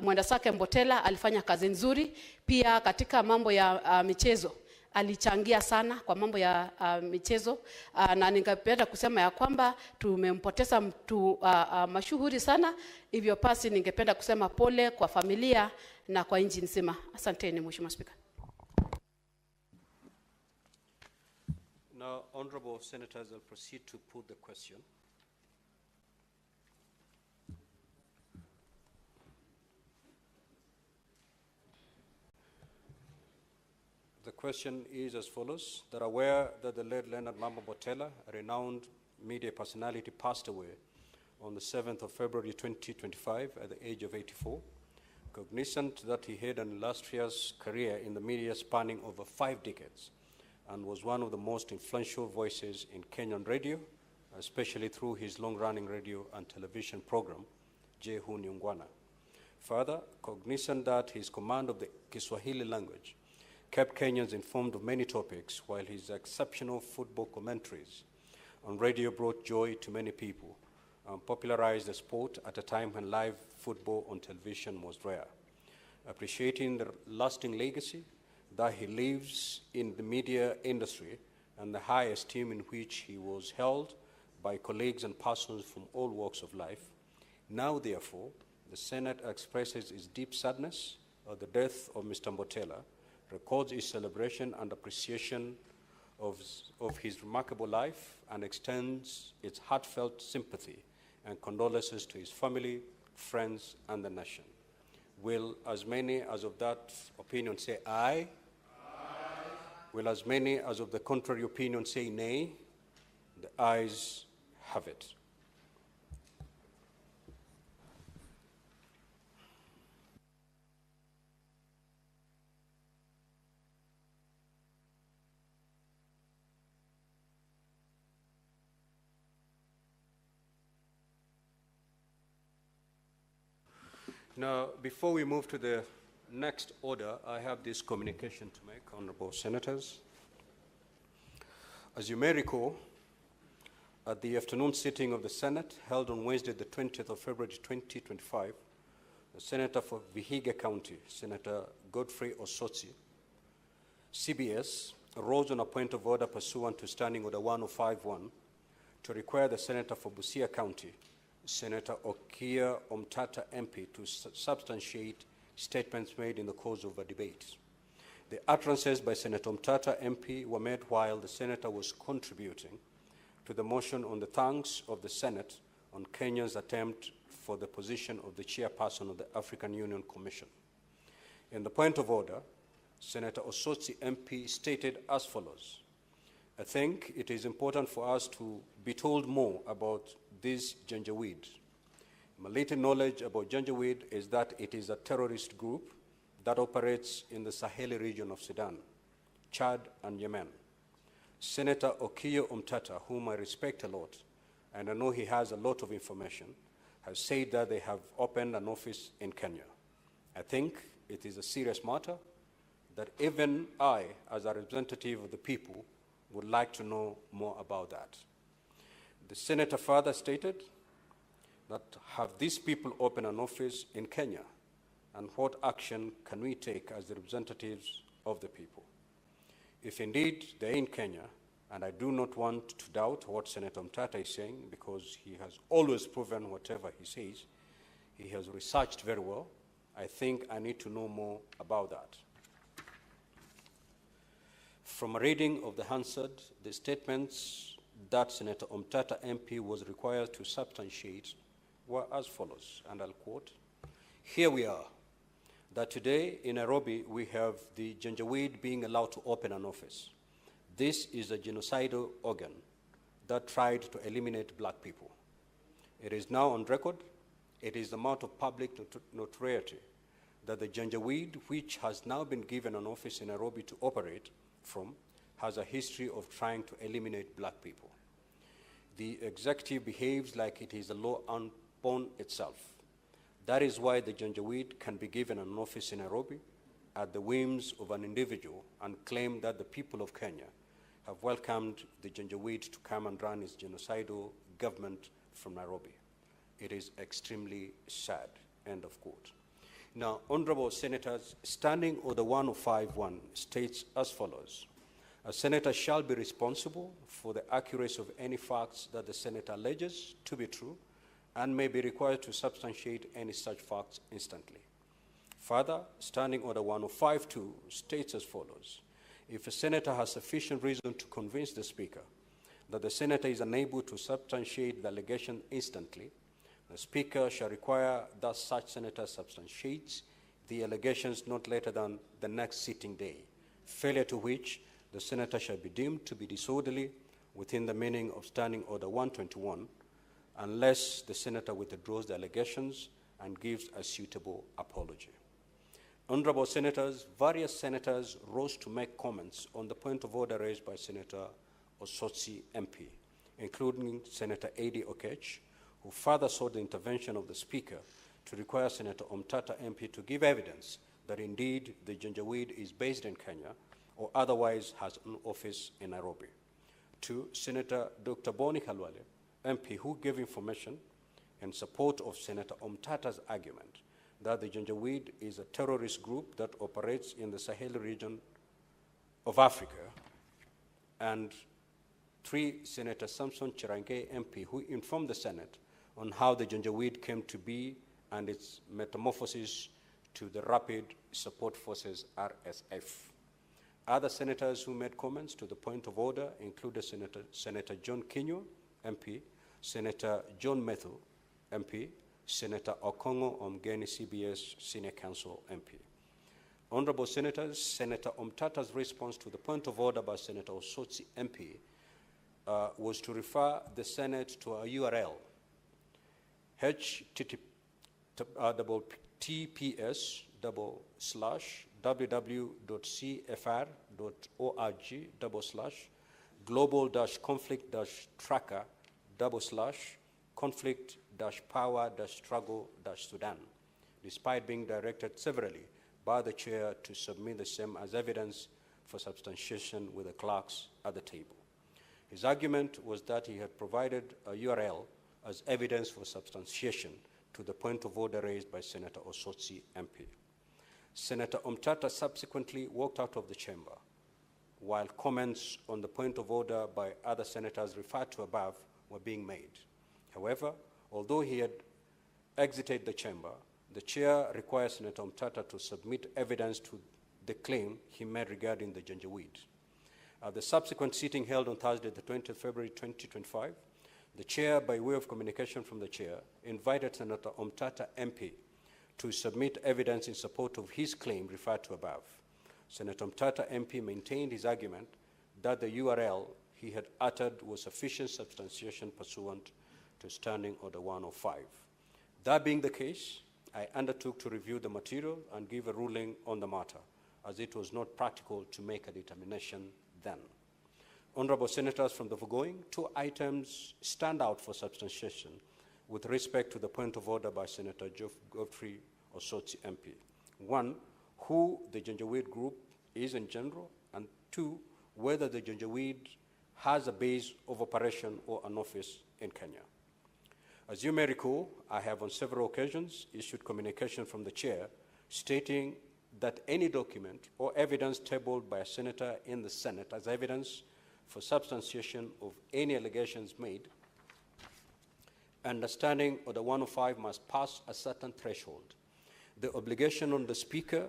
mwendasake Motella alifanya kazi nzuri pia katika mambo ya michezo. Alichangia sana kwa mambo ya michezo, na ningependa kusema ya kwamba tumempoteza mtu mashuhuri sana. Hivyo basi ningependa kusema pole kwa familia na kwa nchi nzima. Asanteni Mheshimiwa Spika. Now, honorable senators, I'll proceed to put the question. The question is as follows: that aware that the late Leonard Mambo Motella, a renowned media personality, passed away on the 7th of February 2025 at the age of 84, cognizant that he had an illustrious career in the media spanning over 5 decades and was one of the most influential voices in Kenyan radio, especially through his long-running radio and television program, Jehu Nyungwana. Further, cognizant that his command of the Kiswahili language kept Kenyans informed of many topics, while his exceptional football commentaries on radio brought joy to many people and popularized the sport at a time when live football on television was rare. Appreciating the lasting legacy that he leaves in the media industry and the high esteem in which he was held by colleagues and persons from all walks of life, now therefore the Senate expresses its deep sadness of the death of Mr. Motella, records its celebration and appreciation of his remarkable life, and extends its heartfelt sympathy and condolences to his family, friends, and the nation. Will as many as of that opinion say aye? Aye. Will as many as of the contrary opinion say nay? The ayes have it. Now, before we move to the next order, I have this communication to make, honorable senators. As you may recall, at the afternoon sitting of the Senate held on Wednesday, the 20th of February 2025, the Senator for Vihiga County, Senator Godfrey Osotsi, CBS, rose on a point of order pursuant to Standing Order 1051 to require the Senator for Busia County, Senator Okia Omtata MP, to substantiate statements made in the course of a debate. The utterances by Senator Omtata MP were made while the Senator was contributing to the motion on the thanks of the Senate on Kenya's attempt for the position of the chairperson of the African Union Commission. In the point of order, Senator Osotsi MP stated as follows: I think it is important for us to be told more about this janjaweed. My little knowledge about janjaweed is that it is a terrorist group that operates in the Saheli region of Sudan, Chad, and Yemen. Senator Okiya Omtata, whom I respect a lot, and I know he has a lot of information, has said that they have opened an office in Kenya. I think it is a serious matter that even I, as a representative of the people, would like to know more about that. The Senator further stated that have these people opened an office in Kenya, and what action can we take as the representatives of the people? If indeed they're in Kenya, and I do not want to doubt what Senator Omtata is saying, because he has always proven whatever he says, he has researched very well, I think I need to know more about that. From a reading of the Hansard, the statements that Senator Omtata MP was required to substantiate were as follows, and I'll quote: here we are, that today in Nairobi we have the Janjaweed being allowed to open an office. This is a genocidal organ that tried to eliminate black people. It is now on record, it is the amount of public notoriety that the Janjaweed, which has now been given an office in Nairobi to operate from, has a history of trying to eliminate black people. The executive behaves like it is a law unborn itself. That is why the Janjaweed can be given an office in Nairobi at the whims of an individual and claim that the people of Kenya have welcomed the Janjaweed to come and run its genocidal government from Nairobi. It is extremely sad, end of quote. Now, honorable senators, Standing Order 1051 states as follows: a senator shall be responsible for the accuracy of any facts that the senator alleges to be true and may be required to substantiate any such facts instantly. Further, Standing Order 1052 states as follows: if a senator has sufficient reason to convince the Speaker that the senator is unable to substantiate the allegation instantly, the Speaker shall require that such senator substantiates the allegations not later than the next sitting day, failure to which the senator shall be deemed to be disorderly within the meaning of Standing Order 121, unless the senator withdraws the allegations and gives a suitable apology. Honorable senators, various senators rose to make comments on the point of order raised by Senator Osotsi MP, including Senator Eddie Okech, who further sought the intervention of the Speaker to require Senator Omtata MP to give evidence that indeed the Janjaweed is based in Kenya or otherwise has an office in Nairobi. To Senator Dr. Boni Khalwale, MP, who gave information in support of Senator Omtata's argument that the Janjaweed is a terrorist group that operates in the Sahel region of Africa, and 3, Senator Samson Cherange, MP, who informed the Senate on how the Janjaweed came to be and its metamorphosis to the Rapid Support Forces, RSF. Other senators who made comments to the point of order included Senator John Kinyo, MP, Senator John Methu, MP, Senator Okongo Omgeni, CBS Senior Counsel, MP. Honorable senators, Senator Omtata's response to the point of order by Senator Osotsi, MP, was to refer the Senate to a URL, https://www.cfr.org/global-conflict-tracker/conflict-power-struggle-Sudan, despite being directed severally by the chair to submit the same as evidence for substantiation with the clerks at the table. His argument was that he had provided a URL as evidence for substantiation to the point of order raised by Senator Osotsi MP. Senator Omtata subsequently walked out of the chamber, while comments on the point of order by other senators referred to above were being made. However, although he had exited the chamber, the chair required Senator Omtata to submit evidence to the claim he made regarding the Janjaweed. At the subsequent sitting held on Thursday, the 20th February 2025, the chair, by way of communication from the chair, invited Senator Omtata MP to submit evidence in support of his claim referred to above. Senator Omtata MP maintained his argument that the URL he had uttered was sufficient substantiation pursuant to Standing Order 105. That being the case, I undertook to review the material and give a ruling on the matter, as it was not practical to make a determination then. Honorable Senators, from the foregoing, 2 items stand out for substantiation with respect to the point of order by Senator Godfrey Osotsi MP. 1, who the Janjaweed group is in general, and 2, whether the Janjaweed has a base of operation or an office in Kenya. As you may recall, I have on several occasions issued communication from the chair stating that any document or evidence tabled by a senator in the Senate as evidence for substantiation of any allegations made, Understanding Order 105 must pass a certain threshold. The obligation on the Speaker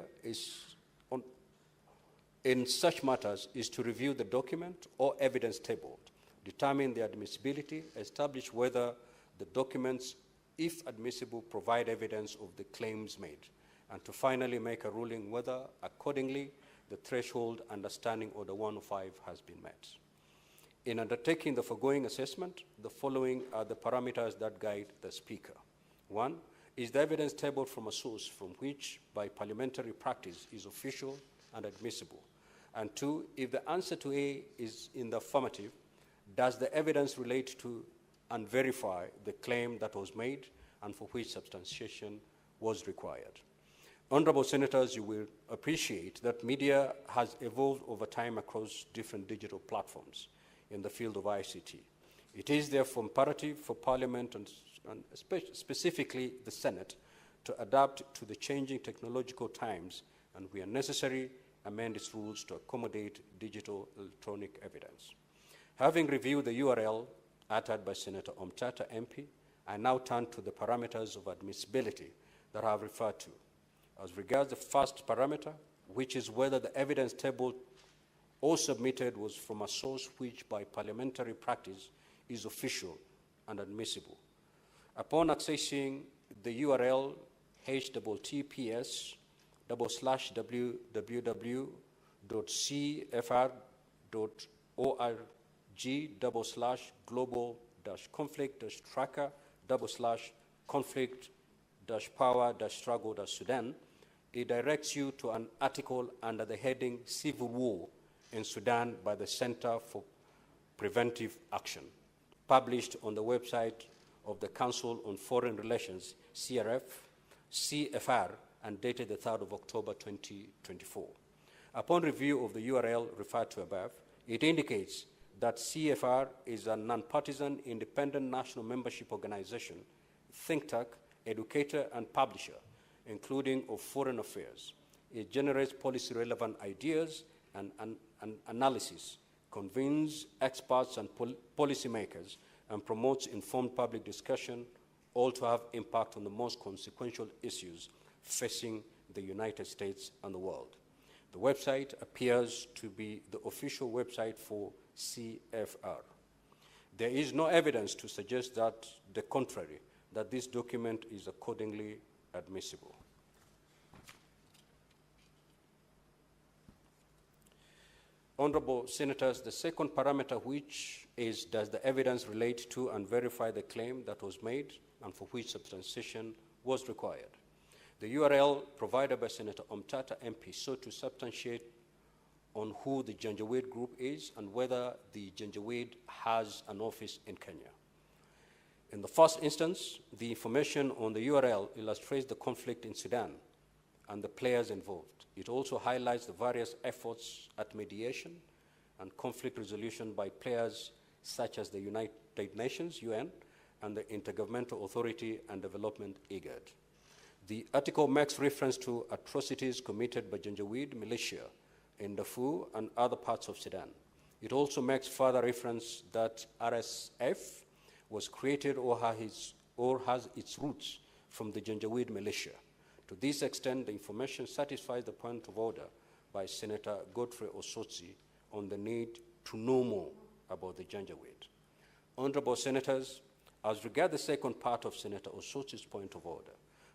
in such matters is to review the document or evidence tabled, determine the admissibility, establish whether the documents, if admissible, provide evidence of the claims made, and to finally make a ruling whether, accordingly, the threshold Understanding Order 105 has been met. In undertaking the foregoing assessment, the following are the parameters that guide the Speaker. 1, is the evidence tabled from a source from which, by parliamentary practice, is official and admissible? And 2, if the answer to A is in the affirmative, does the evidence relate to and verify the claim that was made and for which substantiation was required? Honorable Senators, you will appreciate that media has evolved over time across different digital platforms in the field of ICT. It is therefore imperative for Parliament and specifically the Senate to adapt to the changing technological times, and where necessary, amend its rules to accommodate digital electronic evidence. Having reviewed the URL uttered by Senator Omtata MP, I now turn to the parameters of admissibility that I have referred to. As regards the first parameter, which is whether the evidence tabled or submitted was from a source which, by parliamentary practice, is official and admissible. Upon accessing the URL https://www.cfr.org/global-conflict-power-struggle-Sudan, it directs you to an article under the heading Civil War in Sudan by the Center for Preventive Action, published on the website of the Council on Foreign Relations, CFR, and dated the 3rd of October 2024. Upon review of the URL referred to above, it indicates that CFR is a nonpartisan, independent national membership organization, think tank, educator, and publisher, including of foreign affairs. It generates policy-relevant ideas and analysis, convenes experts and policymakers, and promotes informed public discussion, all to have impact on the most consequential issues facing the United States and the world. The website appears to be the official website for CFR. There is no evidence to suggest that the contrary, that this document is accordingly admissible. Honorable Senators, the second parameter, which is, does the evidence relate to and verify the claim that was made and for which substantiation was required? The URL provided by Senator Omtata MP sought to substantiate on who the Janjaweed group is and whether the Janjaweed has an office in Kenya. In the first instance, the information on the URL illustrates the conflict in Sudan and the players involved. It also highlights the various efforts at mediation and conflict resolution by players such as the United Nations, UN, and the Intergovernmental Authority and Development, IGAD. The article makes reference to atrocities committed by Janjaweed militia in Darfur and other parts of Sudan. It also makes further reference that RSF was created or has its roots from the Janjaweed militia. To this extent, the information satisfies the point of order by Senator Godfrey Osotsi on the need to know more about the Janjaweed. Honorable Senators, as regards the second part of Senator Osotsi's point of order,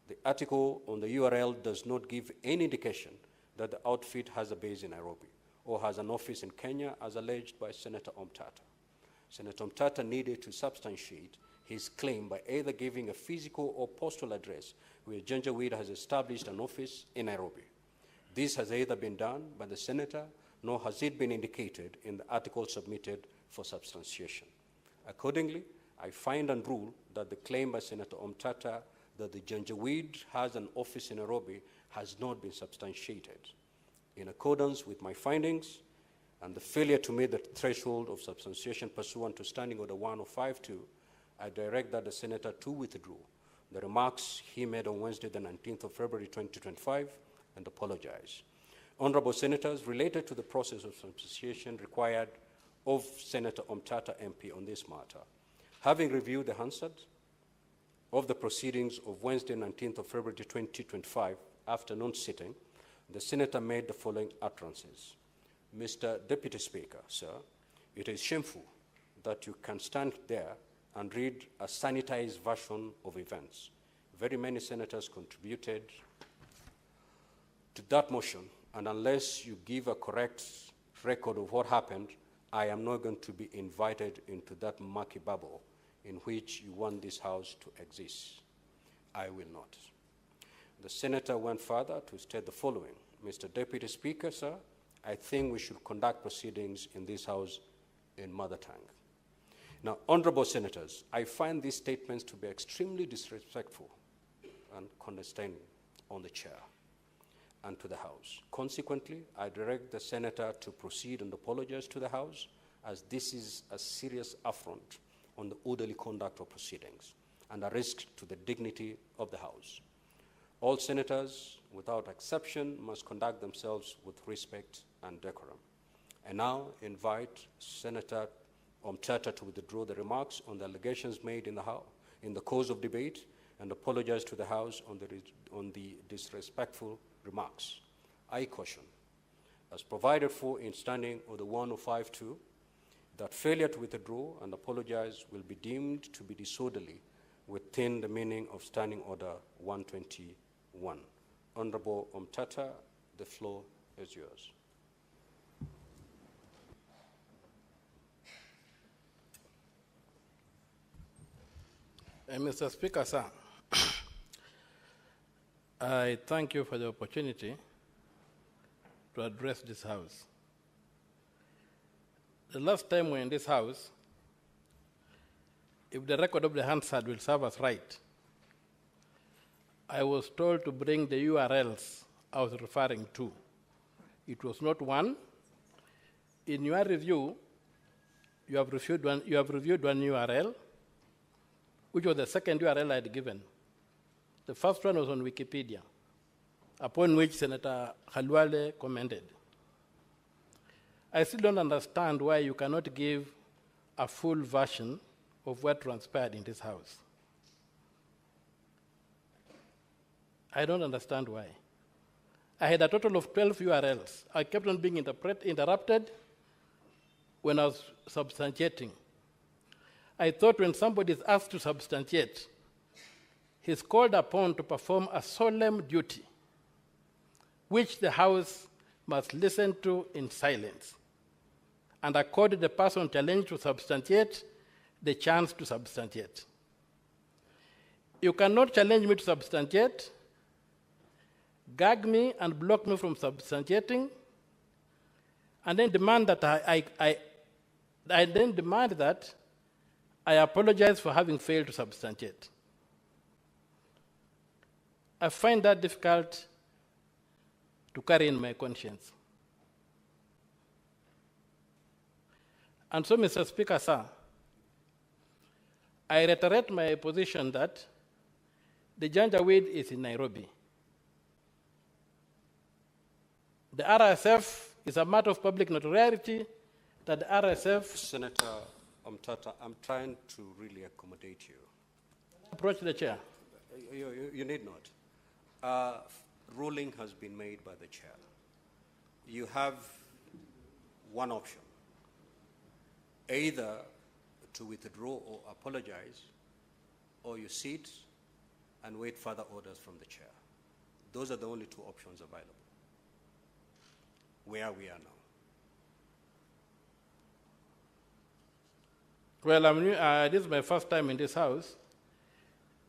the article on the URL does not give any indication that the outfit has a base in Nairobi or has an office in Kenya, as alleged by Senator Omtata. Senator Omtata needed to substantiate his claim by either giving a physical or postal address where Janjaweed has established an office in Nairobi. This has either been done by the Senator, nor has it been indicated in the article submitted for substantiation. Accordingly, I find and rule that the claim by Senator Omtata that the Janjaweed has an office in Nairobi has not been substantiated. In accordance with my findings and the failure to meet the threshold of substantiation pursuant to Standing Order 1052, I direct that the Senator to withdraw the remarks he made on Wednesday, the 19th of February 2025, and apologize. Honorable Senators, related to the process of substantiation required of Senator Omtata MP on this matter, having reviewed the Hansard of the proceedings of Wednesday, 19th of February 2025, afternoon sitting, the Senator made the following utterances. Mr. Deputy Speaker, sir, it is shameful that you can stand there and read a sanitized version of events. Very many senators contributed to that motion, and unless you give a correct record of what happened, I am not going to be invited into that murky bubble in which you want this House to exist. I will not. The Senator went further to state the following. Mr. Deputy Speaker, sir, I think we should conduct proceedings in this House in mother tongue. Now, honorable Senators, I find these statements to be extremely disrespectful and condescending on the chair and to the House. Consequently, I direct the Senator to proceed and apologize to the House, as this is a serious affront on the orderly conduct of proceedings and a risk to the dignity of the House. All senators, without exception, must conduct themselves with respect and decorum. I now invite Senator Omtata to withdraw the remarks on the allegations made in the course of debate and apologize to the House on the disrespectful remarks. I caution, as provided for in Standing Order 1052, that failure to withdraw and apologize will be deemed to be disorderly within the meaning of Standing Order 121. Honorable Omtata, the floor is yours. Mr. Speaker, sir, I thank you for the opportunity to address this House. The last time we were in this House, if the record of the Hansard will serve us right, I was told to bring the URLs I was referring to. It was not one. In your review, you have reviewed one URL, which was the second URL I had given. The first one was on Wikipedia, upon which Senator Khalwale commented. I still don't understand why you cannot give a full version of what transpired in this House. I don't understand why. I had a total of 12 URLs. I kept on being interrupted when I was substantiating. I thought when somebody is asked to substantiate, he's called upon to perform a solemn duty, which the House must listen to in silence, and accord the person challenged to substantiate the chance to substantiate. You cannot challenge me to substantiate, gag me and block me from substantiating, and then demand that I apologize for having failed to substantiate. I find that difficult to carry in my conscience. And so, Mr. Speaker, sir, I reiterate my position that the Janjaweed is in Nairobi. The RSF is a matter of public notoriety that the RSF... Senator Omtata, I'm trying to really accommodate you. Approach the chair. You need not. Ruling has been made by the chair. You have one option. Either to withdraw or apologize, or you sit and wait further orders from the chair. Those are the only two options available, where we are now. Well, I'm new, this is my first time in this house.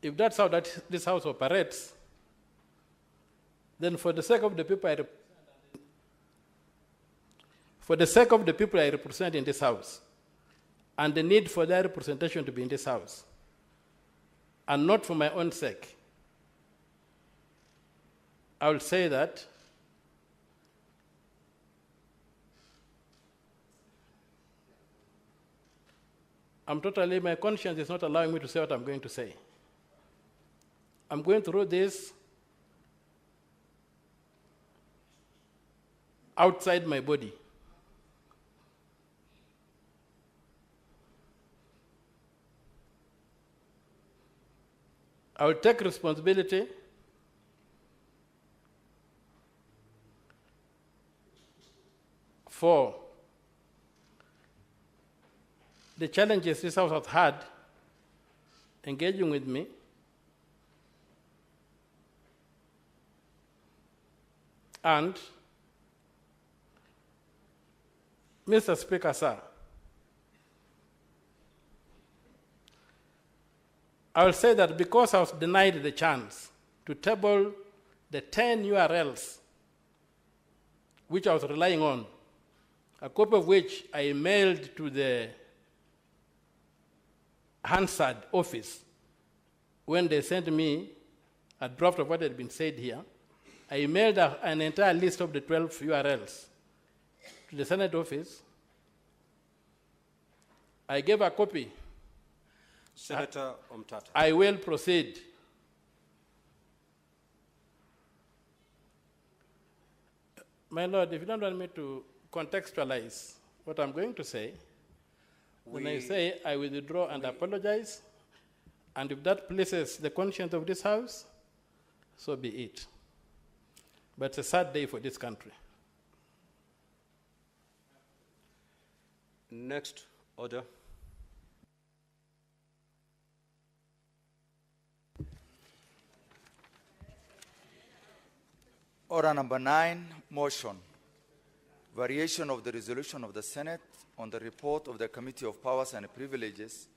If that's how this house operates, then for the sake of the people I represent in this house, and the need for their representation to be in this house, and not for my own sake, I will say that my conscience is not allowing me to say what I'm going to say. I'm going through this outside my body. I will take responsibility for the challenges this house has had engaging with me, and Mr. Speaker, sir, I will say that because I was denied the chance to table the 10 URLs which I was relying on, a copy of which I mailed to the Hansard office when they sent me a draft of what had been said here, I mailed an entire list of the 12 URLs to the Senate office. I gave a copy. Senator Omtata. I will proceed. My Lord, if you don't want me to contextualize what I'm going to say, when I say I withdraw and apologize, and if that pleases the conscience of this House, so be it. But it's a sad day for this country. Next order. Order number 9, motion. Variation of the resolution of the Senate on the report of the Committee of Powers and Privileges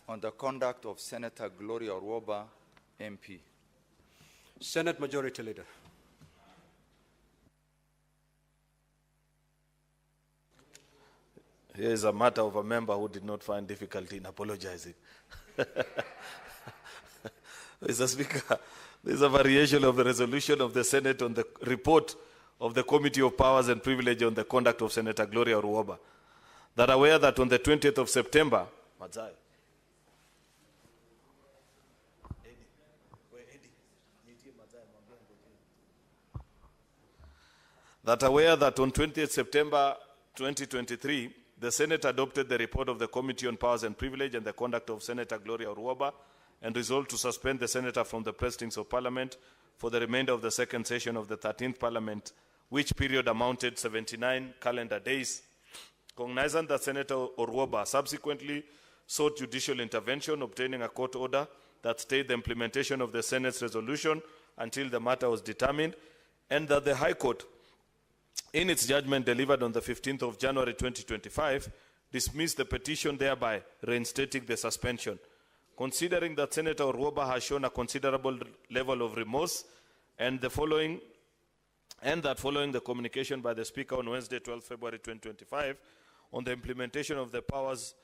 on the conduct of Senator Gloria Orwoba, MP. Senate Majority Leader. Here is a matter of a member who did not find difficulty in apologizing. Mr. Speaker, this is a variation of the resolution of the Senate on the report of the Committee of Powers and Privilege on the conduct of Senator Gloria Orwoba. That aware that on the 20th of September, that aware that on 20th September 2023, the Senate adopted the report of the Committee on Powers and Privilege and the conduct of Senator Gloria Orwoba and resolved to suspend the Senator from the precincts of Parliament for the remainder of the second session of the 13th Parliament, which period amounted 79 calendar days. Cognizant that Senator Orwoba subsequently sought judicial intervention, obtaining a court order that stayed the implementation of the Senate's resolution until the matter was determined, and that the High Court, in its judgment delivered on the 15th of January 2025, dismissed the petition, thereby reinstating the suspension. Considering that Senator Orwoba has shown a considerable level of remorse and that following the communication by the Speaker on Wednesday, 12 February 2025, on the implementation of the powers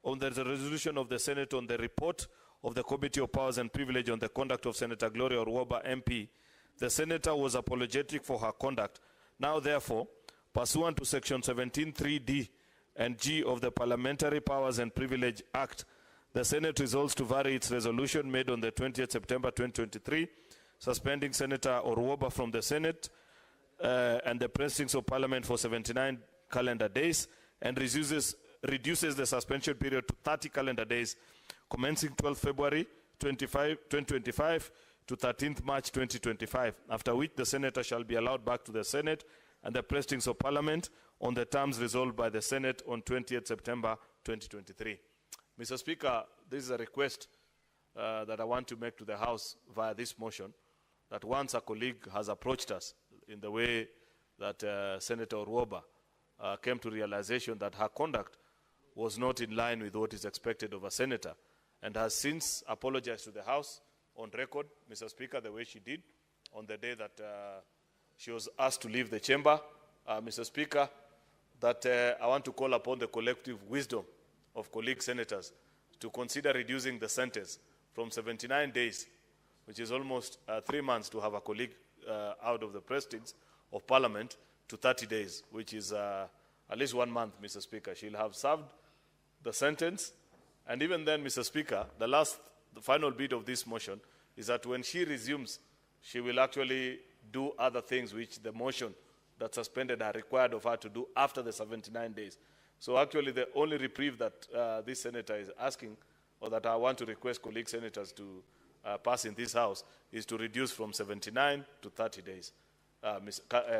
on the resolution of the Senate on the report of the Committee of Powers and Privilege on the conduct of Senator Gloria Orwoba MP, the Senator was apologetic for her conduct. Now, therefore, pursuant to Section 17(3)(d) and G of the Parliamentary Powers and Privilege Act, the Senate resolves to vary its resolution made on the 20th September 2023, suspending Senator Orwoba from the Senate and the precincts of Parliament for 79 calendar days, and reduces the suspension period to 30 calendar days, commencing 12 February 2025 to 13th March 2025, after which the Senator shall be allowed back to the Senate and the precincts of Parliament on the terms resolved by the Senate on 20th September 2023. Mr. Speaker, this is a request that I want to make to the House via this motion, that once a colleague has approached us in the way that Senator Orwoba came to realization that her conduct was not in line with what is expected of a senator, and has since apologized to the House on record, Mr. Speaker, the way she did on the day that she was asked to leave the chamber, Mr. Speaker, that I want to call upon the collective wisdom of colleague senators to consider reducing the sentence from 79 days, which is almost 3 months to have a colleague out of the precincts of Parliament, to 30 days, which is at least 1 month, Mr. Speaker. She'll have served the sentence. And even then, Mr. Speaker, the final bit of this motion is that when she resumes, she will actually do other things which the motion that suspended are required of her to do after the 79 days. So actually, the only reprieve that this senator is asking, or that I want to request colleague senators to pass in this House, is to reduce from 79 to 30 days,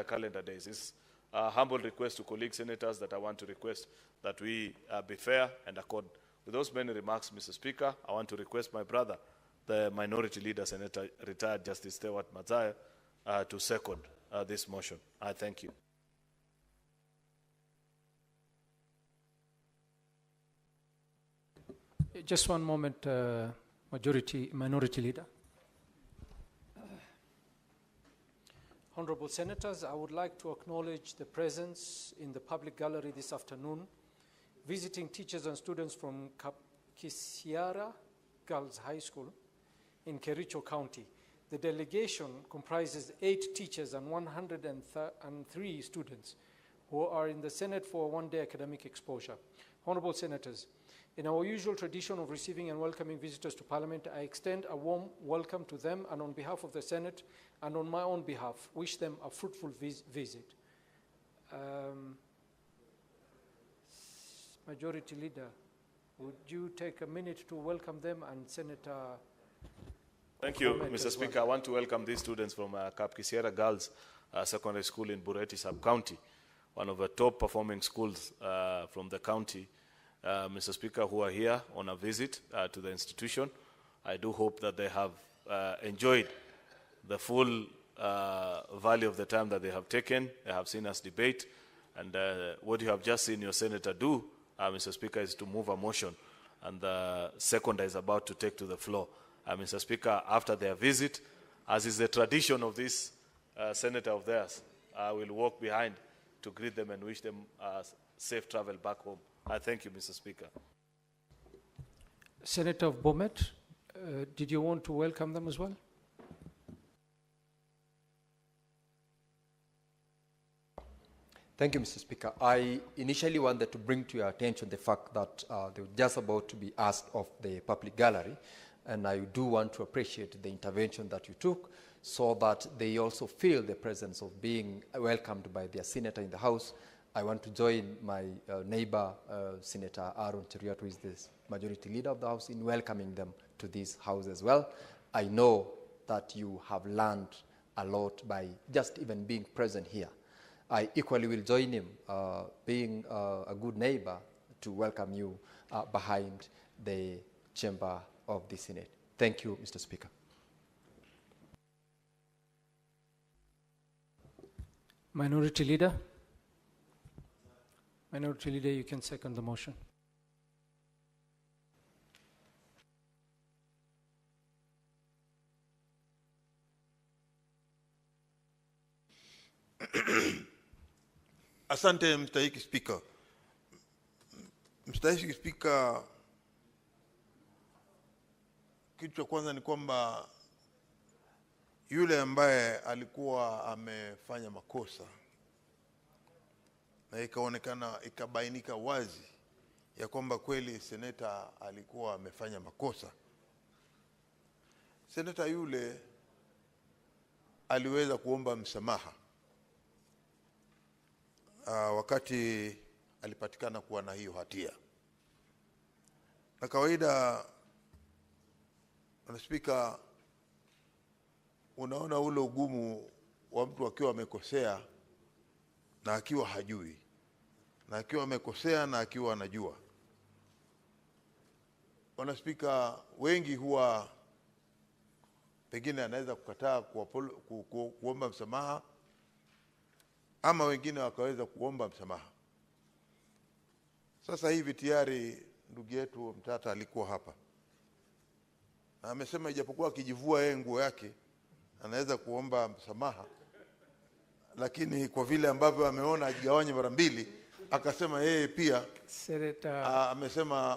calendar days. It's a humble request to colleague senators that I want to request that we be fair and accord. With those many remarks, Mr. Speaker, I want to request my brother, the Minority Leader, Senator Retired Justice Stewart Motella, to second this motion. I thank you. Just one moment, Minority Leader. Honorable Senators, I would like to acknowledge the presence in the public gallery this afternoon, visiting teachers and students from Kapkisiara Girls High School in Kericho County. The delegation comprises 8 teachers and 103 students who are in the Senate for a one-day academic exposure. Honorable Senators, in our usual tradition of receiving and welcoming visitors to Parliament, I extend a warm welcome to them, and on behalf of the Senate and on my own behalf, wish them a fruitful visit. Majority Leader, would you take a minute to welcome them, and Senator? Thank you, Mr. Speaker. I want to welcome these students from Kapkisiara Girls Secondary School in Bureti Sub-County, one of the top performing schools from the county, Mr. Speaker, who are here on a visit to the institution. I do hope that they have enjoyed the full value of the time that they have taken. They have seen us debate, and what you have just seen your senator do, Mr. Speaker, is to move a motion, and the seconder is about to take to the floor. Mr. Speaker, after their visit, as is the tradition of this senator of theirs, I will walk behind to greet them and wish them safe travel back home. I thank you, Mr. Speaker. Senator of Bomet, did you want to welcome them as well? Thank you, Mr. Speaker. I initially wanted to bring to your attention the fact that they were just about to be asked of the public gallery, and I do want to appreciate the intervention that you took so that they also feel the presence of being welcomed by their senator in the House. I want to join my neighbor, Senator Aaron Cheruiyot, who is the Majority Leader of the House, in welcoming them to this House as well. I know that you have learned a lot by just even being present here. I equally will join him, being a good neighbor, to welcome you behind the chamber of the Senate. Thank you, Mr. Speaker. Minority Leader? Minority Leader, you can second the motion. Asante, Mr. Speaker. Mr. Speaker, Kitu cha kwanza ni kwamba yule ambaye alikuwa amefanya makosa na ikaonekana, ikabainika wazi ya kwamba kweli seneta alikuwa amefanya makosa, seneta yule aliweza kuomba msamaha wakati alipatikana kuwa na hiyo hatia. Na kawaida, Bwana Spika, unaona ule ugumu wa mtu akiwa amekosea na akiwa hajui, na akiwa amekosea na akiwa anajua. Bwana Spika, wengi huwa pengine anaweza kukataa kuomba msamaha, ama wengine wakaweza kuomba msamaha. Sasa hivi tayari ndugu yetu Mtata alikuwa hapa na amesema ijapokuwa akijivua yeye nguo yake anaweza kuomba msamaha, lakini kwa vile ambavyo ameona ajigawanye mara mbili, akasema yeye pia amesema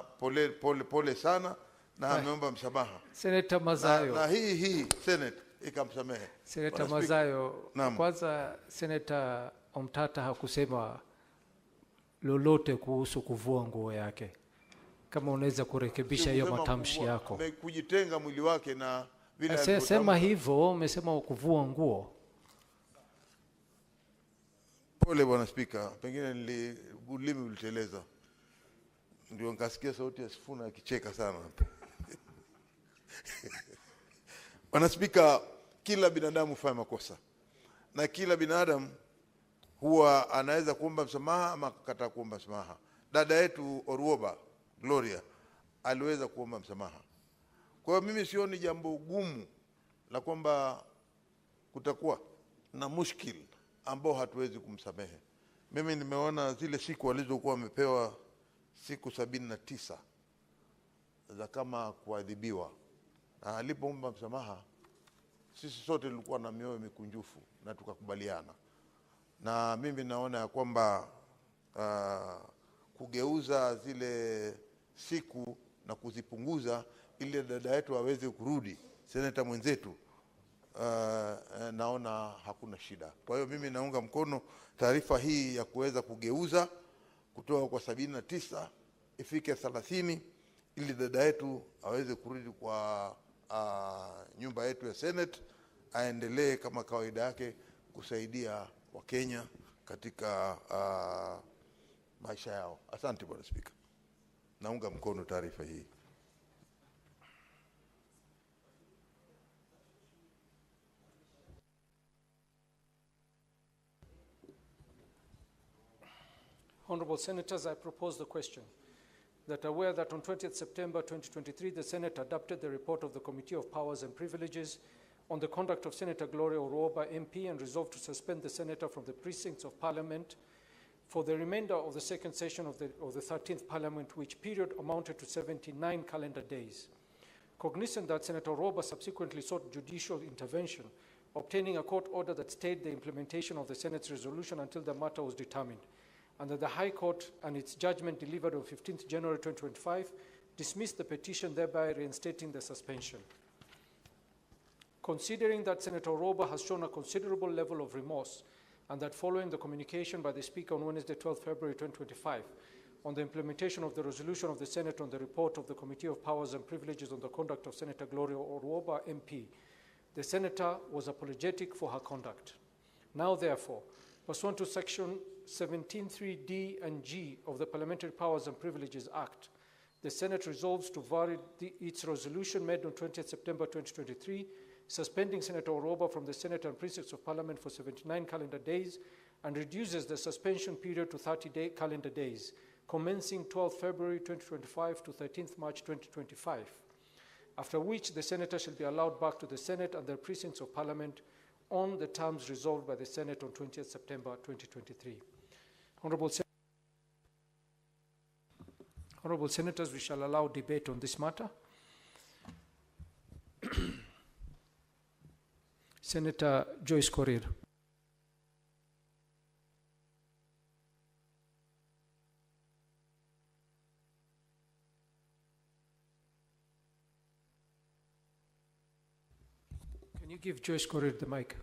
pole sana na ameomba msamaha. Senator Mazayo. Na hii Senate ikamsamehe. Senator Mazayo, kwanza Senator Omtata hakusema lolote kuhusu kuvua nguo yake. Kama unaweza kurekebisha hiyo matamshi yako. Kujitenga mwili wake na vile sema hivyo, umesema kuvua nguo. Pole Bwana Spika, pengine ulimi uliteleza. Ndio nikasikia sauti ya Sifuna akicheka sana hapa. Bwana Spika, kila binadamu hufanya makosa. Na kila binadamu huwa anaweza kuomba msamaha ama kukataa kuomba msamaha. Dada yetu Oruoba Gloria aliweza kuomba msamaha. Kwa hiyo mimi sioni jambo gumu la kwamba kutakuwa na mushkil ambao hatuwezi kumsamehe. Mimi nimeona zile siku walizokuwa wamepewa siku 79 za kama kuadhibiwa, na alipoomba msamaha sisi sote tulikuwa na mioyo mikunjufu na tukakubaliana. Na mimi naona ya kwamba kugeuza zile siku na kuzipunguza ili dada yetu aweze kurudi, seneta mwenzetu, naona hakuna shida. Kwa hiyo mimi naunga mkono taarifa hii ya kuweza kugeuza kutoka kwa 79 ifike 30 ili dada yetu aweze kurudi kwa nyumba yetu ya Senate, aendelee kama kawaida yake kusaidia Wakenya katika maisha yao. Asante Bwana Spika. Naunga mkono taarifa hii. Honorable Senators, I propose the question that aware that on 20th September 2023, the Senate adopted the report of the Committee of Powers and Privileges on the conduct of Senator Gloria Oruoba MP and resolved to suspend the Senator from the precincts of Parliament for the remainder of the second session of the 13th Parliament, which period amounted to 79 calendar days. Cognizant that Senator Oruoba subsequently sought judicial intervention, obtaining a court order that stayed the implementation of the Senate's resolution until the matter was determined, and that the High Court and its judgment delivered on 15th January 2025 dismissed the petition, thereby reinstating the suspension. Considering that Senator Oruoba has shown a considerable level of remorse and that following the communication by the Speaker on Wednesday, 12 February 2025, on the implementation of the resolution of the Senate on the report of the Committee of Powers and Privileges on the conduct of Senator Gloria Oruoba MP, the Senator was apologetic for her conduct. Now, therefore, pursuant to Section 17(3)(d) and (g) of the Parliamentary Powers and Privileges Act, the Senate resolves to vary its resolution made on 20th September 2023, suspending Senator Oruoba from the Senate and precincts of Parliament for 79 calendar days, and reduces the suspension period to 30 calendar days, commencing 12th February 2025 to 13th March 2025, after which the Senator shall be allowed back to the Senate and their precincts of Parliament on the terms resolved by the Senate on 20th September 2023. Honorable Senators, we shall allow debate on this matter. Senator Joyce Korir. Can you give Joyce Korir the mic?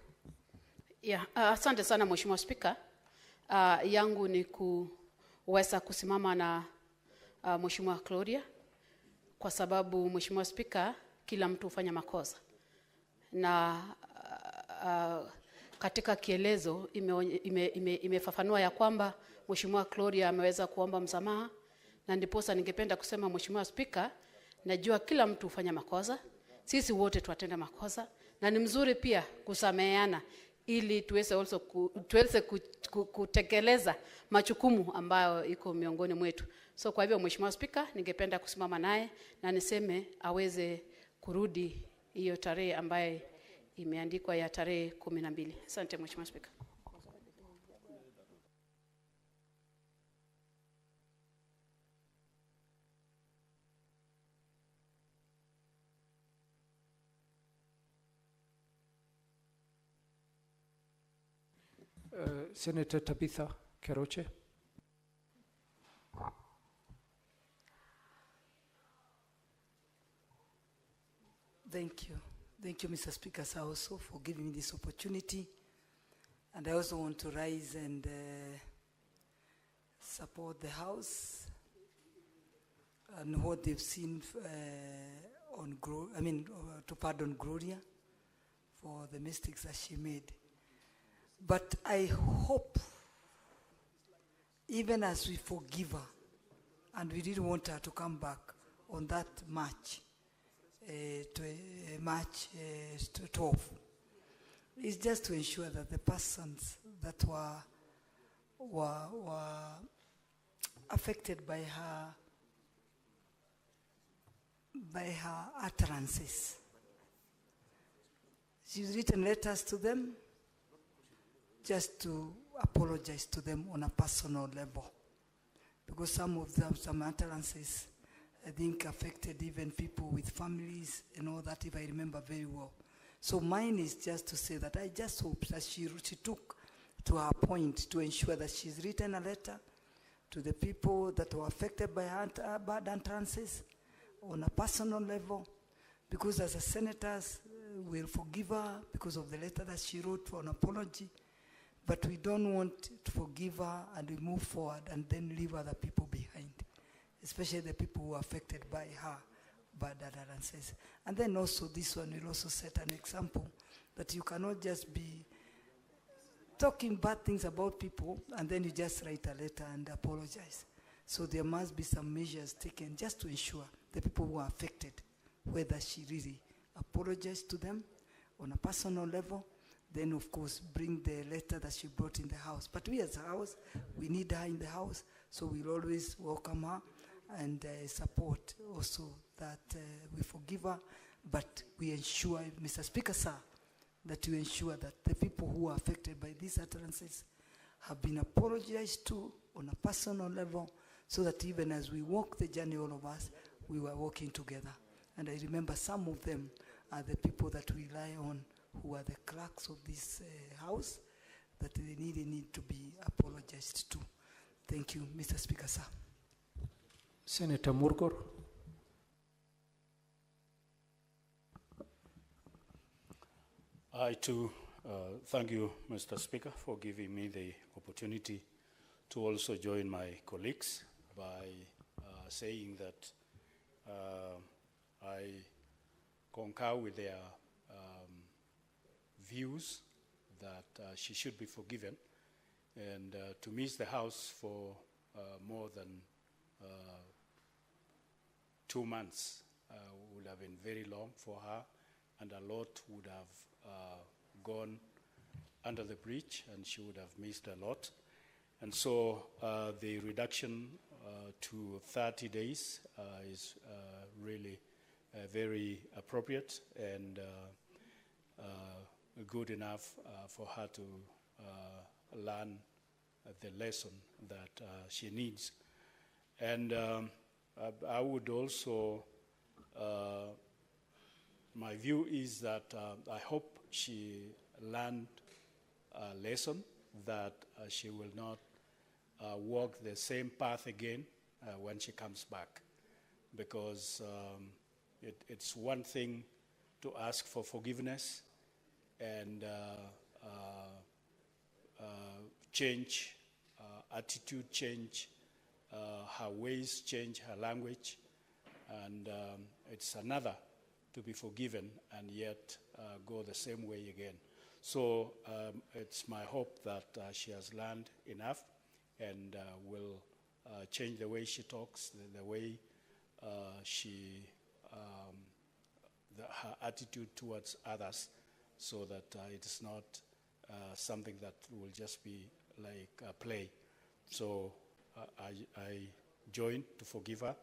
Yeah, asante sana Mheshimiwa Spika. Yangu ni kuweza kusimama na Mheshimiwa Claudia kwa sababu Mheshimiwa Spika, kila mtu hufanya makosa. Na katika kielezo imefafanua ya kwamba Mheshimiwa Claudia ameweza kuomba msamaha, na ndiposa ningependa kusema Mheshimiwa Spika, najua kila mtu hufanya makosa. Sisi wote tuatenda makosa na ni mzuri pia kusameheana ili tuweze kutekeleza majukumu ambayo iko miongoni mwetu. So kwa hivyo Mheshimiwa Spika, ningependa kusimama naye na niseme aweze kurudi hiyo tarehe ambaye imeandikwa ya tarehe 12. Asante Mheshimiwa Spika. Senator Tabitha Keroche. Thank you. Thank you, Mr. Speaker, sir, also for giving me this opportunity. And I also want to rise and support the House and what they've seen to pardon Gloria for the mistakes that she made. But I hope, even as we forgive her, and we didn't want her to come back on that March, March 12, is just to ensure that the persons that were affected by her utterances, she's written letters to them just to apologize to them on a personal level, because some of them, some utterances, I think affected even people with families and all that, if I remember very well. So mine is just to say that I just hope that she took to her point to ensure that she's written a letter to the people that were affected by her bad utterances on a personal level, because as a senator, we'll forgive her because of the letter that she wrote for an apology. But we don't want to forgive her and we move forward and then leave other people behind, especially the people who are affected by her bad utterances. And then also this one will also set an example that you cannot just be talking bad things about people and then you just write a letter and apologize. So there must be some measures taken just to ensure the people who are affected, whether she really apologized to them on a personal level, then of course bring the letter that she brought in the House. But we as a House, we need her in the House, so we'll always welcome her and support also that we forgive her, but we ensure, Mr. Speaker, sir, that we ensure that the people who are affected by these utterances have been apologized to on a personal level, so that even as we walk the journey, all of us, we were walking together. And I remember some of them are the people that we rely on, who are the clerks of this House, that they need to be apologized to. Thank you, Mr. Speaker, sir. Senator Murgor. I too thank you, Mr. Speaker, for giving me the opportunity to also join my colleagues by saying that I concur with their views that she should be forgiven, and to miss the House for more than 2 months would have been very long for her, and a lot would have gone under the bridge, and she would have missed a lot. And so the reduction to 30 days is really very appropriate and good enough for her to learn the lesson that she needs. And I would also, my view is that I hope she learned a lesson that she will not walk the same path again when she comes back, because it's one thing to ask for forgiveness, and change, attitude change, her ways change, her language, and it's another to be forgiven and yet go the same way again. So it's my hope that she has learned enough and will change the way she talks, the way her attitude towards others, so that it is not something that will just be like a play. So I join to forgive her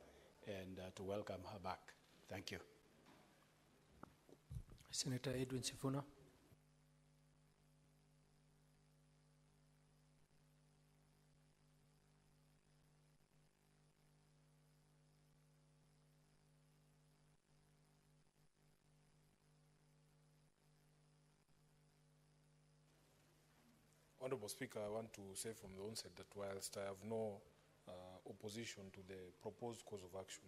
and to welcome her back. Thank you. Senator Edwin Sifuna. Honorable Speaker, I want to say from the onset that whilst I have no opposition to the proposed course of action,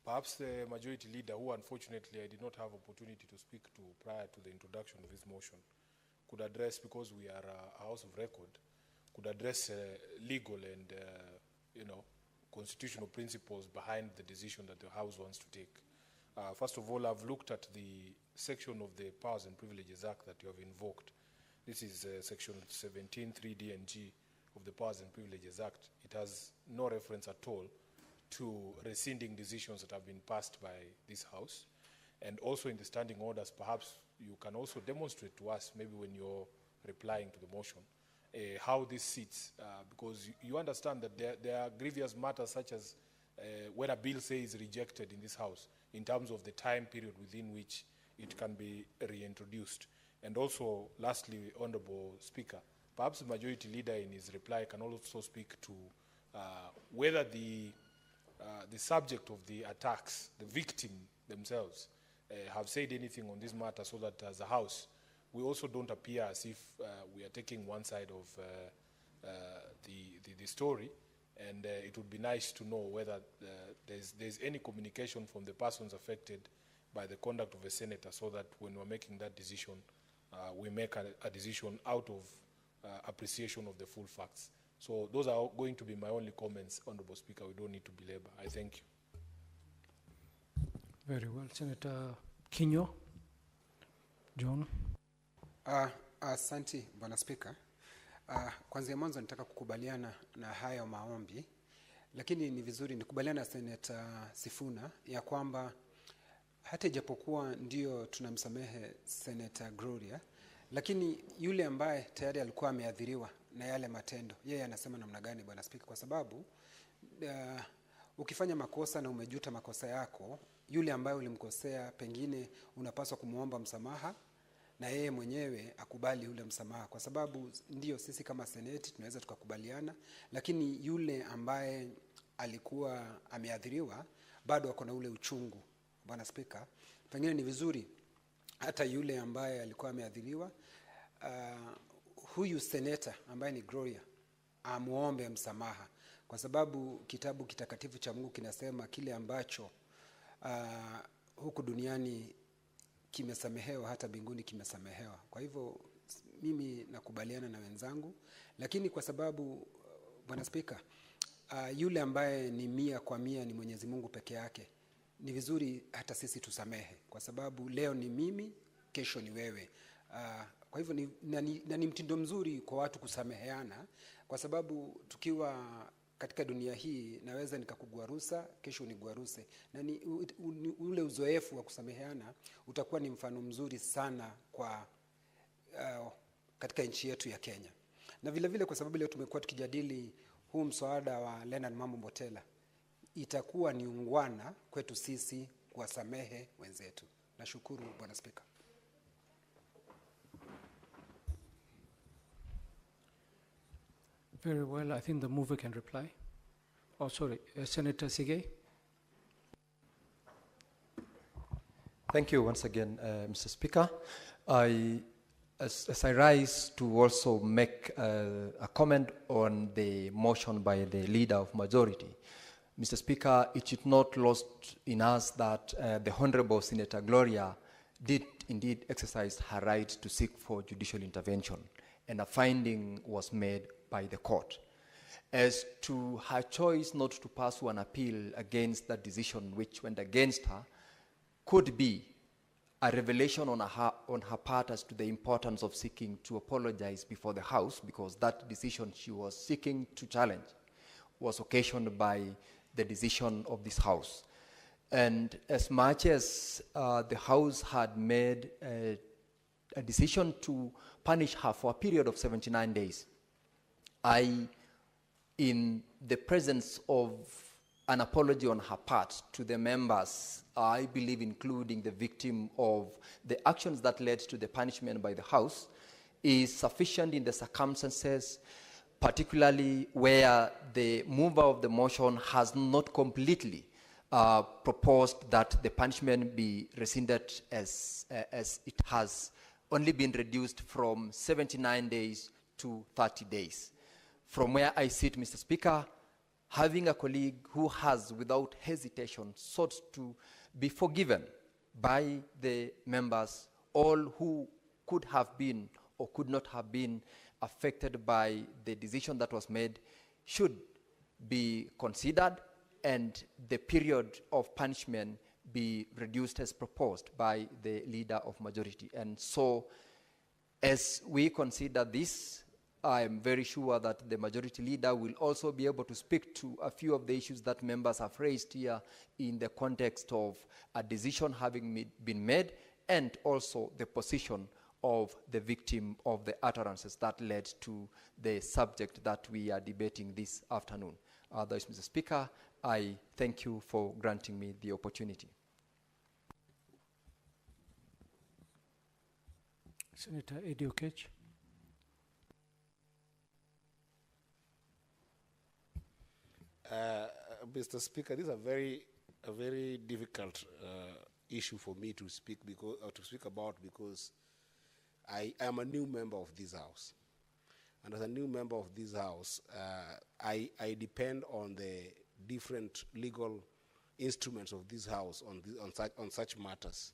perhaps the majority leader, who unfortunately I did not have opportunity to speak to prior to the introduction of his motion, could address, because we are a house of record, could address legal and constitutional principles behind the decision that the House wants to take. First of all, I've looked at the section of the Powers and Privileges Act that you have invoked. This is section 17, 3D and G of the Powers and Privileges Act. It has no reference at all to rescinding decisions that have been passed by this House. And also in the standing orders, perhaps you can also demonstrate to us, maybe when you're replying to the motion, how this sits, because you understand that there are grievous matters such as when a bill says rejected in this House, in terms of the time period within which it can be reintroduced. And also, lastly, Honorable Speaker, perhaps the majority leader in his reply can also speak to whether the subject of the attacks, the victim themselves, have said anything on this matter, so that as a House, we also don't appear as if we are taking one side of the story. And it would be nice to know whether there's any communication from the persons affected by the conduct of a senator, so that when we're making that decision, we make a decision out of appreciation of the full facts. So those are going to be my only comments, Honorable Speaker. We don't need to belabor. I thank you. Very well. Senator Kinyo. John. Asante, Bwana Spika. Kwanza mwanzo nataka kukubaliana na hayo maombi, lakini ni vizuri nikubaliana na Senator Sifuna ya kwamba hata ijapokuwa ndio tunamsamehe Senator Gloria, lakini yule ambaye tayari alikuwa ameadhiriwa na yale matendo, yeye anasema namna gani, Bwana Spika? Kwa sababu ukifanya makosa na umejuta makosa yako, yule ambaye ulimkosea pengine unapaswa kumuomba msamaha na yeye mwenyewe akubali ule msamaha, kwa sababu ndio sisi kama Seneti tunaweza tukakubaliana, lakini yule ambaye alikuwa ameadhiriwa bado ako na ule uchungu. Bwana Spika, pengine ni vizuri hata yule ambaye alikuwa ameadhiriwa, huyu seneta ambaye ni Gloria amuombe msamaha, kwa sababu kitabu kitakatifu cha Mungu kinasema kile ambacho huku duniani kimesamehewa hata mbinguni kimesamehewa. Kwa hivyo mimi nakubaliana na wenzangu, lakini kwa sababu Bwana Spika, yule ambaye ni 100% ni Mwenyezi Mungu peke yake, ni vizuri hata sisi tusamehe, kwa sababu leo ni mimi, kesho ni wewe. Kwa hivyo ni mtindo mzuri kwa watu kusameheana, kwa sababu tukiwa katika dunia hii naweza nikakugwarusa, kesho unigwaruse, na ule uzoefu wa kusameheana utakuwa ni mfano mzuri sana kwa katika nchi yetu ya Kenya. Na vile vile kwa sababu leo tumekuwa tukijadili huu mswada wa Leonard Motella, itakuwa ni ungwana kwetu sisi kuwasamehe wenzetu. Nashukuru Bwana Spika. Very well. I think the mover can reply. Oh, sorry. Senator Sige. Thank you once again, Mr. Speaker. As I rise to also make a comment on the motion by the leader of majority, Mr. Speaker, it is not lost in us that the Honorable Senator Gloria did indeed exercise her right to seek for judicial intervention, and a finding was made by the court. As to her choice not to pursue an appeal against that decision which went against her, could be a revelation on her part as to the importance of seeking to apologize before the House, because that decision she was seeking to challenge was occasioned by the decision of this House. And as much as the House had made a decision to punish her for a period of 79 days, in the presence of an apology on her part to the members, I believe including the victim of the actions that led to the punishment by the House, is sufficient in the circumstances, particularly where the mover of the motion has not completely proposed that the punishment be rescinded, as it has only been reduced from 79 days to 30 days. From where I sit, Mr. Speaker, having a colleague who has, without hesitation, sought to be forgiven by the members, all who could have been or could not have been affected by the decision that was made, should be considered, and the period of punishment be reduced as proposed by the leader of majority. And so, as we consider this, I am very sure that the majority leader will also be able to speak to a few of the issues that members have raised here in the context of a decision having been made, and also the position of the victim of the utterances that led to the subject that we are debating this afternoon. Otherwise, Mr. Speaker, I thank you for granting me the opportunity. Senator Eddie Okech. Mr. Speaker, this is a very difficult issue for me to speak about, because I am a new member of this House, and as a new member of this House, I depend on the different legal instruments of this House on such matters.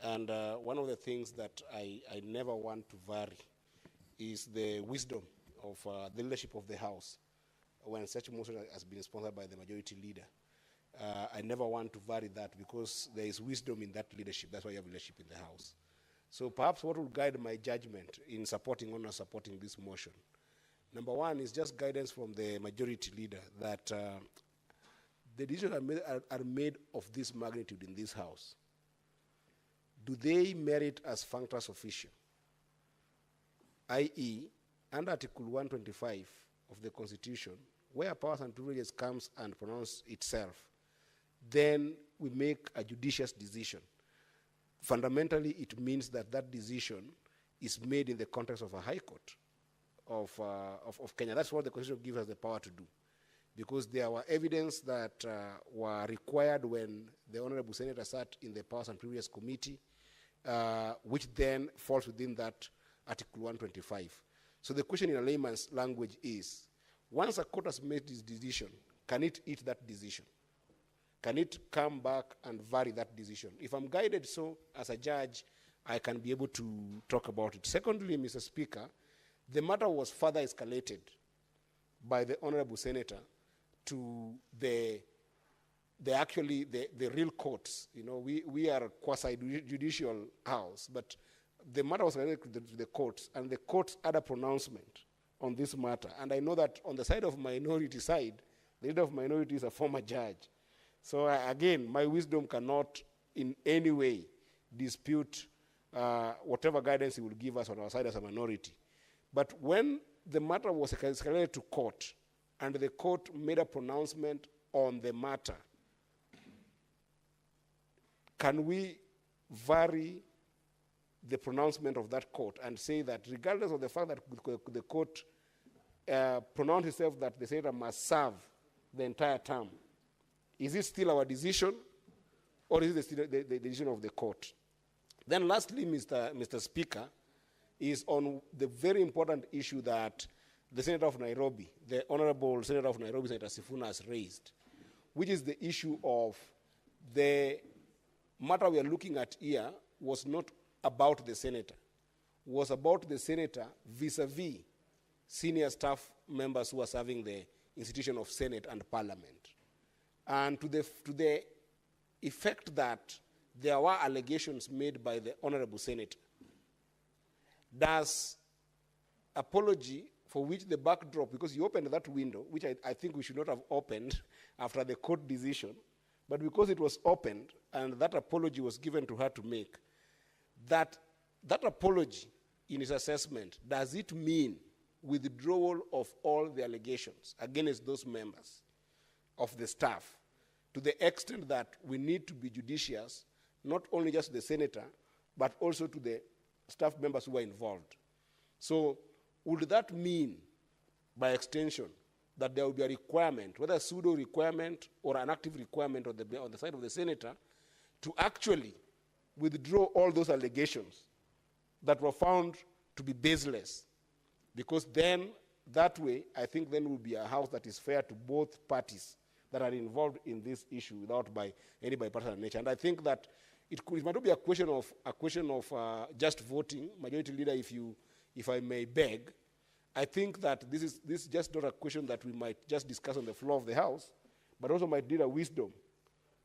And one of the things that I never want to vary is the wisdom of the leadership of the House. When such motion has been sponsored by the majority leader, I never want to vary that, because there is wisdom in that leadership. That's why you have leadership in the House. So perhaps what will guide my judgment in supporting or not supporting this motion, number one, is just guidance from the majority leader that the decisions are made of this magnitude in this House. Do they merit as functus officio? I.e., under Article 125 of the Constitution, where powers and privileges comes and pronounces itself, then we make a judicious decision. Fundamentally, it means that that decision is made in the context of a high court of Kenya. That's what the Constitution gives us the power to do, because there were evidence that were required when the Honorable Senator sat in the Powers and Privileges Committee, which then falls within that Article 125. So the question in a layman's language is, once a court has made this decision, can it eat that decision? Can it come back and vary that decision? If I'm guided so as a judge, I can be able to talk about it. Secondly, Mr. Speaker, the matter was further escalated by the Honorable Senator to the real courts. You know, we are a quasi-judicial house, but the matter was escalated to the courts, and the courts had a pronouncement on this matter. And I know that on the side of minority side, the leader of minority is a former judge. So again, my wisdom cannot in any way dispute whatever guidance he will give us on our side as a minority. But when the matter was escalated to court, and the court made a pronouncement on the matter, can we vary the pronouncement of that court and say that regardless of the fact that the court pronounced itself that the senator must serve the entire term, is it still our decision, or is it still the decision of the court? Then lastly, Mr. Speaker, is on the very important issue that the Senator of Nairobi, the Honorable Senator of Nairobi, Senator Sifuna, has raised, which is the issue of the matter we are looking at here was not about the senator, was about the senator vis-a-vis senior staff members who are serving the institution of Senate and Parliament. And to the effect that there were allegations made by the Honorable Senator. Does apology, for which the backdrop, because you opened that window, which I think we should not have opened after the court decision, but because it was opened and that apology was given to her to make, that apology in his assessment, does it mean withdrawal of all the allegations against those members of the staff, to the extent that we need to be judicious, not only just the senator, but also to the staff members who are involved? So would that mean, by extension, that there will be a requirement, whether a pseudo requirement or an active requirement on the side of the senator, to actually withdraw all those allegations that were found to be baseless? Because then, that way, I think then will be a house that is fair to both parties that are involved in this issue without any bipartisan nature. And I think that it might not be a question of just voting. Majority Leader, if I may beg, I think that this is just not a question that we might just discuss on the floor of the House, but also might need a wisdom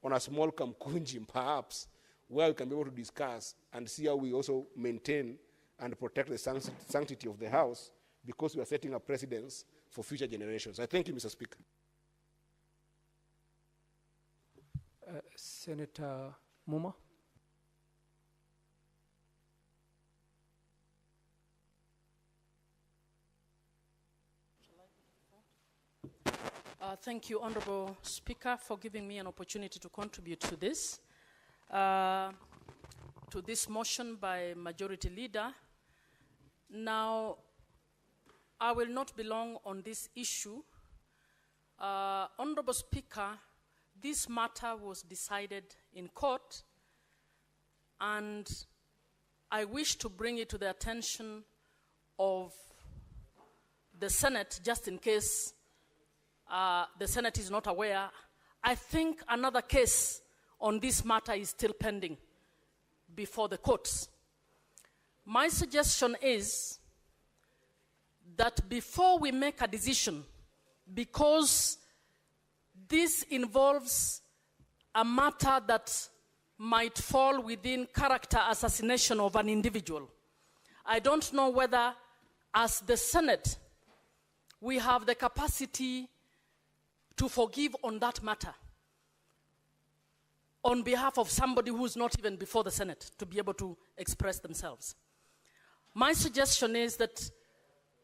on a small kamkunji, perhaps, where we can be able to discuss and see how we also maintain and protect the sanctity of the House, because we are setting a precedence for future generations. I thank you, Mr. Speaker. Senator Muma. Thank you, Honorable Speaker, for giving me an opportunity to contribute to this motion by Majority Leader. Now, I will not be long on this issue. Honorable Speaker, this matter was decided in court, and I wish to bring it to the attention of the Senate, just in case the Senate is not aware. I think another case on this matter is still pending before the courts. My suggestion is that before we make a decision, because this involves a matter that might fall within character assassination of an individual, I don't know whether, as the Senate, we have the capacity to forgive on that matter on behalf of somebody who's not even before the Senate to be able to express themselves. My suggestion is that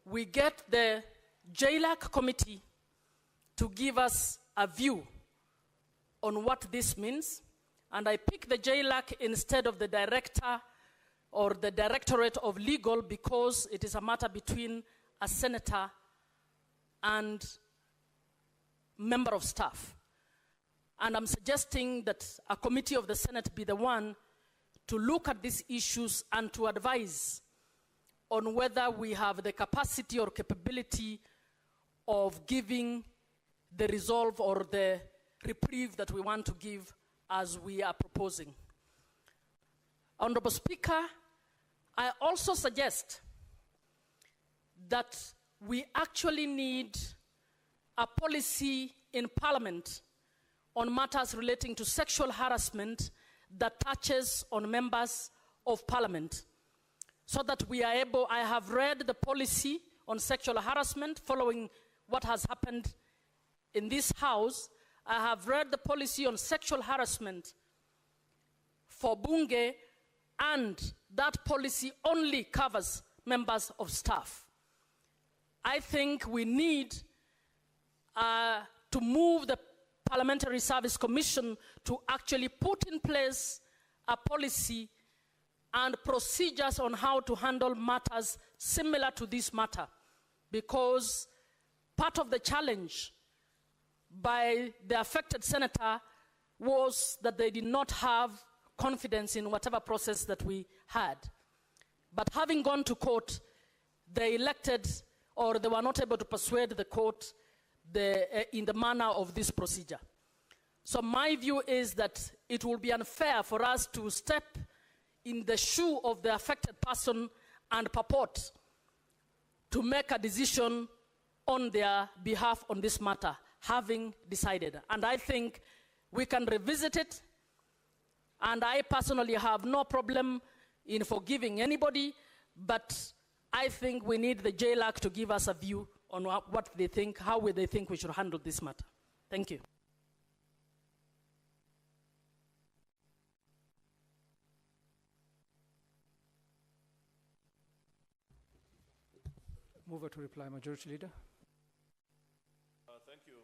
we get the JLAC committee to give us a view on what this means, and I pick the JLAC instead of the director or the Directorate of Legal because it is a matter between a senator and member of staff. And I'm suggesting that a committee of the Senate be the one to look at these issues and to advise on whether we have the capacity or capability of giving the resolve or the reprieve that we want to give as we are proposing. Honorable Speaker, I also suggest that we actually need a policy in Parliament on matters relating to sexual harassment that touches on members of Parliament, so that we are able. I have read the policy on sexual harassment following what has happened in this House. I have read the policy on sexual harassment for Bunge, and that policy only covers members of staff. I think we need to move the Parliamentary Service Commission to actually put in place a policy and procedures on how to handle matters similar to this matter, because part of the challenge by the affected senator was that they did not have confidence in whatever process that we had. But having gone to court, they elected, or they were not able to persuade the court in the manner of this procedure. So my view is that it will be unfair for us to step in the shoe of the affected person and purport to make a decision on their behalf on this matter, having decided. And I think we can revisit it, and I personally have no problem in forgiving anybody, but I think we need the JLAC to give us a view on what they think, how they think we should handle this matter. Thank you. Mover to reply, Majority Leader. Thank you.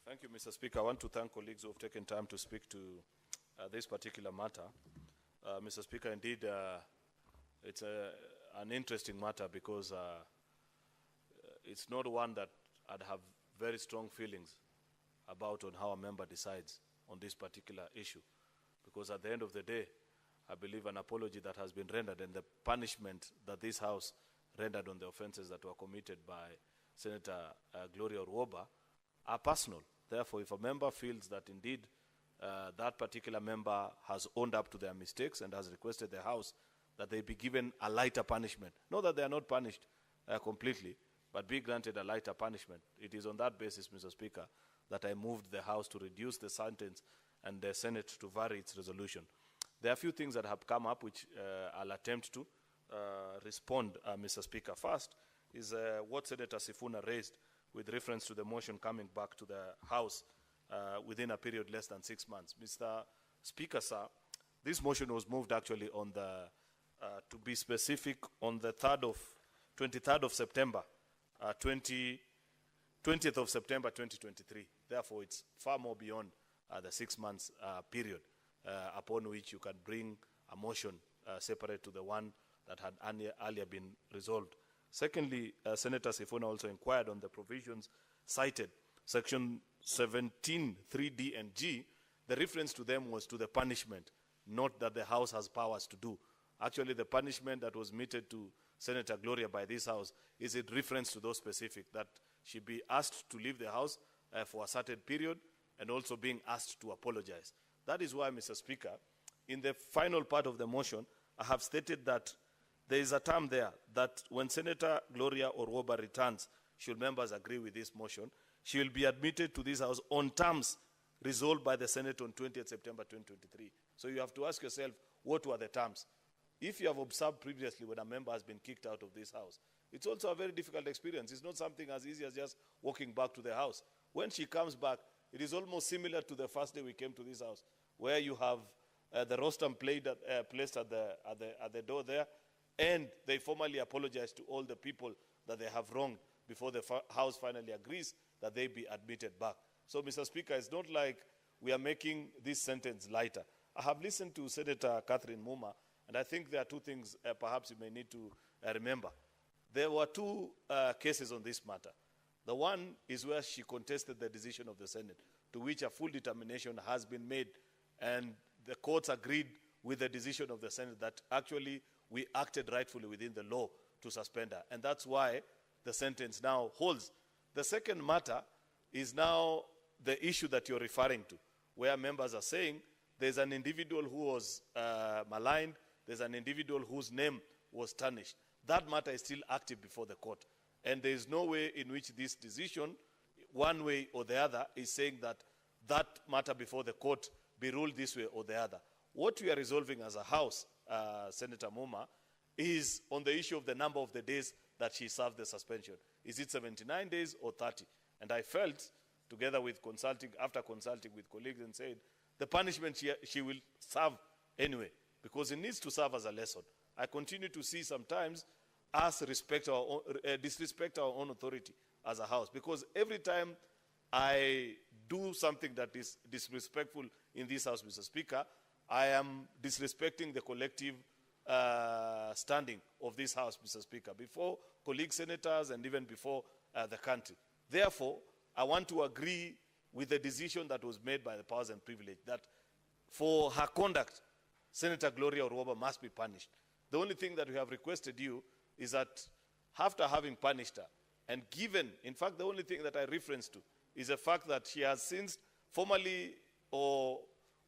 Thank you, Mr. Speaker. I want to thank colleagues who have taken time to speak to this particular matter. Mr. Speaker, indeed, it's an interesting matter because it's not one that I'd have very strong feelings about on how a member decides on this particular issue. Because at the end of the day, I believe an apology that has been rendered and the punishment that this House rendered on the offenses that were committed by Senator Gloria Orwoba are personal. Therefore, if a member feels that indeed that particular member has owned up to their mistakes and has requested the House that they be given a lighter punishment, not that they are not punished completely, but be granted a lighter punishment. It is on that basis, Mr. Speaker, that I moved the House to reduce the sentence and the Senate to vary its resolution. There are a few things that have come up which I'll attempt to respond, Mr. Speaker. First is what Senator Sifuna raised with reference to the motion coming back to the House within a period less than 6 months. Mr. Speaker, sir, this motion was moved actually on the, to be specific, on the 23rd of September, 20th of September 2023. Therefore, it's far more beyond the 6 months period upon which you can bring a motion separate to the one that had earlier been resolved. Secondly, Senator Sifuna also inquired on the provisions cited, Section 17, 3D and G. The reference to them was to the punishment, not that the House has powers to do. Actually, the punishment that was meted to Senator Gloria by this House is in reference to those specific, that she be asked to leave the House for a certain period and also being asked to apologize. That is why, Mr. Speaker, in the final part of the motion, I have stated that there is a term there that when Senator Gloria Orwoba returns, should members agree with this motion, she will be admitted to this House on terms resolved by the Senate on 20th September 2023. So you have to ask yourself, what were the terms? If you have observed previously when a member has been kicked out of this House, it's also a very difficult experience. It's not something as easy as just walking back to the House. When she comes back, it is almost similar to the first day we came to this House, where you have the rostrum placed at the door there, and they formally apologize to all the people that they have wronged before the House finally agrees that they be admitted back. So, Mr. Speaker, it's not like we are making this sentence lighter. I have listened to Senator Catherine Muma, and I think there are two things perhaps you may need to remember. There were two cases on this matter. The one is where she contested the decision of the Senate, to which a full determination has been made, and the courts agreed with the decision of the Senate that actually we acted rightfully within the law to suspend her. And that's why the sentence now holds. The second matter is now the issue that you're referring to, where members are saying there's an individual who was maligned, there's an individual whose name was tarnished. That matter is still active before the court. And there is no way in which this decision, one way or the other, is saying that that matter before the court be ruled this way or the other. What we are resolving as a House, Senator Muma, is on the issue of the number of the days that she served the suspension. Is it 79 days or 30? And I felt, together with after consulting with colleagues, and said, the punishment she will serve anyway, because it needs to serve as a lesson. I continue to see sometimes us disrespect our own authority as a House, because every time I do something that is disrespectful in this House, Mr. Speaker, I am disrespecting the collective standing of this House, Mr. Speaker, before colleague senators and even before the country. Therefore, I want to agree with the decision that was made by the powers and privilege that for her conduct, Senator Gloria Orwoba must be punished. The only thing that we have requested you is that after having punished her, and given, in fact, the only thing that I reference to is the fact that she has since formally or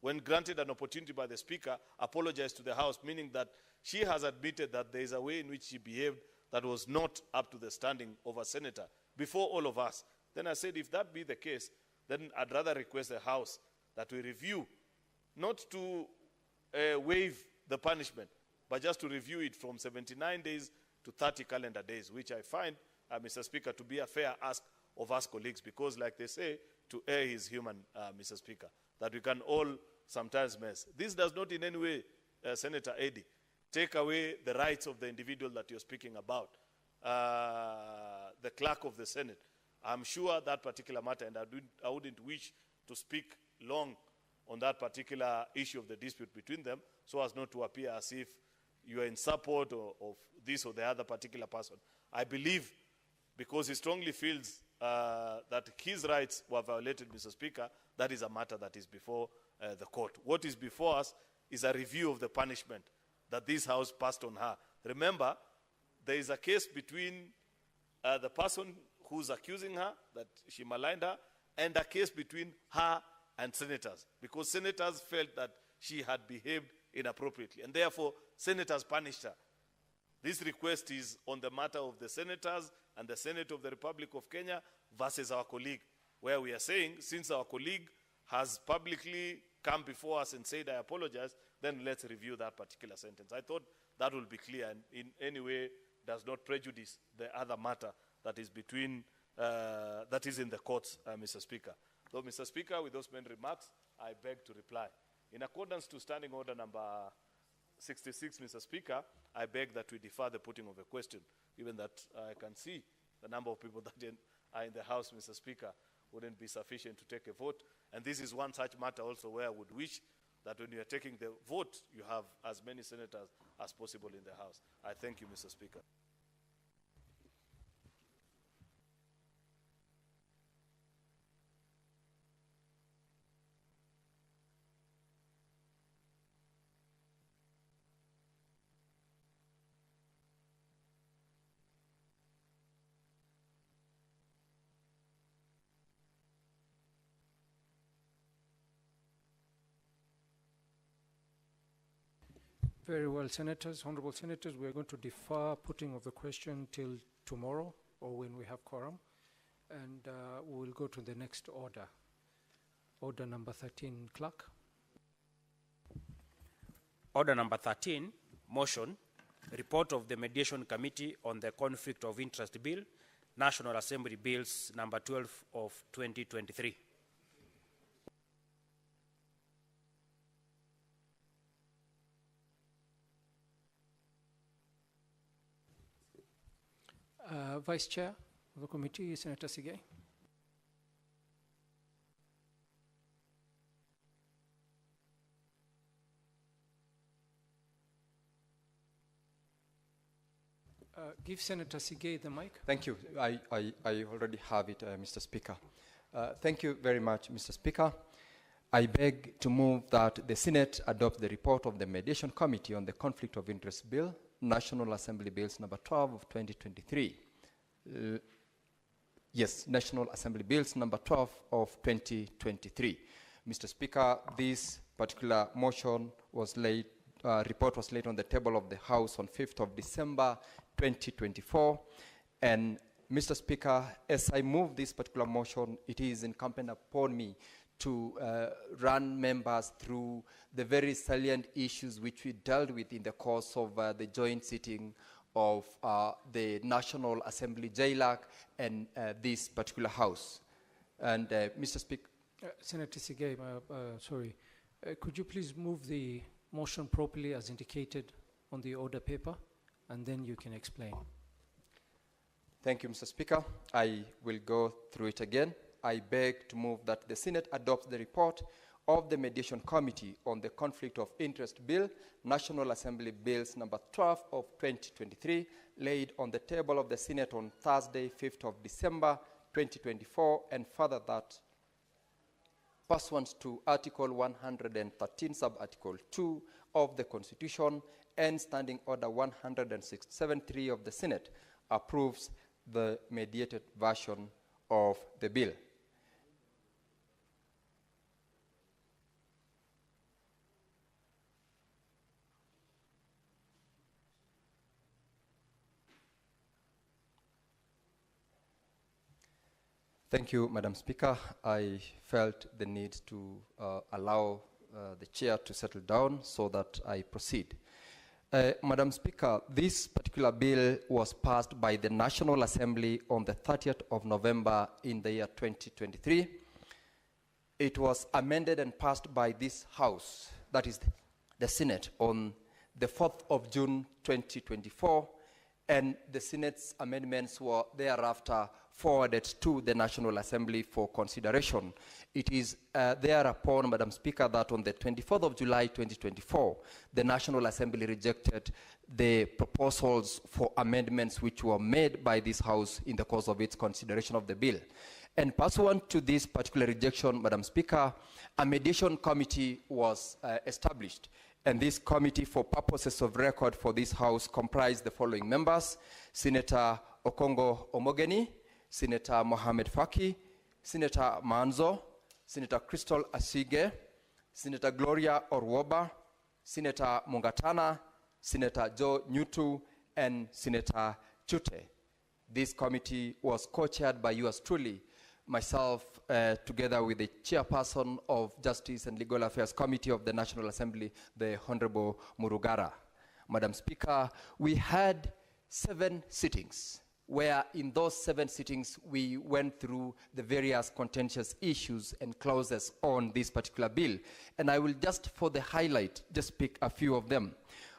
when granted an opportunity by the Speaker, apologized to the House, meaning that she has admitted that there is a way in which she behaved that was not up to the standing of a senator before all of us. Then I said, if that be the case, then I'd rather request the House that we review, not to waive the punishment, but just to review it from 79 days to 30 calendar days, which I find, Mr. Speaker, to be a fair ask of us colleagues, because like they say, to err is human, Mr. Speaker, that we can all sometimes mess. This does not in any way, Senator Eddy, take away the rights of the individual that you're speaking about, the clerk of the Senate. I'm sure that particular matter, and I wouldn't wish to speak long on that particular issue of the dispute between them, so as not to appear as if you are in support of this or the other particular person. I believe, because he strongly feels that his rights were violated, Mr. Speaker, that is a matter that is before the court. What is before us is a review of the punishment that this House passed on her. Remember, there is a case between the person who's accusing her, that she maligned her, and a case between her and senators, because senators felt that she had behaved inappropriately, and therefore senators punished her. This request is on the matter of the senators and the Senate of the Republic of Kenya versus our colleague, where we are saying, since our colleague has publicly come before us and said, I apologize, then let's review that particular sentence. I thought that will be clear and in any way does not prejudice the other matter that is between, that is in the courts, Mr. Speaker. So, Mr. Speaker, with those main remarks, I beg to reply. In accordance to Standing Order number 66, Mr. Speaker, I beg that we defer the putting of a question, given that I can see the number of people that are in the House, Mr. Speaker, wouldn't be sufficient to take a vote. And this is one such matter also where I would wish that when you are taking the vote, you have as many senators as possible in the House. I thank you, Mr. Speaker. Very well, Senators, Honorable Senators, we are going to defer putting of the question till tomorrow or when we have quorum, and we will go to the next order. Order number 13, Clerk. Order number 13, motion, report of the Mediation Committee on the Conflict of Interest Bill, National Assembly Bills number 12 of 2023. Vice Chair of the committee, Senator Sigei. Give Senator Sigei the mic. Thank you. I already have it, Mr. Speaker. Thank you very much, Mr. Speaker. I beg to move that the Senate adopt the report of the Mediation Committee on the Conflict of Interest Bill, National Assembly Bills number 12 of 2023. Yes, National Assembly Bills number 12 of 2023. Mr. Speaker, this particular motion was laid, report was laid on the table of the House on 5th of December 2024. And Mr. Speaker, as I move this particular motion, it is incumbent upon me to run members through the very salient issues which we dealt with in the course of the joint sitting of the National Assembly JLAC and this particular House. And Mr. Speaker. Senator Sigei, sorry, could you please move the motion properly as indicated on the order paper, and then you can explain. Thank you, Mr. Speaker. I will go through it again. I beg to move that the Senate adopts the report of the Mediation Committee on the Conflict of Interest Bill, National Assembly Bills number 12 of 2023, laid on the table of the Senate on Thursday, 5th of December 2024, and further that, pursuant to Article 113, Sub-Article 2 of the Constitution and Standing Order 167.3 of the Senate, approves the mediated version of the bill. Thank you, Madam Speaker. I felt the need to allow the chair to settle down so that I proceed. Madam Speaker, this particular bill was passed by the National Assembly on the 30th of November in the year 2023. It was amended and passed by this House, that is the Senate, on the 4th of June 2024, and the Senate's amendments were thereafter forwarded to the National Assembly for consideration. It is thereupon, Madam Speaker, that on the 24th of July 2024, the National Assembly rejected the proposals for amendments which were made by this House in the course of its consideration of the bill. And pursuant to this particular rejection, Madam Speaker, a mediation committee was established. And this committee, for purposes of record for this House, comprised the following members: Senator Okongo Omogeni, Senator Mohamed Faki, Senator Manzo, Senator Crystal Asige, Senator Gloria Orwoba, Senator Mungatana, Senator Joe Nyutu, and Senator Chute. This committee was co-chaired by yours truly, myself, together with the chairperson of Justice and Legal Affairs Committee of the National Assembly, the Honorable Murugara. Madam Speaker, we had 7 sittings, where in those 7 sittings we went through the various contentious issues and clauses on this particular bill. And I will just, for the highlight, just pick a few of them.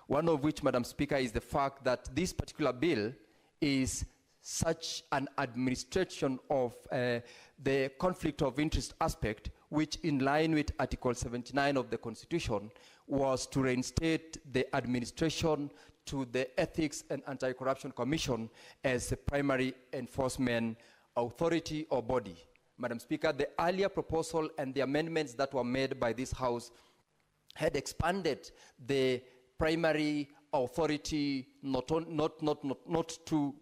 One of which, Madam Speaker, is the fact that this particular bill is such an administration of the conflict of interest aspect, which in line with Article 79 of the Constitution was to reinstate the administration to the Ethics and Anti-Corruption Commission as the primary enforcement authority or body. Madam Speaker, the earlier proposal and the amendments that were made by this House had expanded the primary authority not to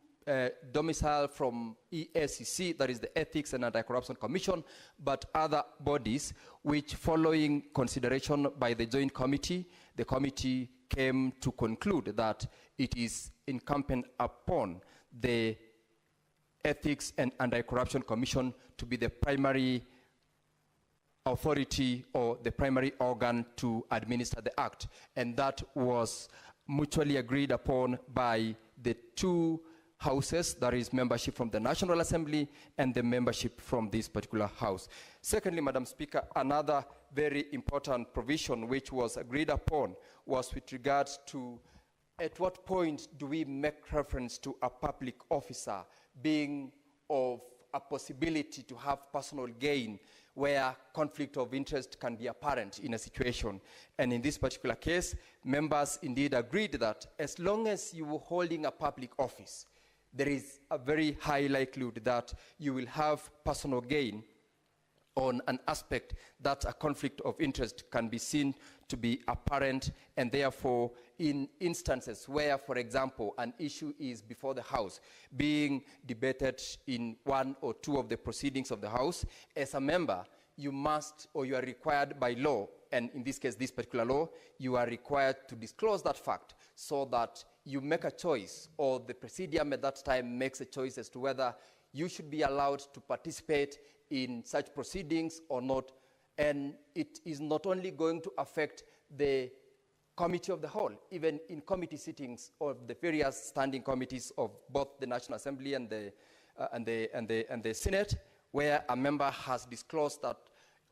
domicile from EACC, that is the Ethics and Anti-Corruption Commission, but other bodies, which, following consideration by the Joint Committee, the committee came to conclude that it is incumbent upon the Ethics and Anti-Corruption Commission to be the primary authority or the primary organ to administer the act. And that was mutually agreed upon by the 2 houses, that is membership from the National Assembly and the membership from this particular House. Secondly, Madam Speaker, another very important provision which was agreed upon was with regards to at what point do we make reference to a public officer being of a possibility to have personal gain where conflict of interest can be apparent in a situation. And in this particular case, members indeed agreed that as long as you were holding a public office, there is a very high likelihood that you will have personal gain on an aspect that a conflict of interest can be seen to be apparent, and therefore in instances where, for example, an issue is before the House being debated in 1 or 2 of the proceedings of the House, as a member you must, or you are required by law, and in this case this particular law, you are required to disclose that fact so that you make a choice, or the presidium at that time makes a choice as to whether you should be allowed to participate in such proceedings or not. And it is not only going to affect the committee of the whole, even in committee sittings of the various standing committees of both the National Assembly and the Senate, where a member has disclosed that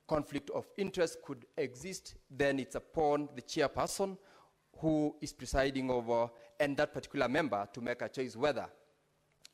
conflict of interest could exist, then it's upon the chairperson who is presiding over and that particular member to make a choice whether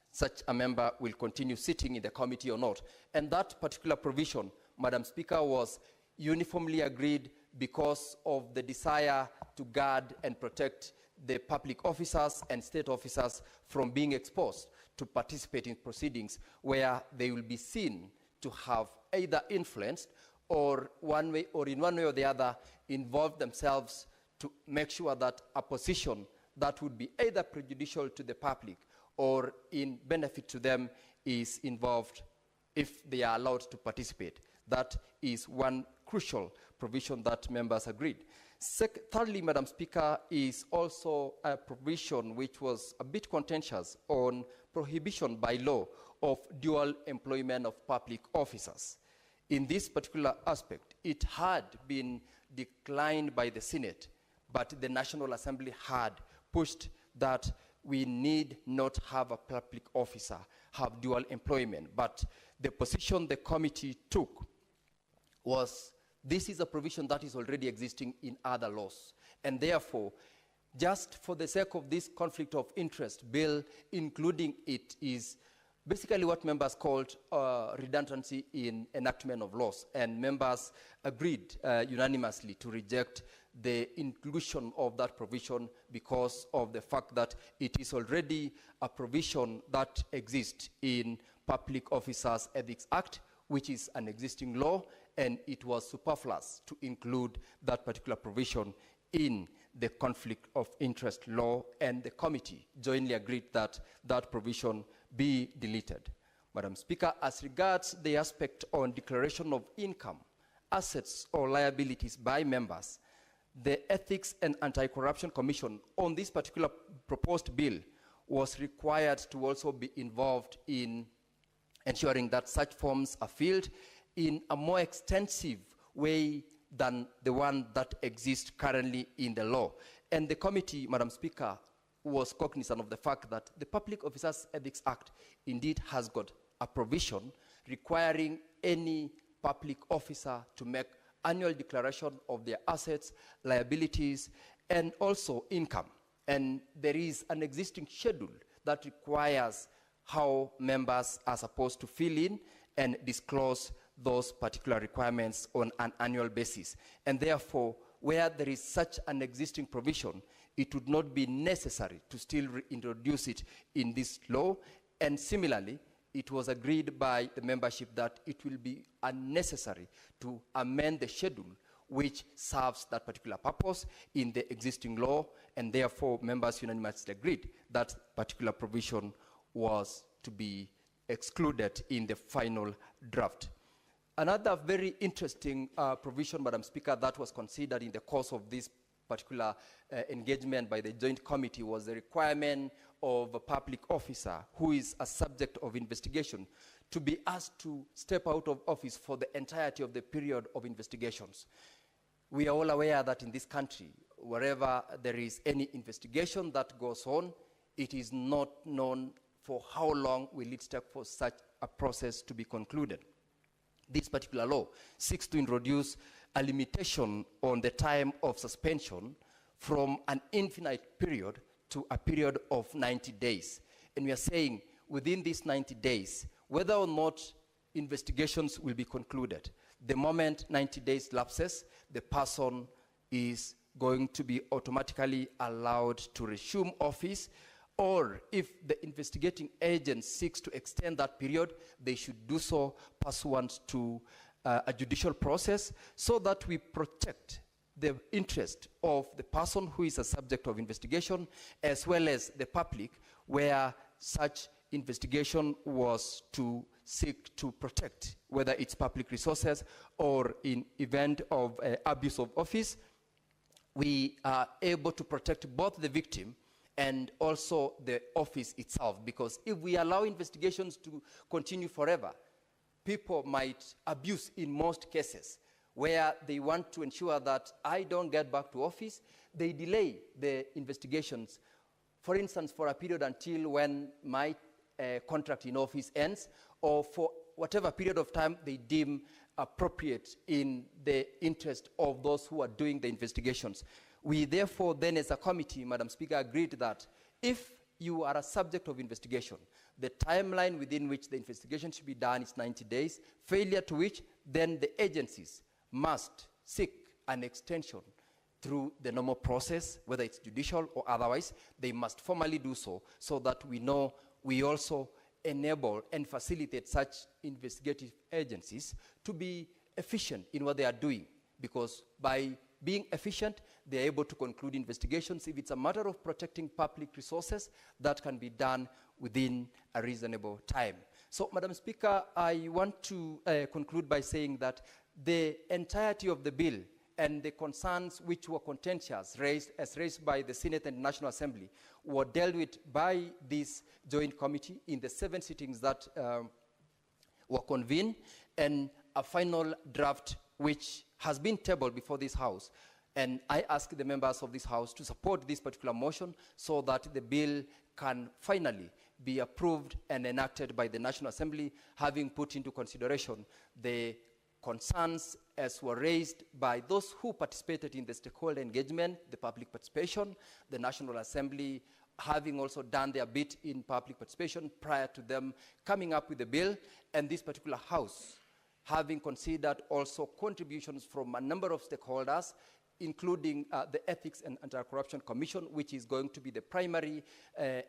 such a member will continue sitting in the committee or not. And that particular provision, Madam Speaker, was uniformly agreed because of the desire to guard and protect the public officers and state officers from being exposed to participate in proceedings where they will be seen to have either influenced or one way or in one way or the other involved themselves to make sure that a position that would be either prejudicial to the public or in benefit to them is involved if they are allowed to participate. That is one crucial provision that members agreed. Thirdly, Madam Speaker, is also a provision which was a bit contentious on prohibition by law of dual employment of public officers. In this particular aspect, it had been declined by the Senate, but the National Assembly had pushed that we need not have a public officer have dual employment. But the position the committee took was this is a provision that is already existing in other laws. And therefore, just for the sake of this conflict of interest bill, including it is basically what members called redundancy in enactment of laws. And members agreed unanimously to reject the inclusion of that provision because of the fact that it is already a provision that exists in Public Officers Ethics Act, which is an existing law, and it was superfluous to include that particular provision in the conflict of interest law, and the committee jointly agreed that that provision be deleted. Madam Speaker, as regards the aspect on declaration of income, assets or liabilities by members, the Ethics and Anti-Corruption Commission on this particular proposed bill was required to also be involved in ensuring that such forms are filled in a more extensive way than the one that exists currently in the law. And the committee, Madam Speaker, was cognizant of the fact that the Public Officers Ethics Act indeed has got a provision requiring any public officer to make annual declaration of their assets, liabilities, and also income. And there is an existing schedule that requires how members are supposed to fill in and disclose those particular requirements on an annual basis. And therefore, where there is such an existing provision, it would not be necessary to still reintroduce it in this law. And similarly, it was agreed by the membership that it will be unnecessary to amend the schedule which serves that particular purpose in the existing law, and therefore members unanimously agreed that particular provision was to be excluded in the final draft. Another very interesting provision, Madam Speaker, that was considered in the course of this particular engagement by the Joint Committee was the requirement of a public officer who is a subject of investigation to be asked to step out of office for the entirety of the period of investigations. We are all aware that in this country, wherever there is any investigation that goes on, it is not known for how long will it take for such a process to be concluded. This particular law seeks to introduce a limitation on the time of suspension from an infinite period to a period of 90 days. And we are saying within these 90 days, whether or not investigations will be concluded, the moment 90 days lapses, the person is going to be automatically allowed to resume office, or if the investigating agent seeks to extend that period, they should do so pursuant to a judicial process so that we protect the interest of the person who is a subject of investigation as well as the public, where such investigation was to seek to protect, whether it's public resources or in event of abuse of office, we are able to protect both the victim and also the office itself. Because if we allow investigations to continue forever, people might abuse in most cases where they want to ensure that I don't get back to office. They delay the investigations, for instance, for a period until when my contract in office ends, or for whatever period of time they deem appropriate in the interest of those who are doing the investigations. We therefore then as a committee, Madam Speaker, agreed that if you are a subject of investigation, the timeline within which the investigation should be done is 90 days, failure to which then the agencies must seek an extension through the normal process, whether it's judicial or otherwise. They must formally do so, so that we know we also enable and facilitate such investigative agencies to be efficient in what they are doing, because by being efficient, they are able to conclude investigations. If it's a matter of protecting public resources, that can be done within a reasonable time. So, Madam Speaker, I want to conclude by saying that the entirety of the bill and the concerns which were contentious raised by the Senate and National Assembly were dealt with by this joint committee in the 7 sittings that were convened, and a final draft which has been tabled before this House. And I ask the members of this House to support this particular motion so that the bill can finally be approved and enacted by the National Assembly, having put into consideration the concerns as were raised by those who participated in the stakeholder engagement, the public participation, the National Assembly having also done their bit in public participation prior to them coming up with the bill, and this particular House having considered also contributions from a number of stakeholders, including the Ethics and Anti-Corruption Commission, which is going to be the primary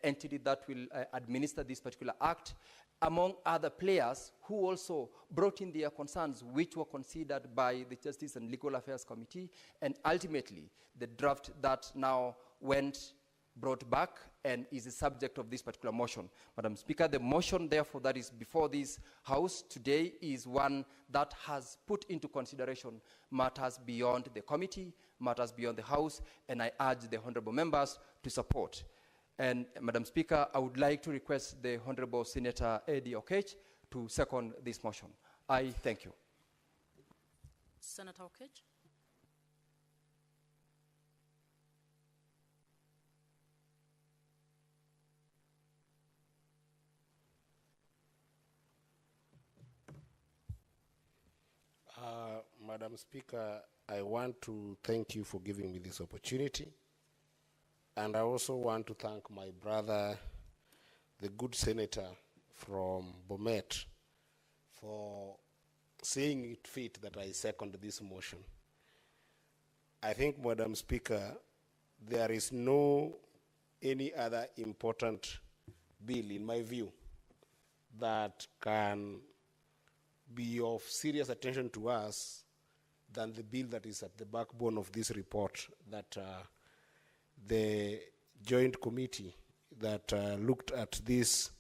entity that will administer this particular act, among other players who also brought in their concerns, which were considered by the Justice and Legal Affairs Committee, and ultimately the draft that now went brought back and is the subject of this particular motion. Madam Speaker, the motion, therefore, that is before this House today is one that has put into consideration matters beyond the committee, matters beyond the House, and I urge the honorable members to support. And, Madam Speaker, I would like to request the Honorable Senator Eddie Okech to second this motion. I thank you. Senator Okech. Madam Speaker, I want to thank you for giving me this opportunity. And I also want to thank my brother, the good senator from Bomet, for seeing it fit that I second this motion. I think, Madam Speaker, there is no any other important bill, in my view, that can be of serious attention to us than the bill that is at the backbone of this report that the joint committee that looked at this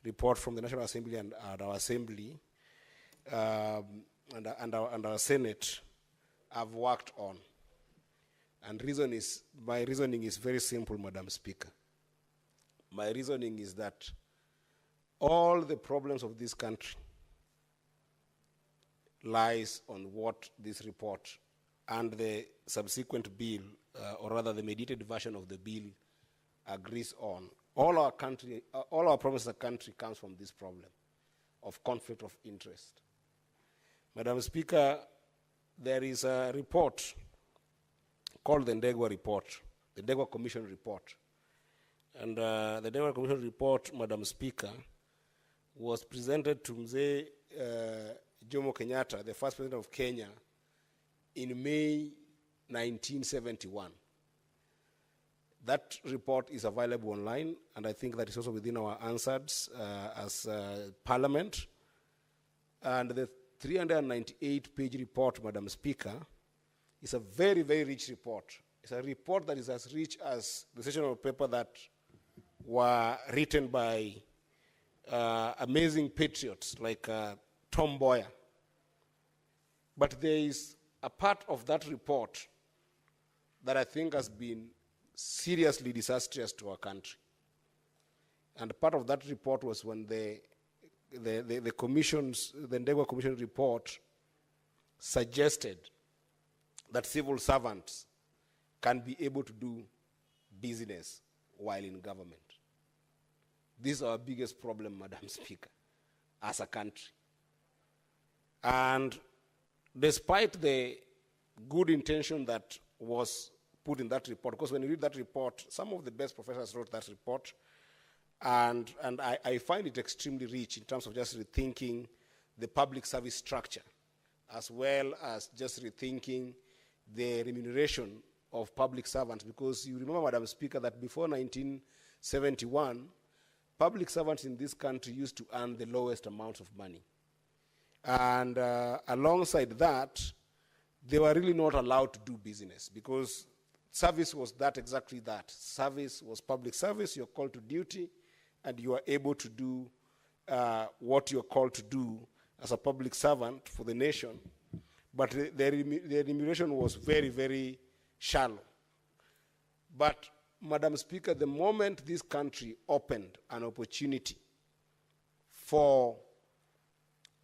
report from the National Assembly and our Assembly and our Senate have worked on. And my reasoning is very simple, Madam Speaker. My reasoning is that all the problems of this country lies on what this report and the subsequent bill, or rather the mediated version of the bill, agrees on. All our problems as a country comes from this problem of conflict of interest. Madam Speaker, there is a report called the Ndegwa report, the Ndegwa Commission report. And the Ndegwa Commission report, Madam Speaker, was presented to Mzee Jomo Kenyatta, the first president of Kenya, in May 1971. That report is available online, and I think that is also within our answers as Parliament. And the 398-page report, Madam Speaker, is a very, very rich report. It's a report that is as rich as the section of paper that were written by amazing patriots like Tom Boyer. But there is a part of that report that I think has been seriously disastrous to our country. And part of that report was when the Ndegwa Commission report suggested that civil servants can be able to do business while in government. This is our biggest problem, Madam Speaker, as a country. And despite the good intention that was put in that report, because when you read that report, some of the best professors wrote that report, and I find it extremely rich in terms of just rethinking the public service structure, as well as just rethinking the remuneration of public servants, because you remember, Madam Speaker, that before 1971, public servants in this country used to earn the lowest amount of money. And alongside that, they were really not allowed to do business because service was exactly that. Service was public service. You're called to duty, and you are able to do what you're called to do as a public servant for the nation. but the remuneration was very, very shallow. But, Madam Speaker, the moment this country opened an opportunity for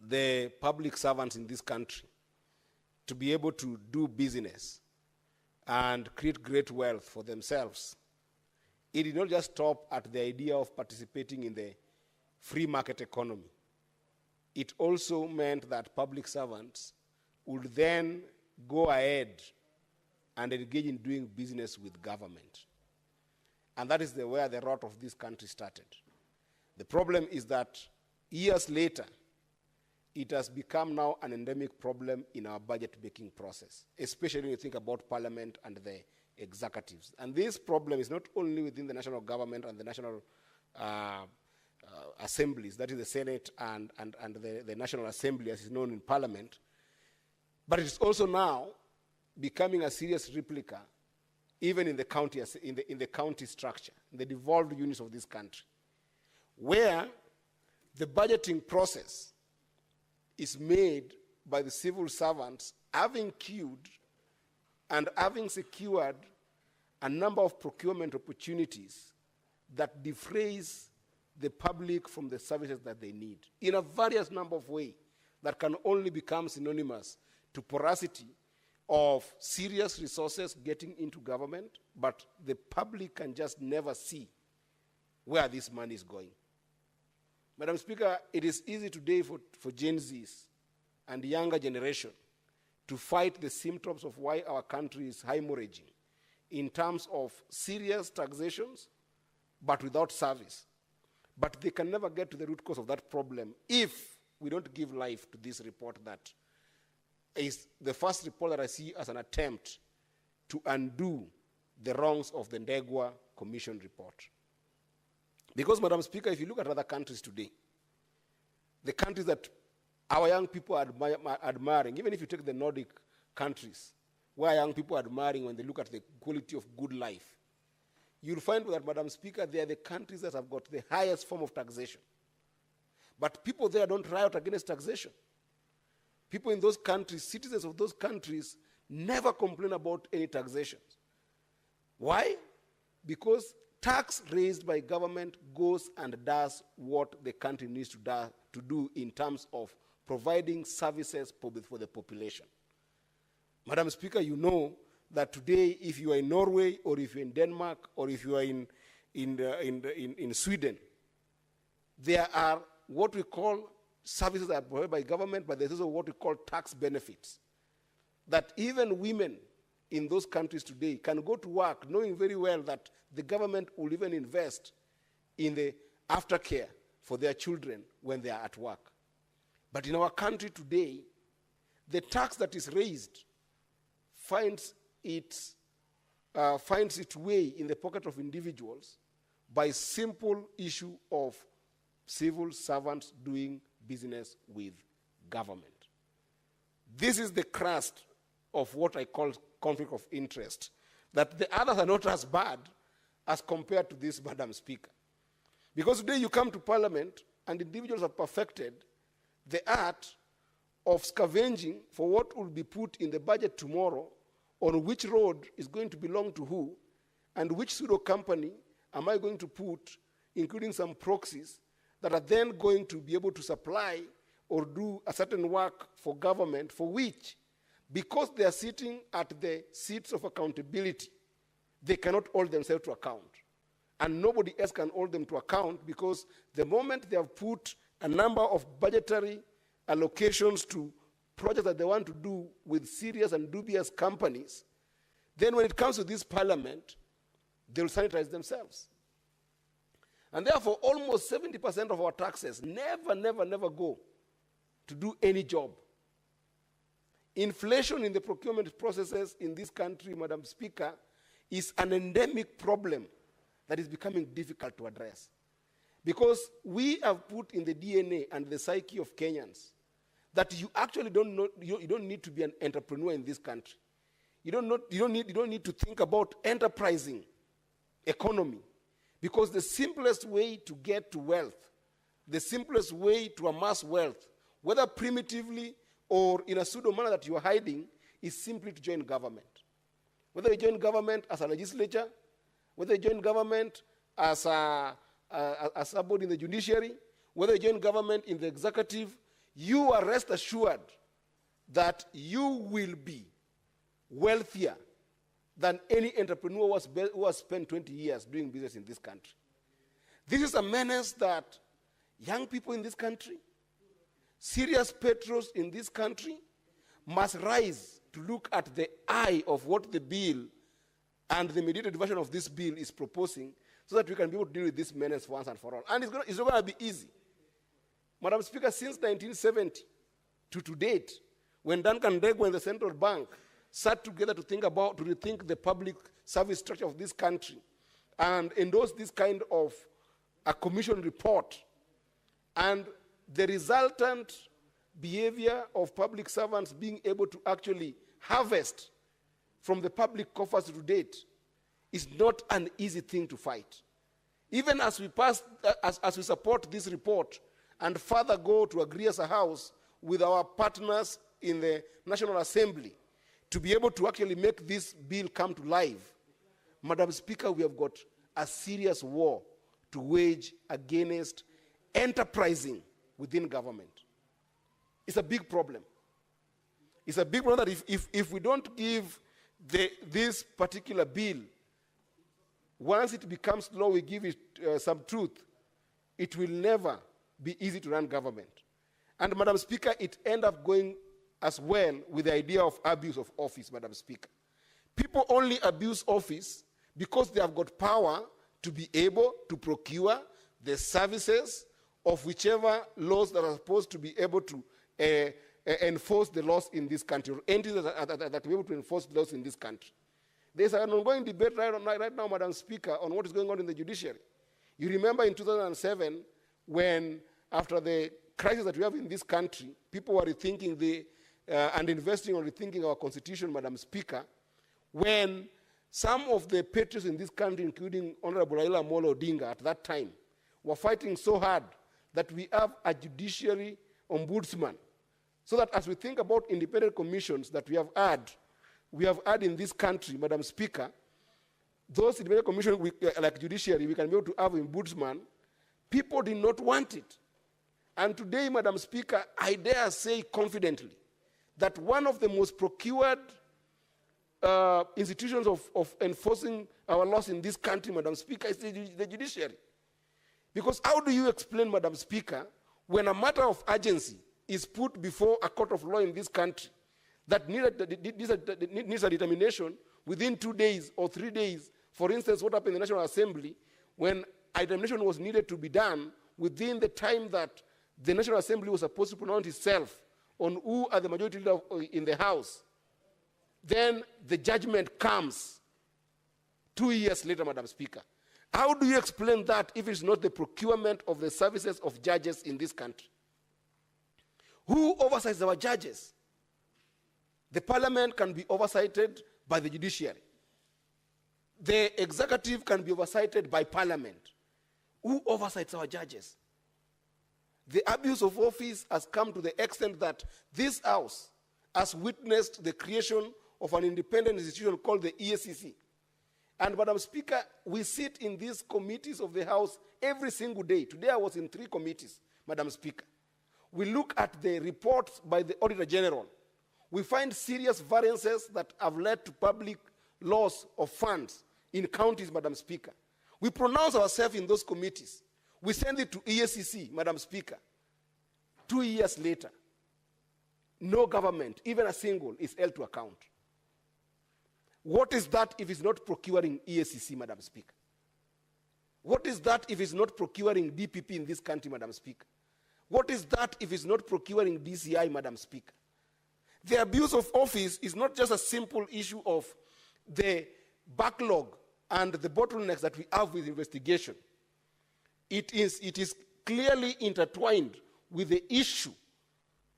the public servants in this country to be able to do business and create great wealth for themselves, it did not just stop at the idea of participating in the free market economy. It also meant that public servants would then go ahead and engage in doing business with government. And that is where the rot of this country started. The problem is that years later, it has become now an endemic problem in our budget-making process, especially when you think about Parliament and the executives. And this problem is not only within the national government and the national assemblies, that is the Senate and the National Assembly as is known in Parliament, but it's also now becoming a serious replica even in the county, in the county structure, in the devolved units of this country, where the budgeting process is made by the civil servants having queued and having secured a number of procurement opportunities that defrays the public from the services that they need in a various number of ways that can only become synonymous to porosity of serious resources getting into government, but the public can just never see where this money is going. Madam Speaker, it is easy today for Gen Zs and the younger generation to fight the symptoms of why our country is hemorrhaging in terms of serious taxations, but without service. But they can never get to the root cause of that problem if we don't give life to this report that is the first report that I see as an attempt to undo the wrongs of the Ndegwa Commission report. Because, Madam Speaker, if you look at other countries today, the countries that our young people are admiring, even if you take the Nordic countries, where young people are admiring when they look at the quality of good life, you'll find that, Madam Speaker, they are the countries that have got the highest form of taxation. But people there don't riot against taxation. People in those countries, citizens of those countries, never complain about any taxations. Why? Because tax raised by government goes and does what the country needs to do in terms of providing services for the population. Madam Speaker, you know that today, if you are in Norway, or if you're in Denmark, or if you are in Sweden, there are what we call services that are provided by government, but there's also what we call tax benefits. That even women in those countries today can go to work knowing very well that the government will even invest in the aftercare for their children when they are at work. But in our country today, the tax that is raised finds its way in the pocket of individuals by simple issue of civil servants doing business with government. This is the crust of what I call conflict of interest, that the others are not as bad as compared to this, Madam Speaker. Because today you come to Parliament and individuals have perfected the art of scavenging for what will be put in the budget tomorrow, on which road is going to belong to who, and which pseudo company am I going to put, including some proxies, that are then going to be able to supply or do a certain work for government, for which, because they are sitting at the seats of accountability, they cannot hold themselves to account. And nobody else can hold them to account, because the moment they have put a number of budgetary allocations to projects that they want to do with serious and dubious companies, then when it comes to this Parliament, they will sanitize themselves. And therefore, almost 70% of our taxes never go to do any job. Inflation in the procurement processes in this country, Madam Speaker, is an endemic problem that is becoming difficult to address. Because we have put in the DNA and the psyche of Kenyans that you actually you don't need to be an entrepreneur in this country. You don't need to think about enterprising economy. Because the simplest way to get to wealth, the simplest way to amass wealth, whether primitively or in a pseudo manner that you are hiding is simply to join government. Whether you join government as a legislature, whether you join government as a body in the judiciary, whether you join government in the executive, you are rest assured that you will be wealthier than any entrepreneur who has spent 20 years doing business in this country. This is a menace that young people in this country, serious patrons in this country, must rise to look at the eye of what the bill and the mediated version of this bill is proposing, so that we can be able to deal with this menace once and for all. And it's not going to be easy. Madam Speaker, since 1970 to date, when Duncan Ndegwa and the Central Bank sat together to rethink the public service structure of this country and endorse this kind of a commission report, and the resultant behavior of public servants being able to actually harvest from the public coffers to date is not an easy thing to fight. Even as we support this report and further go to agree as a House with our partners in the National Assembly to be able to actually make this bill come to life, Madam Speaker, we have got a serious war to wage against enterprising within government. It's a big problem. It's a big problem that if we don't give this particular bill, once it becomes law, we give it some truth, it will never be easy to run government. And Madam Speaker, it ends up going as well with the idea of abuse of office, Madam Speaker. People only abuse office because they have got power to be able to procure the services of whichever laws that are supposed to be able to enforce the laws in this country, or entities that are able to enforce laws in this country. There's an ongoing debate right now, Madam Speaker, on what is going on in the judiciary. You remember in 2007, when after the crisis that we have in this country, people were rethinking and investing on rethinking our constitution, Madam Speaker, when some of the patriots in this country, including Honorable Raila Amolo Odinga at that time, were fighting so hard that we have a judiciary ombudsman. So that as we think about independent commissions that we have had in this country, Madam Speaker, those independent commissions like judiciary, we can be able to have ombudsman. People did not want it. And today, Madam Speaker, I dare say confidently that one of the most procured institutions of enforcing our laws in this country, Madam Speaker, is the judiciary. Because how do you explain, Madam Speaker, when a matter of urgency is put before a court of law in this country that needs a determination within 2 days or 3 days? For instance, what happened in the National Assembly when a determination was needed to be done within the time that the National Assembly was supposed to pronounce itself on who are the majority leader in the House. Then the judgment comes 2 years later, Madam Speaker. How do you explain that if it's not the procurement of the services of judges in this country? Who oversees our judges? The parliament can be oversighted by the judiciary. The executive can be oversighted by parliament. Who oversights our judges? The abuse of office has come to the extent that this House has witnessed the creation of an independent institution called the EACC. And Madam Speaker, we sit in these committees of the House every single day. Today I was in 3 committees, Madam Speaker. We look at the reports by the Auditor General. We find serious variances that have led to public loss of funds in counties, Madam Speaker. We pronounce ourselves in those committees. We send it to EACC, Madam Speaker. 2 years later, no government, even a single, is held to account. What is that if it's not procuring EACC, Madam Speaker? What is that if it's not procuring DPP in this country, Madam Speaker? What is that if it's not procuring DCI, Madam Speaker? The abuse of office is not just a simple issue of the backlog and the bottlenecks that we have with investigation. It is clearly intertwined with the issue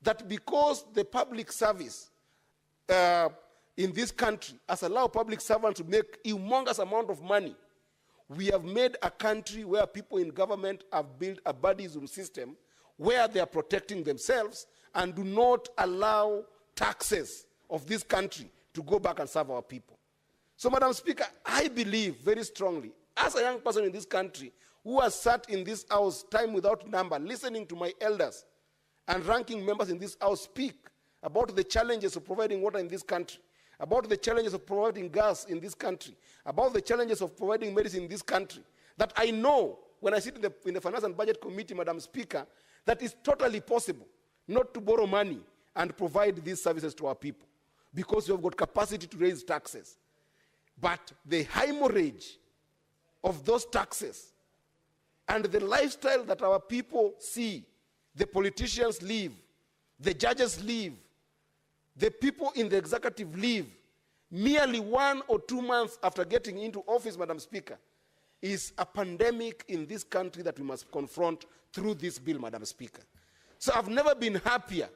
that because the public service in this country has allowed public servants to make humongous amount of money, we have made a country where people in government have built a buddyism system where they are protecting themselves and do not allow taxes of this country to go back and serve our people. So, Madam Speaker, I believe very strongly, as a young person in this country who has sat in this house time without number, listening to my elders and ranking members in this house speak about the challenges of providing water in this country, about the challenges of providing gas in this country, about the challenges of providing medicine in this country, that I know when I sit in the Finance and Budget Committee, Madam Speaker, that it's totally possible not to borrow money and provide these services to our people because we have got capacity to raise taxes. But the hemorrhage of those taxes and the lifestyle that our people see, the politicians live, the judges live, the people in the executive live, merely 1 or 2 months after getting into office, Madam Speaker, is a pandemic in this country that we must confront through this bill, Madam Speaker. So I've never been happier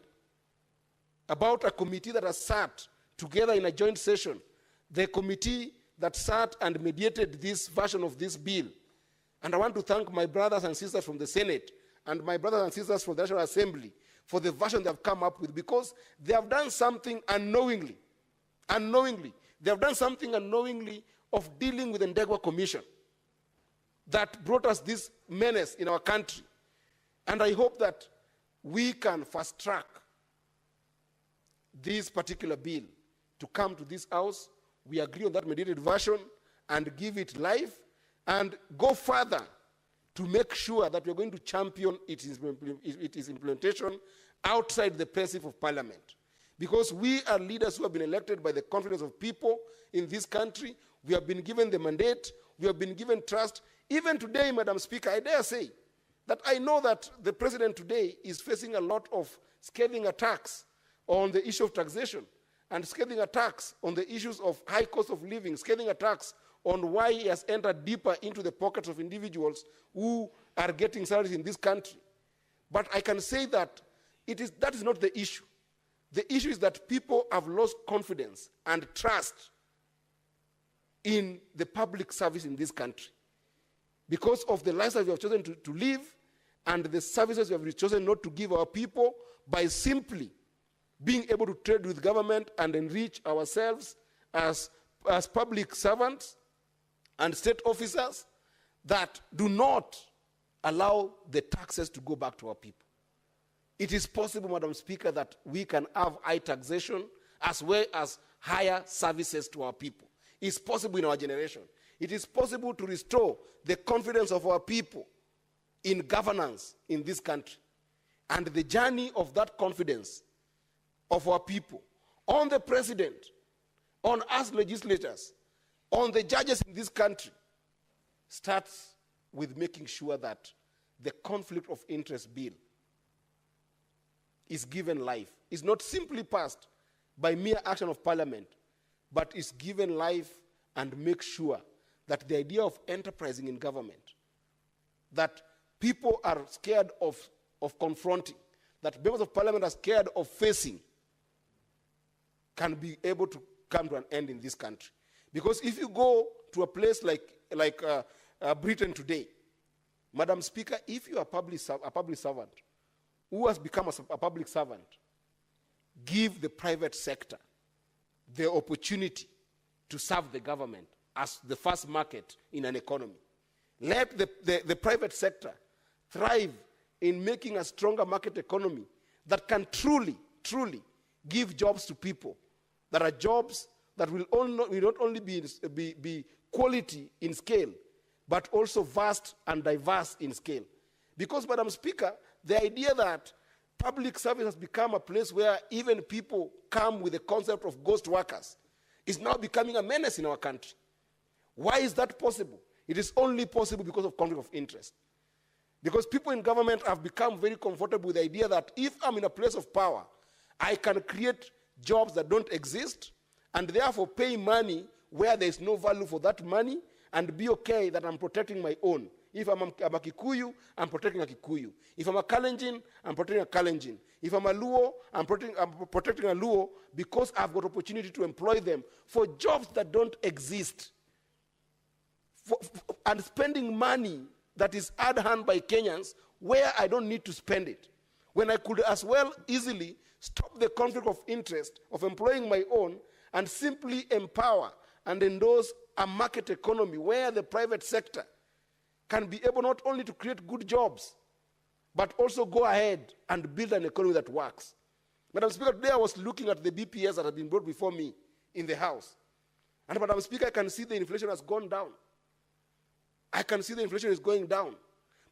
about a committee that has sat together in a joint session, the committee that sat and mediated this version of this bill. And I want to thank my brothers and sisters from the Senate and my brothers and sisters from the National Assembly for the version they have come up with, because they have done something unknowingly. They have done something unknowingly of dealing with the Ndegwa Commission that brought us this menace in our country. And I hope that we can fast track this particular bill to come to this house. We agree on that mediated version and give it life and go further to make sure that we're going to champion its implementation outside the precinct of Parliament. Because we are leaders who have been elected by the confidence of people in this country. We have been given the mandate. We have been given trust. Even today, Madam Speaker, I dare say that I know that the president today is facing a lot of scathing attacks on the issue of taxation and scathing attacks on the issues of high cost of living, scathing attacks on why he has entered deeper into the pockets of individuals who are getting salaries in this country. But I can say that that is not the issue. The issue is that people have lost confidence and trust in the public service in this country because of the lifestyle we have chosen to live and the services we have chosen not to give our people by simply being able to trade with government and enrich ourselves as public servants and state officers that do not allow the taxes to go back to our people. It is possible, Madam Speaker, that we can have high taxation as well as higher services to our people. It's possible in our generation. It is possible to restore the confidence of our people in governance in this country. And the journey of that confidence of our people on the president, on us legislators, on the judges in this country, starts with making sure that the conflict of interest bill is given life. It's not simply passed by mere action of Parliament, but is given life and make sure that the idea of enterprising in government, that people are scared of confronting, that members of Parliament are scared of facing, can be able to come to an end in this country. Because if you go to a place like Britain today, Madam Speaker, if you are a public servant who has become a public servant, give the private sector the opportunity to serve the government as the first market in an economy. Let the private sector thrive in making a stronger market economy that can truly give jobs to people, that are jobs that will not only be quality in scale, but also vast and diverse in scale. Because, Madam Speaker, the idea that public service has become a place where even people come with the concept of ghost workers is now becoming a menace in our country. Why is that possible? It is only possible because of conflict of interest. Because people in government have become very comfortable with the idea that if I'm in a place of power, I can create jobs that don't exist and therefore pay money where there is no value for that money and be okay that I'm protecting my own. If I'm a Kikuyu, I'm protecting a Kikuyu. If I'm a Kalenjin, I'm protecting a Kalenjin. If I'm a Luo, I'm protecting a Luo because I've got opportunity to employ them for jobs that don't exist. And spending money that is hard-earned by Kenyans where I don't need to spend it. when I could as well easily stop the conflict of interest of employing my own and simply empower and endorse a market economy where the private sector can be able not only to create good jobs, but also go ahead and build an economy that works. Madam Speaker, today I was looking at the BPS that have been brought before me in the House. And Madam Speaker, I can see the inflation has gone down. I can see the inflation is going down.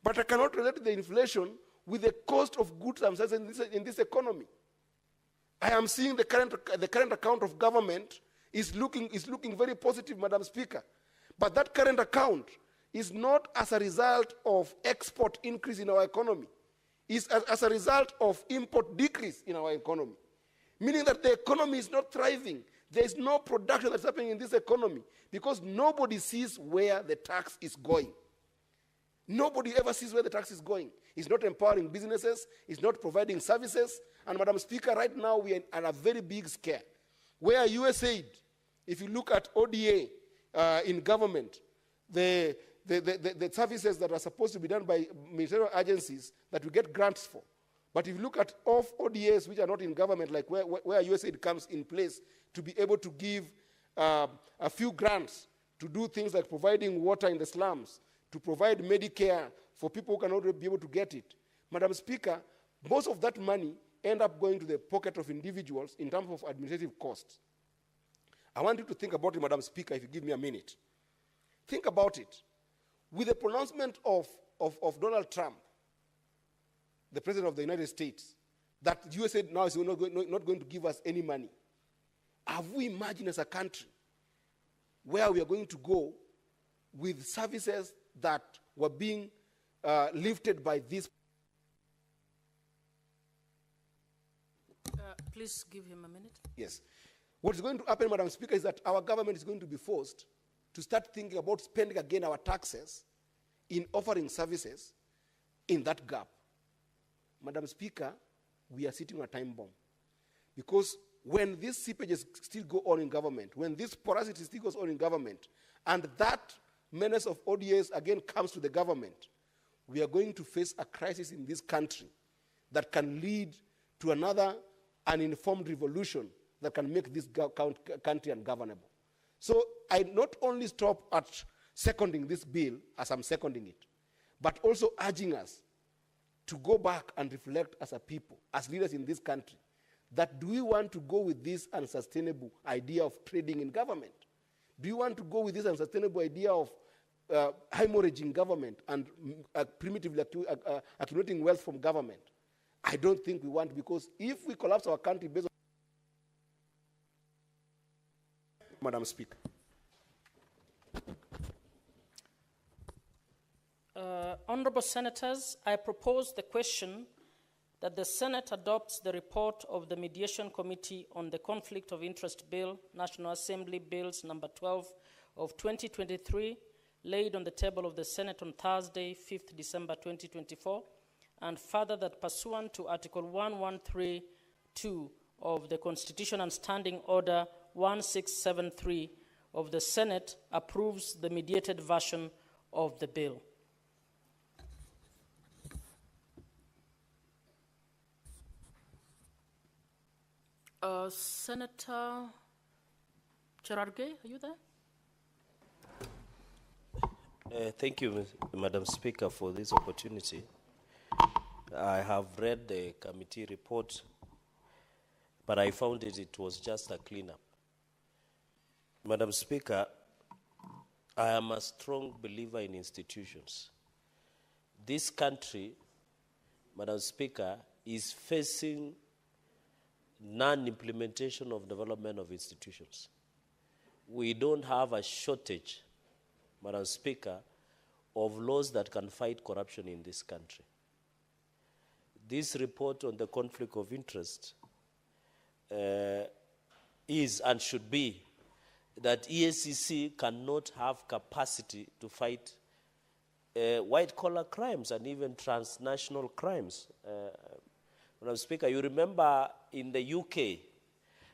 But I cannot relate the inflation with the cost of goods and services in this economy. I am seeing the current account of government is looking very positive, Madam Speaker. But that current account is not as a result of export increase in our economy. It's as a result of import decrease in our economy. Meaning that the economy is not thriving. There is no production that's happening in this economy because nobody sees where the tax is going. Nobody ever sees where the tax is going. It's not empowering businesses. It's not providing services. And Madam Speaker, right now we are at a very big scare where USAID, if you look at ODA in government, the services that are supposed to be done by ministerial agencies that we get grants for. But if you look at off ODAs which are not in government, like where USAID comes in place to be able to give a few grants to do things like providing water in the slums, to provide Medicare for people who cannot be able to get it. Madam Speaker, most of that money end up going to the pocket of individuals in terms of administrative costs. I want you to think about it, Madam Speaker, if you give me a minute. Think about it. With the pronouncement of Donald Trump, the President of the United States, that USA now is not going to give us any money, have we imagined as a country where we are going to go with services that were being lifted by this? Please give him a minute. Yes. What is going to happen, Madam Speaker, is that our government is going to be forced to start thinking about spending again our taxes in offering services in that gap. Madam Speaker, we are sitting on a time bomb. Because when these seepages still go on in government, when this porosity still goes on in government, and that menace of ODAs again comes to the government, we are going to face a crisis in this country that can lead to another uninformed revolution that can make this country ungovernable. So I not only stop at seconding this bill as I'm seconding it, but also urging us to go back and reflect as a people, as leaders in this country, that do we want to go with this unsustainable idea of trading in government? Do you want to go with this unsustainable idea of hemorrhaging government and primitively accumulating wealth from government? I don't think we want, because if we collapse our country based on... Madam Speaker. Honorable Senators, I propose the question that the Senate adopts the report of the Mediation Committee on the Conflict of Interest Bill, National Assembly Bills number 12 of 2023, laid on the table of the Senate on Thursday, 5th December 2024, and further that pursuant to Article 1132 of the Constitution and Standing Order 1673 of the Senate approves the mediated version of the bill. Senator Cherargei, are you there? Thank you, Madam Speaker, for this opportunity. I have read the committee report, but I found it was just a cleanup. Madam Speaker, I am a strong believer in institutions. This country, Madam Speaker, is facing non-implementation of development of institutions. We don't have a shortage, Madam Speaker, of laws that can fight corruption in this country. This report on the conflict of interest is and should be that EACC cannot have capacity to fight white-collar crimes and even transnational crimes. Madam Speaker, you remember in the UK,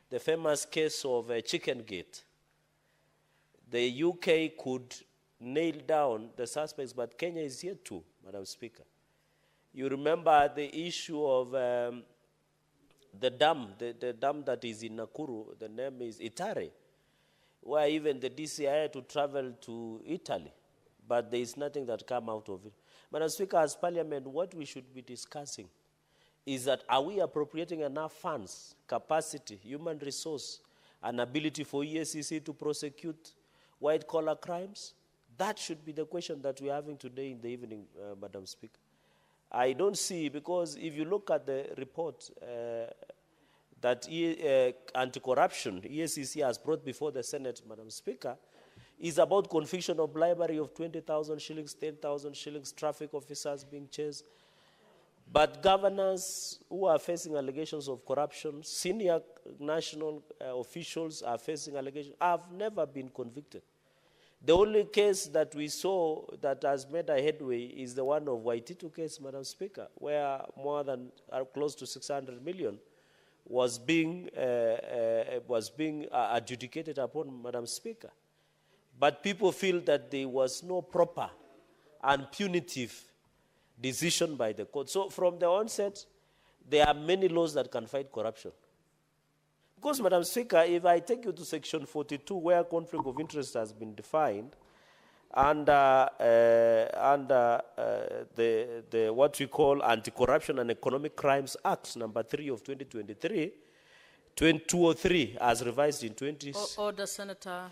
the famous case of Chicken Gate. The UK could nail down the suspects, but Kenya is yet to, Madam Speaker. You remember the issue of the dam that is in Nakuru, the name is Itare, where even the DCI had to travel to Italy, but there is nothing that came out of it. Madam Speaker, as Parliament, what we should be discussing is that are we appropriating enough funds, capacity, human resource, and ability for EACC to prosecute white-collar crimes? That should be the question that we're having today in the evening, Madam Speaker. I don't see, because if you look at the report that anti-corruption EACC has brought before the Senate, Madam Speaker, is about conviction of bribery of 20,000 shillings, 10,000 shillings, traffic officers being chased. But governors who are facing allegations of corruption, senior national officials are facing allegations, have never been convicted. The only case that we saw that has made a headway is the one of Waititu case, Madam Speaker, where more than close to 600 million was being adjudicated upon, Madam Speaker. But people feel that there was no proper and punitive decision by the court. So from the onset, there are many laws that can fight corruption. Because, Madam Speaker, if I take you to Section 42, where conflict of interest has been defined, under the what we call Anti-Corruption and Economic Crimes Act, number 3 of 2023, 203, as revised in 20... Order, Senator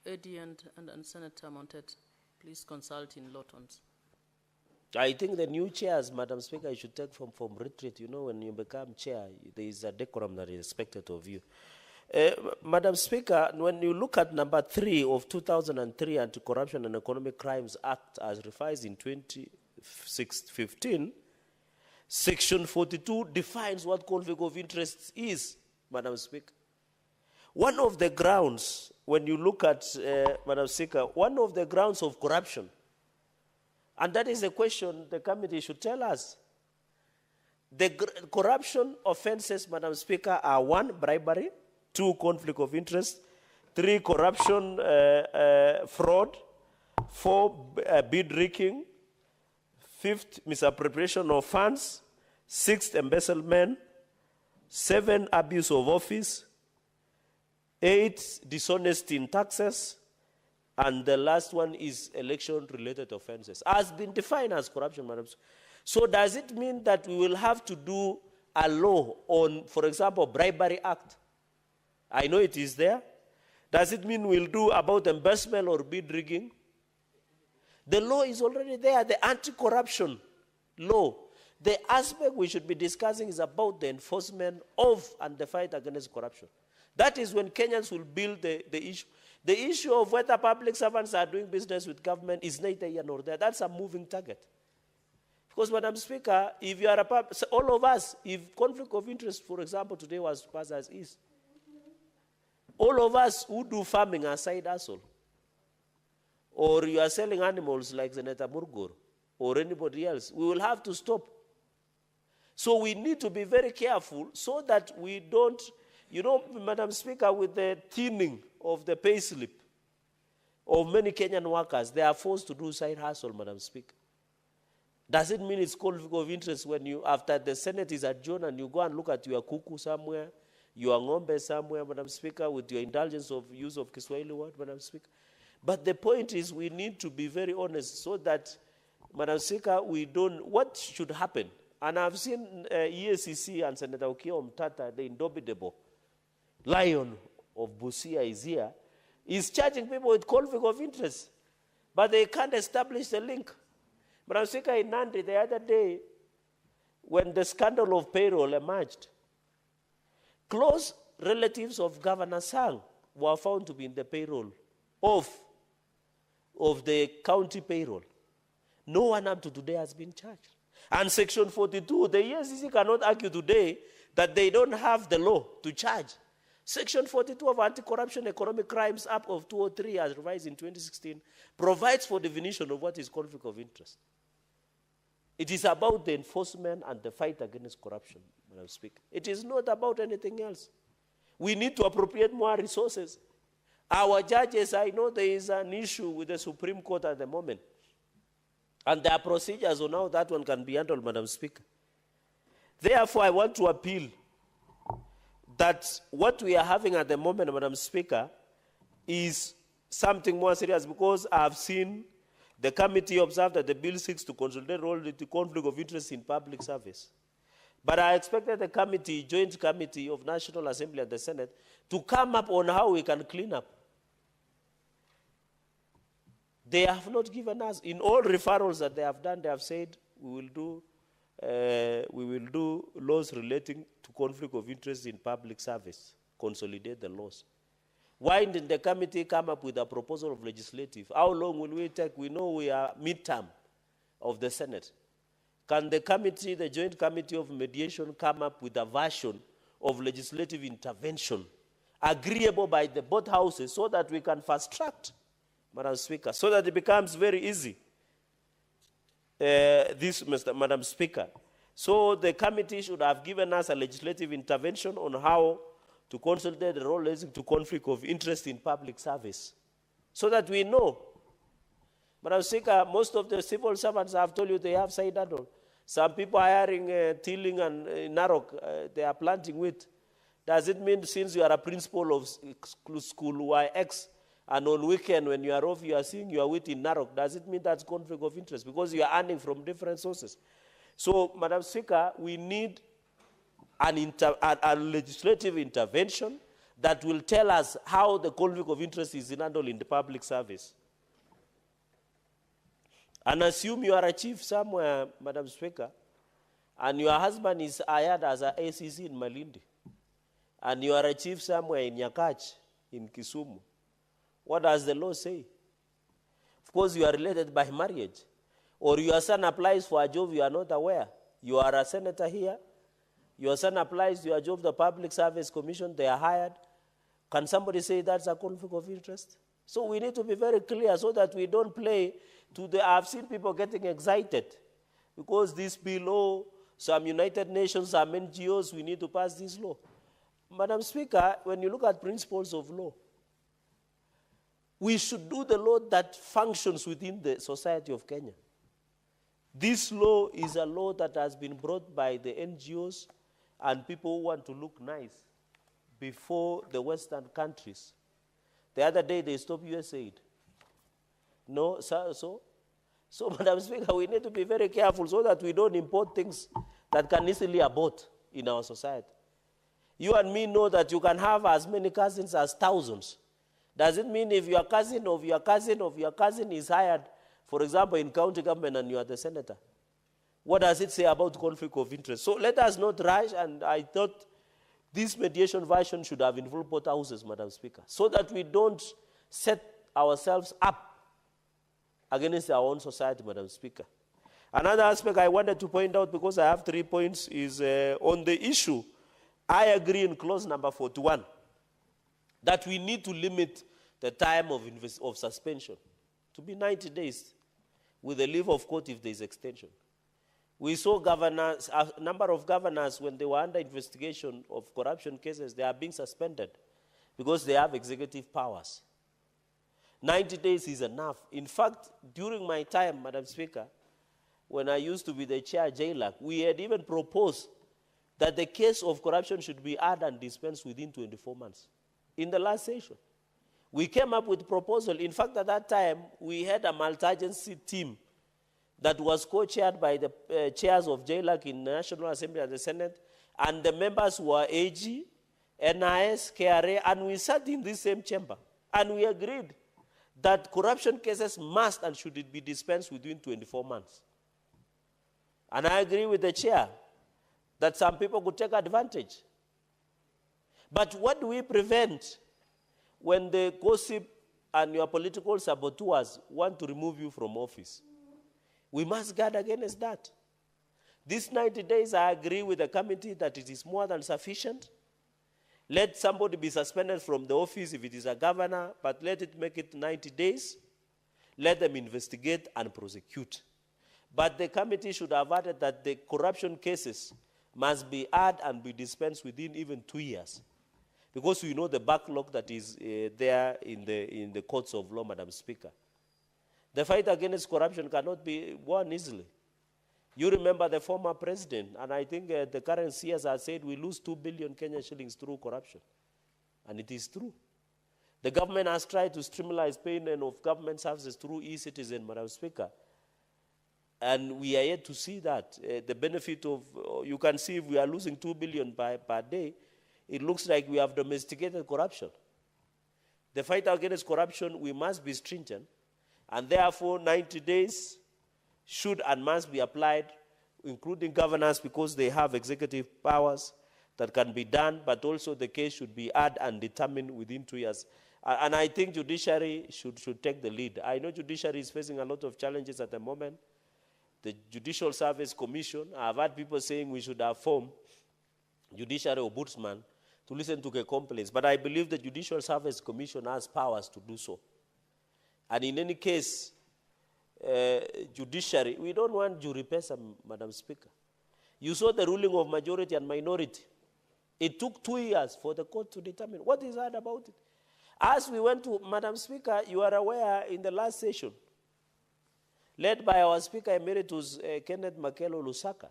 Eddy and Senator Montet. Please consult in Lawtons. I think the new chairs, Madam Speaker, you should take from retreat. You know, when you become chair, there is a decorum that is expected of you. Madam Speaker, when you look at number 3 of 2003 Anti-Corruption and Economic Crimes Act as revised in 2015, Section 42 defines what conflict of interest is, Madam Speaker. One of the grounds, when you look at, Madam Speaker, one of the grounds of corruption, and that is a question the committee should tell us. The corruption offenses, Madam Speaker, are 1, bribery, 2, conflict of interest, 3, corruption, fraud, 4, bid rigging, 5th, misappropriation of funds, 6th, embezzlement, 7, abuse of office, 8, dishonesty in taxes, and the last one is election-related offenses, has been defined as corruption, Madam. So does it mean that we will have to do a law on, for example, Bribery Act? I know it is there. Does it mean we'll do about embezzlement or bid rigging? The law is already there, the anti-corruption law. The aspect we should be discussing is about the enforcement of and the fight against corruption. That is when Kenyans will build the issue. The issue of whether public servants are doing business with government is neither here nor there. That's a moving target. Because, Madam Speaker, if you are all of us, if conflict of interest, for example, today was passed as is, all of us who do farming are side hustle, or you are selling animals like Senator Murgur, or anybody else, we will have to stop. So we need to be very careful so that we don't, you know, Madam Speaker, with the thinning of the pay slip of many Kenyan workers, they are forced to do side hustle, Madam Speaker. Does it mean it's conflict of interest when you, after the Senate is adjourned and you go and look at your kuku somewhere, your ng'ombe somewhere, Madam Speaker, with your indulgence of use of Kiswahili word, Madam Speaker? But the point is we need to be very honest so that, Madam Speaker, we don't, what should happen? And I've seen EACC and Senator Okiya Omtata, the indomitable lion of Busia is here, is charging people with conflict of interest, but they can't establish the link. Madam Speaker, in Nandi the other day, when the scandal of payroll emerged, close relatives of Governor Sang were found to be in the payroll of the county payroll. No one up to today has been charged. And Section 42, the EACC cannot argue today that they don't have the law to charge. Section 42 of Anti-Corruption Economic Crimes Act of 2003, as revised in 2016, provides for definition of what is conflict of interest. It is about the enforcement and the fight against corruption, Madam Speaker. It is not about anything else. We need to appropriate more resources. Our judges, I know there is an issue with the Supreme Court at the moment. And there are procedures on how that one can be handled, Madam Speaker. Therefore, I want to appeal that what we are having at the moment, Madam Speaker, is something more serious, because I have seen the committee observe that the bill seeks to consolidate all the conflict of interest in public service. But I expected the committee, joint committee of National Assembly and the Senate, to come up on how we can clean up. They have not given us, in all referrals that they have done, they have said we will do laws relating to conflict of interest in public service, consolidate the laws. Why didn't the committee come up with a proposal of legislative? How long will we take? We know we are midterm of the Senate. Can the committee, the Joint Committee of Mediation, come up with a version of legislative intervention agreeable by the both houses so that we can fast track, Madam Speaker, so that it becomes very easy? Madam Speaker. So the committee should have given us a legislative intervention on how to consolidate the role relating to conflict of interest in public service, so that we know. Madam Speaker, most of the civil servants, I have told you, they have side hustle. Some people are hiring tilling and Narok, they are planting wheat. Does it mean, since you are a principal of school YX, and on weekend when you are off, you are seeing your wheat in Narok, does it mean that's conflict of interest? Because you are earning from different sources. So, Madam Speaker, we need a legislative intervention that will tell us how the conflict of interest is handled in the public service. And assume you are a chief somewhere, Madam Speaker, and your husband is hired as an ACC in Malindi, and you are a chief somewhere in Nyakach, in Kisumu. What does the law say? Of course, you are related by marriage. Or your son applies for a job you are not aware. You are a senator here. Your son applies to a job, the Public Service Commission, they are hired. Can somebody say that's a conflict of interest? So we need to be very clear so that we don't play to the... I've seen people getting excited because this bill, some United Nations, some NGOs, we need to pass this law. Madam Speaker, when you look at principles of law, we should do the law that functions within the society of Kenya. This law is a law that has been brought by the NGOs and people who want to look nice before the Western countries. The other day they stopped USAID. No, so Madam Speaker, we need to be very careful so that we don't import things that can easily abort in our society. You and me know that you can have as many cousins as thousands. Does it mean if your cousin of your cousin of your cousin is hired, for example, in county government and you are the senator? What does it say about conflict of interest? So let us not rush, and I thought this mediation version should have involved both houses, Madam Speaker, so that we don't set ourselves up against our own society, Madam Speaker. Another aspect I wanted to point out, because I have 3 points, is on the issue. I agree in clause number 41 that we need to limit the time of suspension to be 90 days with a leave of court if there is extension. We saw governors, a number of governors, when they were under investigation of corruption cases, they are being suspended because they have executive powers. 90 days is enough. In fact, during my time, Madam Speaker, when I used to be the chair JLAC, we had even proposed that the case of corruption should be heard and dispensed within 24 months. In the last session, we came up with a proposal. In fact, at that time, we had a multi-agency team that was co-chaired by the chairs of JLAC in the National Assembly and the Senate, and the members were AG, NIS, KRA, and we sat in this same chamber, and we agreed that corruption cases must and should be dispensed within 24 months. And I agree with the chair that some people could take advantage. But what do we prevent when the gossip and your political saboteurs want to remove you from office? We must guard against that. These 90 days, I agree with the committee that it is more than sufficient. Let somebody be suspended from the office if it is a governor, but let it make it 90 days. Let them investigate and prosecute. But the committee should have added that the corruption cases must be heard and be dispensed within even 2 years. Because we know the backlog that is there in the courts of law, Madam Speaker. The fight against corruption cannot be won easily. You remember the former president, and I think the current CS has said we lose 2 billion Kenya shillings through corruption. And it is true. The government has tried to streamline payment of government services through e-citizen, Madam Speaker. And we are yet to see that. The benefit of, you can see if we are losing 2 billion per day, it looks like we have domesticated corruption. The fight against corruption, we must be stringent. And therefore, 90 days should and must be applied, including governance, because they have executive powers that can be done, but also the case should be heard and determined within 2 years. And I think judiciary should take the lead. I know judiciary is facing a lot of challenges at the moment. The Judicial Service Commission, I've had people saying we should have formed judiciary ombudsman to listen to the complaints, but I believe the Judicial Service Commission has powers to do so. And in any case, judiciary, we don't want jury pesa, Madam Speaker. You saw the ruling of majority and minority. It took 2 years for the court to determine. What is hard about it? As we went to, Madam Speaker, you are aware in the last session, led by our Speaker Emeritus Kenneth Makelo Lusaka,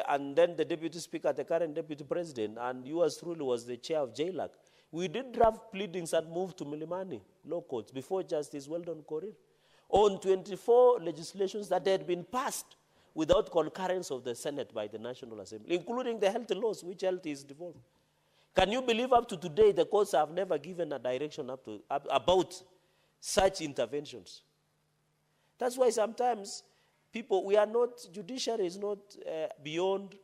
and then the Deputy Speaker, the current Deputy President, and yours truly was the chair of JLAC. We did draft pleadings and moved to Milimani law courts before Justice Weldon Korir on 24 legislations that had been passed without concurrence of the Senate by the National Assembly, including the health laws, which health is devolved. Can you believe up to today the courts have never given a direction about such interventions? That's why sometimes people, we are not, judiciary is not beyond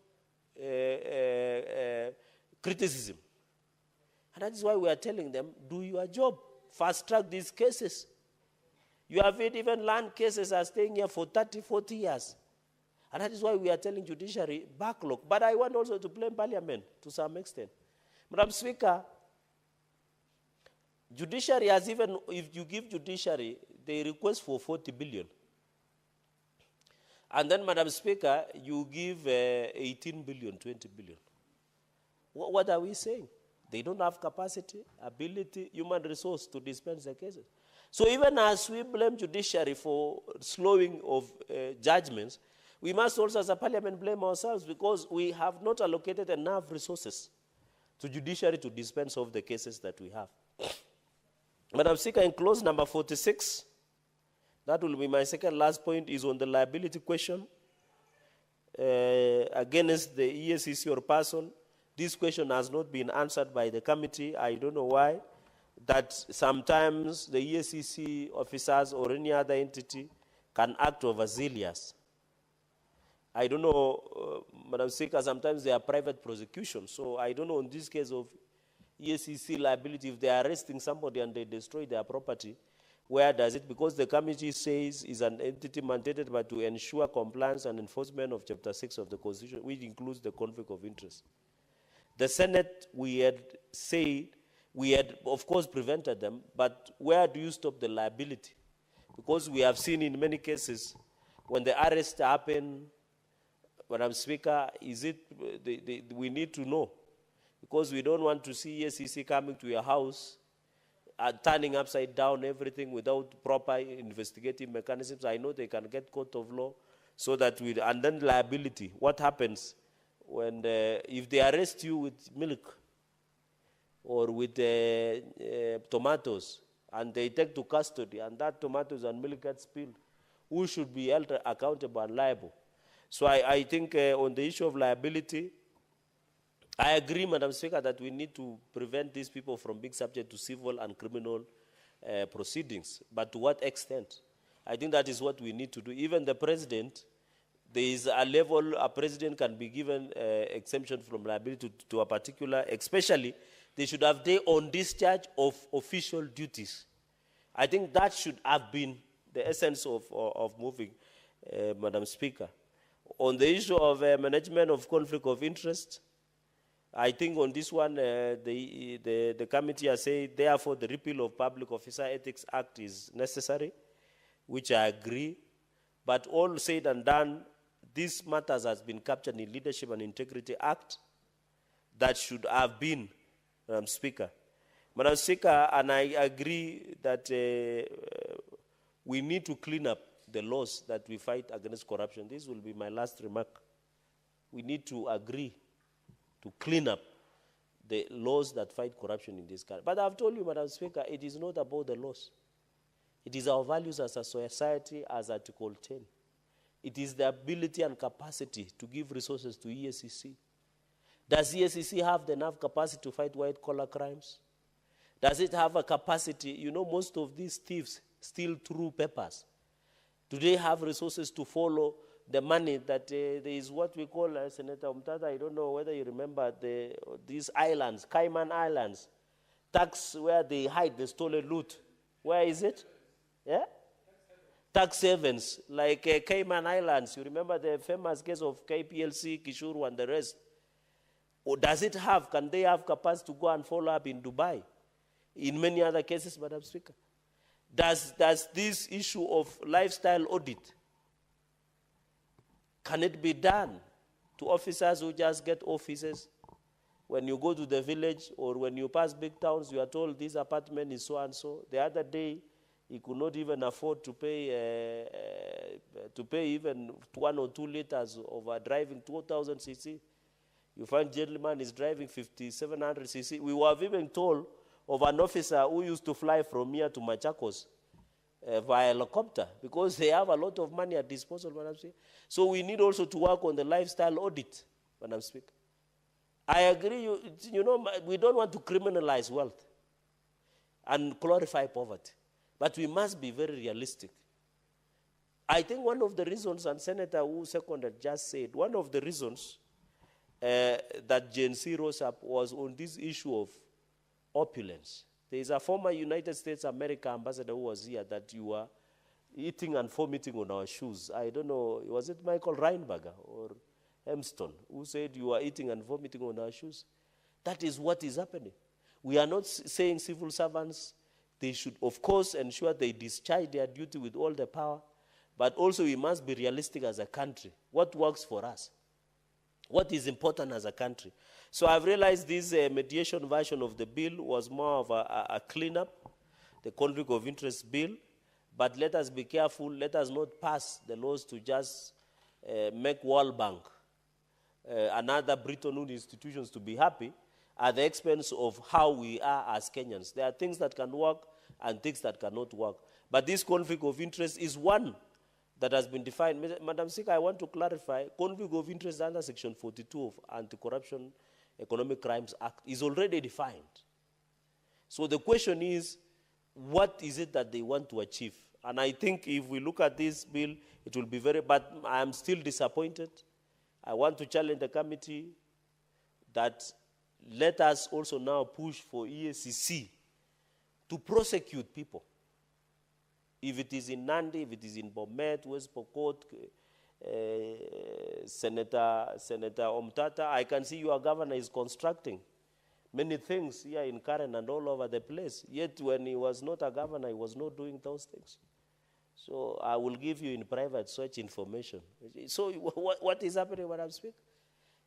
criticism. And that is why we are telling them, do your job, fast track these cases. You have even land cases are staying here for 30, 40 years. And that is why we are telling judiciary backlog. But I want also to blame Parliament to some extent. Madam Speaker, judiciary has even, if you give judiciary, they request for 40 billion. And then, Madam Speaker, you give 18 billion, 20 billion. What are we saying? They don't have capacity, ability, human resource to dispense the cases. So even as we blame judiciary for slowing of judgments, we must also, as a parliament, blame ourselves because we have not allocated enough resources to judiciary to dispense of the cases that we have. Madam Speaker, in clause number 46, that will be my second last point, is on the liability question against the EACC or person. This question has not been answered by the committee. I don't know why. That sometimes the EACC officers or any other entity can act overzealous. I don't know, Madam Speaker, sometimes they are private prosecutions. So I don't know in this case of EACC liability, if they are arresting somebody and they destroy their property, where does it? Because the committee says is an entity mandated by to ensure compliance and enforcement of Chapter 6 of the Constitution, which includes the conflict of interest. The Senate, we had said, we had, of course, prevented them, but where do you stop the liability? Because we have seen in many cases, when the arrests happen, Madam Speaker, is it, we need to know. Because we don't want to see EACC coming to your house, turning upside down everything without proper investigative mechanisms. I know they can get court of law, so that we, and then liability. What happens when, if they arrest you with milk or with tomatoes, and they take to custody, and that tomatoes and milk gets spilled, who should be held accountable and liable? So I think on the issue of liability, I agree, Madam Speaker, that we need to prevent these people from being subject to civil and criminal proceedings. But to what extent? I think that is what we need to do. Even the president, there is a level a president can be given exemption from liability to a particular, especially they should have day on discharge of official duties. I think that should have been the essence of moving, Madam Speaker. On the issue of management of conflict of interest, I think on this one, the committee has said, therefore, the repeal of Public Officer Ethics Act is necessary, which I agree. But all said and done, these matters has been captured in Leadership and Integrity Act that should have been, Madam Speaker. Madam Speaker, and I agree that We need to clean up the laws that we fight against corruption. This will be my last remark. We need to agree to clean up the laws that fight corruption in this country. But I've told you, Madam Speaker, it is not about the laws. It is our values as a society, as Article 10. It is the ability and capacity to give resources to EACC. Does EACC have enough capacity to fight white-collar crimes? Does it have a capacity? You know, most of these thieves steal through papers. Do they have resources to follow the money that there is what we call, Senator Motella, I don't know whether you remember these islands, Cayman Islands, tax where they hide the stolen loot. Where is it? Yeah? Tax havens, like Cayman Islands. You remember the famous case of KPLC, Kishuru, and the rest. Or does it have, can they have capacity to go and follow up in Dubai? In many other cases, Madam Speaker. Does this issue of lifestyle audit, can it be done to officers who just get offices? When you go to the village or when you pass big towns, you are told this apartment is so and so. The other day, he could not even afford to pay even 1 or 2 liters of driving 2,000 cc. You find gentleman is driving 5,700 cc. We were even told of an officer who used to fly from here to Machakos via helicopter because they have a lot of money at disposal, Madam Speaker. So we need also to work on the lifestyle audit, Madam Speaker. I agree, you know, we don't want to criminalize wealth and glorify poverty, but we must be very realistic. I think one of the reasons, and Senator who seconded just said, one of the reasons that Gen Z rose up was on this issue of opulence. There is a former United States America ambassador who was here that you were eating and vomiting on our shoes. I don't know, was it Michael Reinberger or Hemston who said you are eating and vomiting on our shoes? That is what is happening. We are not saying civil servants, they should of course ensure they discharge their duty with all the power, but also we must be realistic as a country. What works for us? What is important as a country? So I've realized this mediation version of the bill was more of a cleanup, the conflict of interest bill, but let us be careful, let us not pass the laws to just make World Bank and other Bretton Woods institutions to be happy at the expense of how we are as Kenyans. There are things that can work and things that cannot work. But this conflict of interest is one that has been defined. Madam Speaker, I want to clarify, conflict of interest under Section 42 of Anti-Corruption Economic Crimes Act is already defined. So the question is, what is it that they want to achieve? And I think if we look at this bill, it will be very, but I am still disappointed. I want to challenge the committee that let us also now push for EACC to prosecute people. If it is in Nandi, if it is in Bomet, West Pokot, Senator Omtata, I can see your governor is constructing many things here in Karen and all over the place. Yet when he was not a governor, he was not doing those things. So I will give you in private such information. So what is happening, Madam Speaker?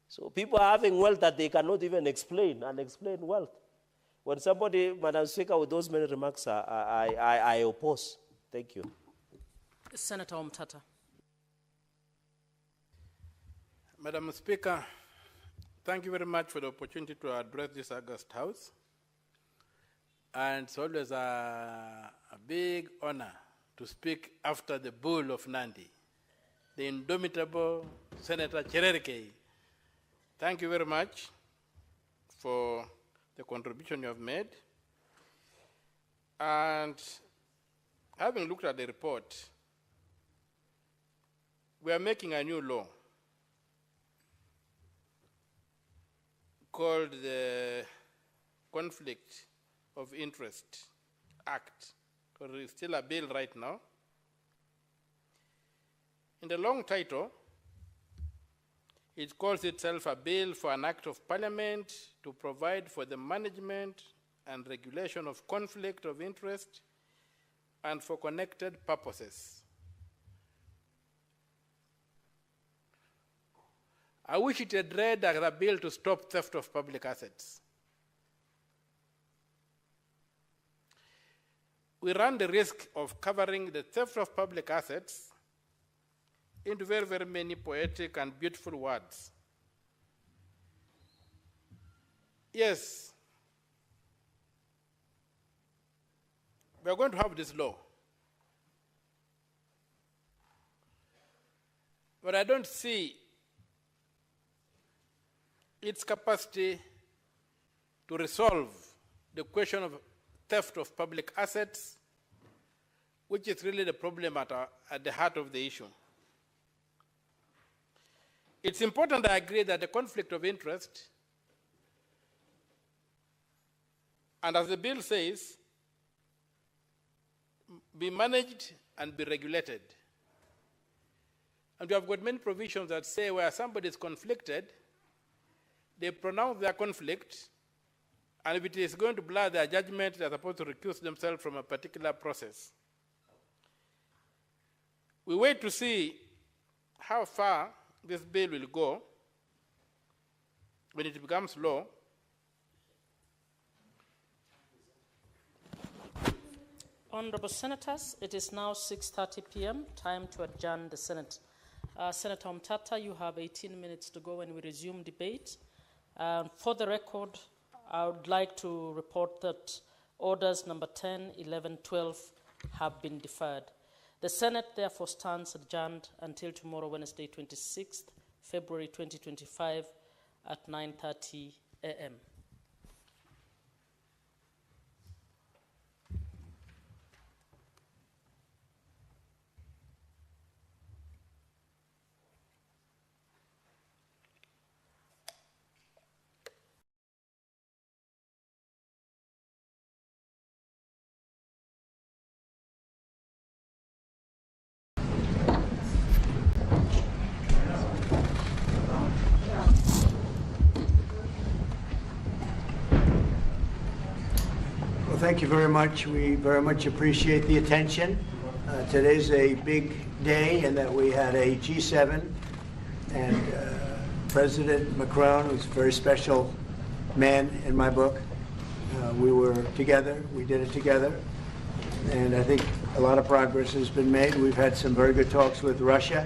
So people are having wealth that they cannot even explain, unexplained wealth. When somebody, Madam Speaker, with those many remarks, I oppose. Thank you. Senator Omtata. Madam Speaker, thank you very much for the opportunity to address this August House. And it's always a big honor to speak after the bull of Nandi, the indomitable Senator Cherargei. Thank you very much for the contribution you have made. And having looked at the report, we are making a new law called the Conflict of Interest Act, because it's still a bill right now. In the long title, it calls itself a bill for an act of parliament to provide for the management and regulation of conflict of interest and for connected purposes. I wish it had read as a bill to stop theft of public assets. we run the risk of covering the theft of public assets into very, very many poetic and beautiful words. Yes, we are going to have this law. But I don't see its capacity to resolve the question of theft of public assets, which is really the problem at the heart of the issue. It's important, I agree, that the conflict of interest, and as the bill says, be managed and be regulated. And we have got many provisions that say where somebody is conflicted, they pronounce their conflict, and if it is going to blur their judgment, they are supposed to recuse themselves from a particular process. We wait to see how far this bill will go when it becomes law. Honorable Senators, it is now 6:30 p.m., time to adjourn the Senate. Senator Motella, you have 18 minutes to go when we resume debate. For the record, I would like to report that orders number 10, 11, 12 have been deferred. The Senate therefore stands adjourned until tomorrow, Wednesday, 26th February 2025 at 9:30 a.m. Thank you very much. We very much appreciate the attention. Today's a big day in that we had a G7 and President Macron, who's a very special man in my book. We were together. We did it together. And I think a lot of progress has been made. We've had some very good talks with Russia.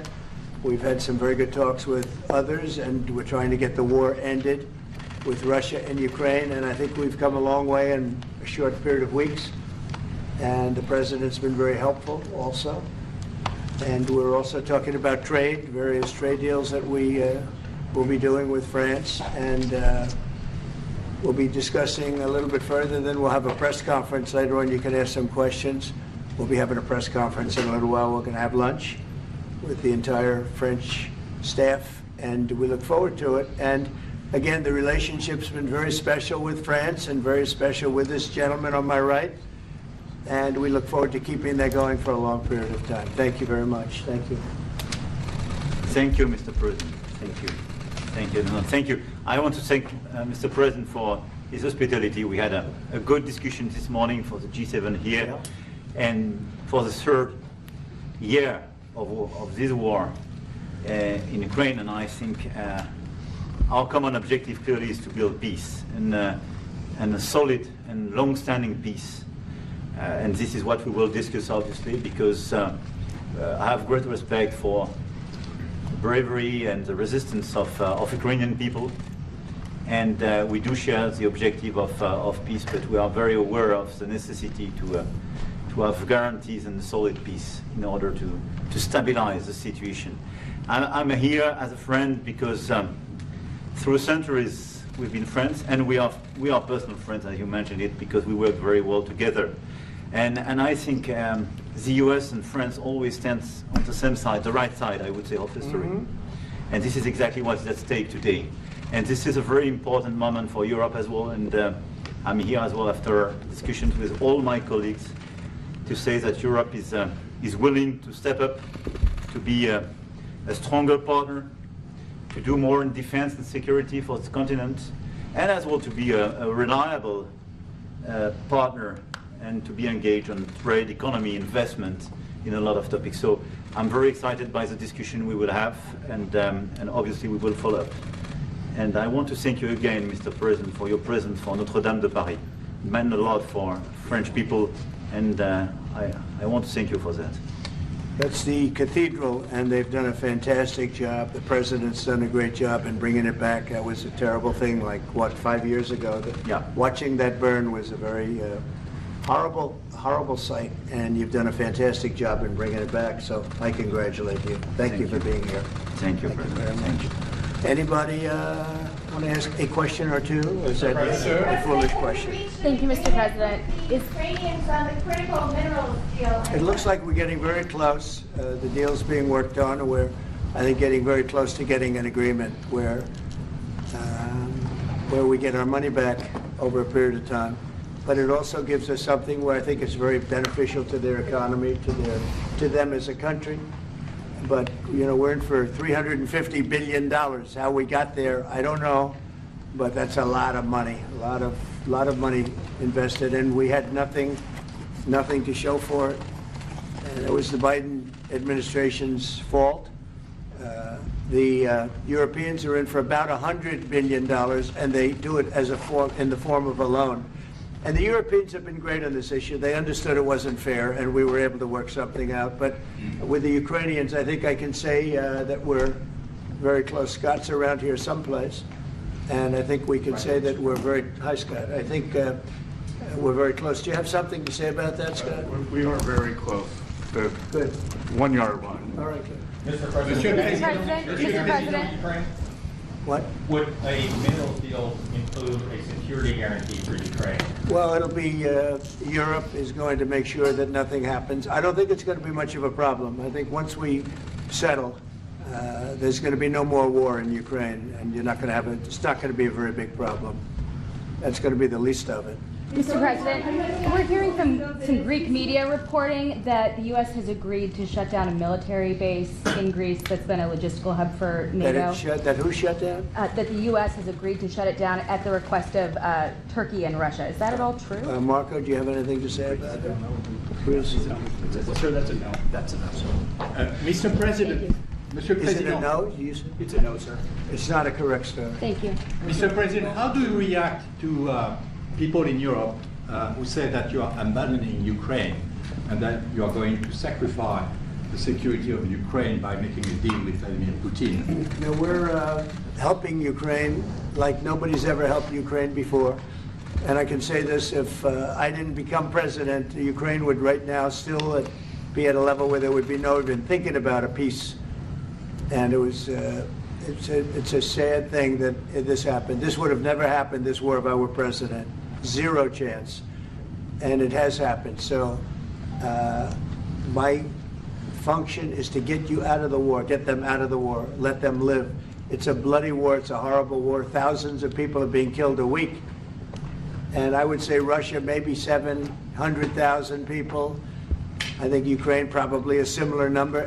We've had some very good talks with others, and we're trying to get the war ended with Russia and Ukraine, and I think we've come a long way in a short period of weeks. And the president's been very helpful also. And we're also talking about trade, various trade deals that we will be doing with France, and we'll be discussing a little bit further. Then we'll have a press conference later on. You can ask some questions. We'll be having a press conference in a little while. We're going to have lunch with the entire French staff, and we look forward to it. And again, the relationship's been very special with France and very special with this gentleman on my right. And we look forward to keeping that going for a long period of time. Thank you very much. Thank you. Thank you, Mr. President. Thank you. Thank you. No, thank you. I want to thank Mr. President for his hospitality. We had a good discussion this morning for the G7 here. Yeah. And for the third year of this war in Ukraine, and I think our common objective clearly is to build peace, and a solid and long-standing peace. And this is what we will discuss, obviously, because I have great respect for the bravery and the resistance of Ukrainian people. And we do share the objective of peace, but we are very aware of the necessity to have guarantees and solid peace in order to stabilize the situation. I'm here as a friend because through centuries, we've been friends, and we are personal friends, as you mentioned it, because we work very well together. And I think the US and France always stand on the same side, the right side, I would say, of history. Mm-hmm. And this is exactly what's at stake today. And this is a very important moment for Europe as well. And I'm here as well after discussions with all my colleagues to say that Europe is willing to step up, to be a stronger partner, to do more in defense and security for this continent, and as well to be a reliable partner and to be engaged on trade, economy, investment in a lot of topics. So I'm very excited by the discussion we will have, and obviously we will follow up. And I want to thank you again, Mr. President, for your presence for Notre-Dame de Paris. It meant a lot for French people And I want to thank you for that. That's the cathedral, and they've done a fantastic job. The president's done a great job in bringing it back. That was a terrible thing, like, what, 5 years ago? Yeah. Watching that burn was a very horrible, horrible sight, and you've done a fantastic job in bringing it back, so I congratulate you. Thank you for being here. Thank you, President. Very much. Anybody want to ask a question or two? Or is that a foolish question? Thank you, Mr. President. Ukrainians on the critical minerals deal. It looks like we're getting very close. The deal's being worked on, and we're, I think, getting very close to getting an agreement where we get our money back over a period of time. But it also gives us something where I think it's very beneficial to their economy, to them as a country. But, you know, we're in for $350 billion. How we got there, I don't know, but that's a lot of money, a lot of money invested, and we had nothing to show for it. And it was the Biden administration's fault. The Europeans are in for about $100 billion, and they do it as in the form of a loan. And the Europeans have been great on this issue. They understood it wasn't fair, and we were able to work something out. But with the Ukrainians, I think I can say that we're very close. Scott's around here someplace, and I think we can say that we're very, hi Scott, I think we're very close. Do you have something to say about that, Scott? We are very close. The Good. 1 yard line. All right, good. Mr. President. What? Would a minerals deal include a security guarantee for Ukraine? Well, it'll be, Europe is going to make sure that nothing happens. I don't think it's going to be much of a problem. I think once we settle, there's going to be no more war in Ukraine, and you're not going to have it's not going to be a very big problem. That's going to be the least of it. Mr. President, we're hearing from some Greek media reporting that the U.S. has agreed to shut down a military base in Greece that's been a logistical hub for NATO. That who shut down? That the U.S. has agreed to shut it down at the request of Turkey and Russia. Is that at all true? Marco, do you have anything to say about it? Sir, that's a no. That's a no. Mr. President. Mr. President. Is it a no? It's a no, sir. It's not a correct story. Thank you. Mr. President, how do you react to people in Europe who say that you are abandoning Ukraine and that you are going to sacrifice the security of Ukraine by making a deal with Vladimir Putin? No, we're helping Ukraine like nobody's ever helped Ukraine before. And I can say this, if I didn't become president, Ukraine would right now still be at a level where there would be no even thinking about a peace. And it was, it's a sad thing that this happened. This would have never happened, this war, if I were president. Zero chance. And it has happened. So my function is to get you out of the war, get them out of the war, let them live. It's a bloody war, it's a horrible war. Thousands of people are being killed a week. And I would say Russia, maybe 700,000 people. I think Ukraine, probably a similar number.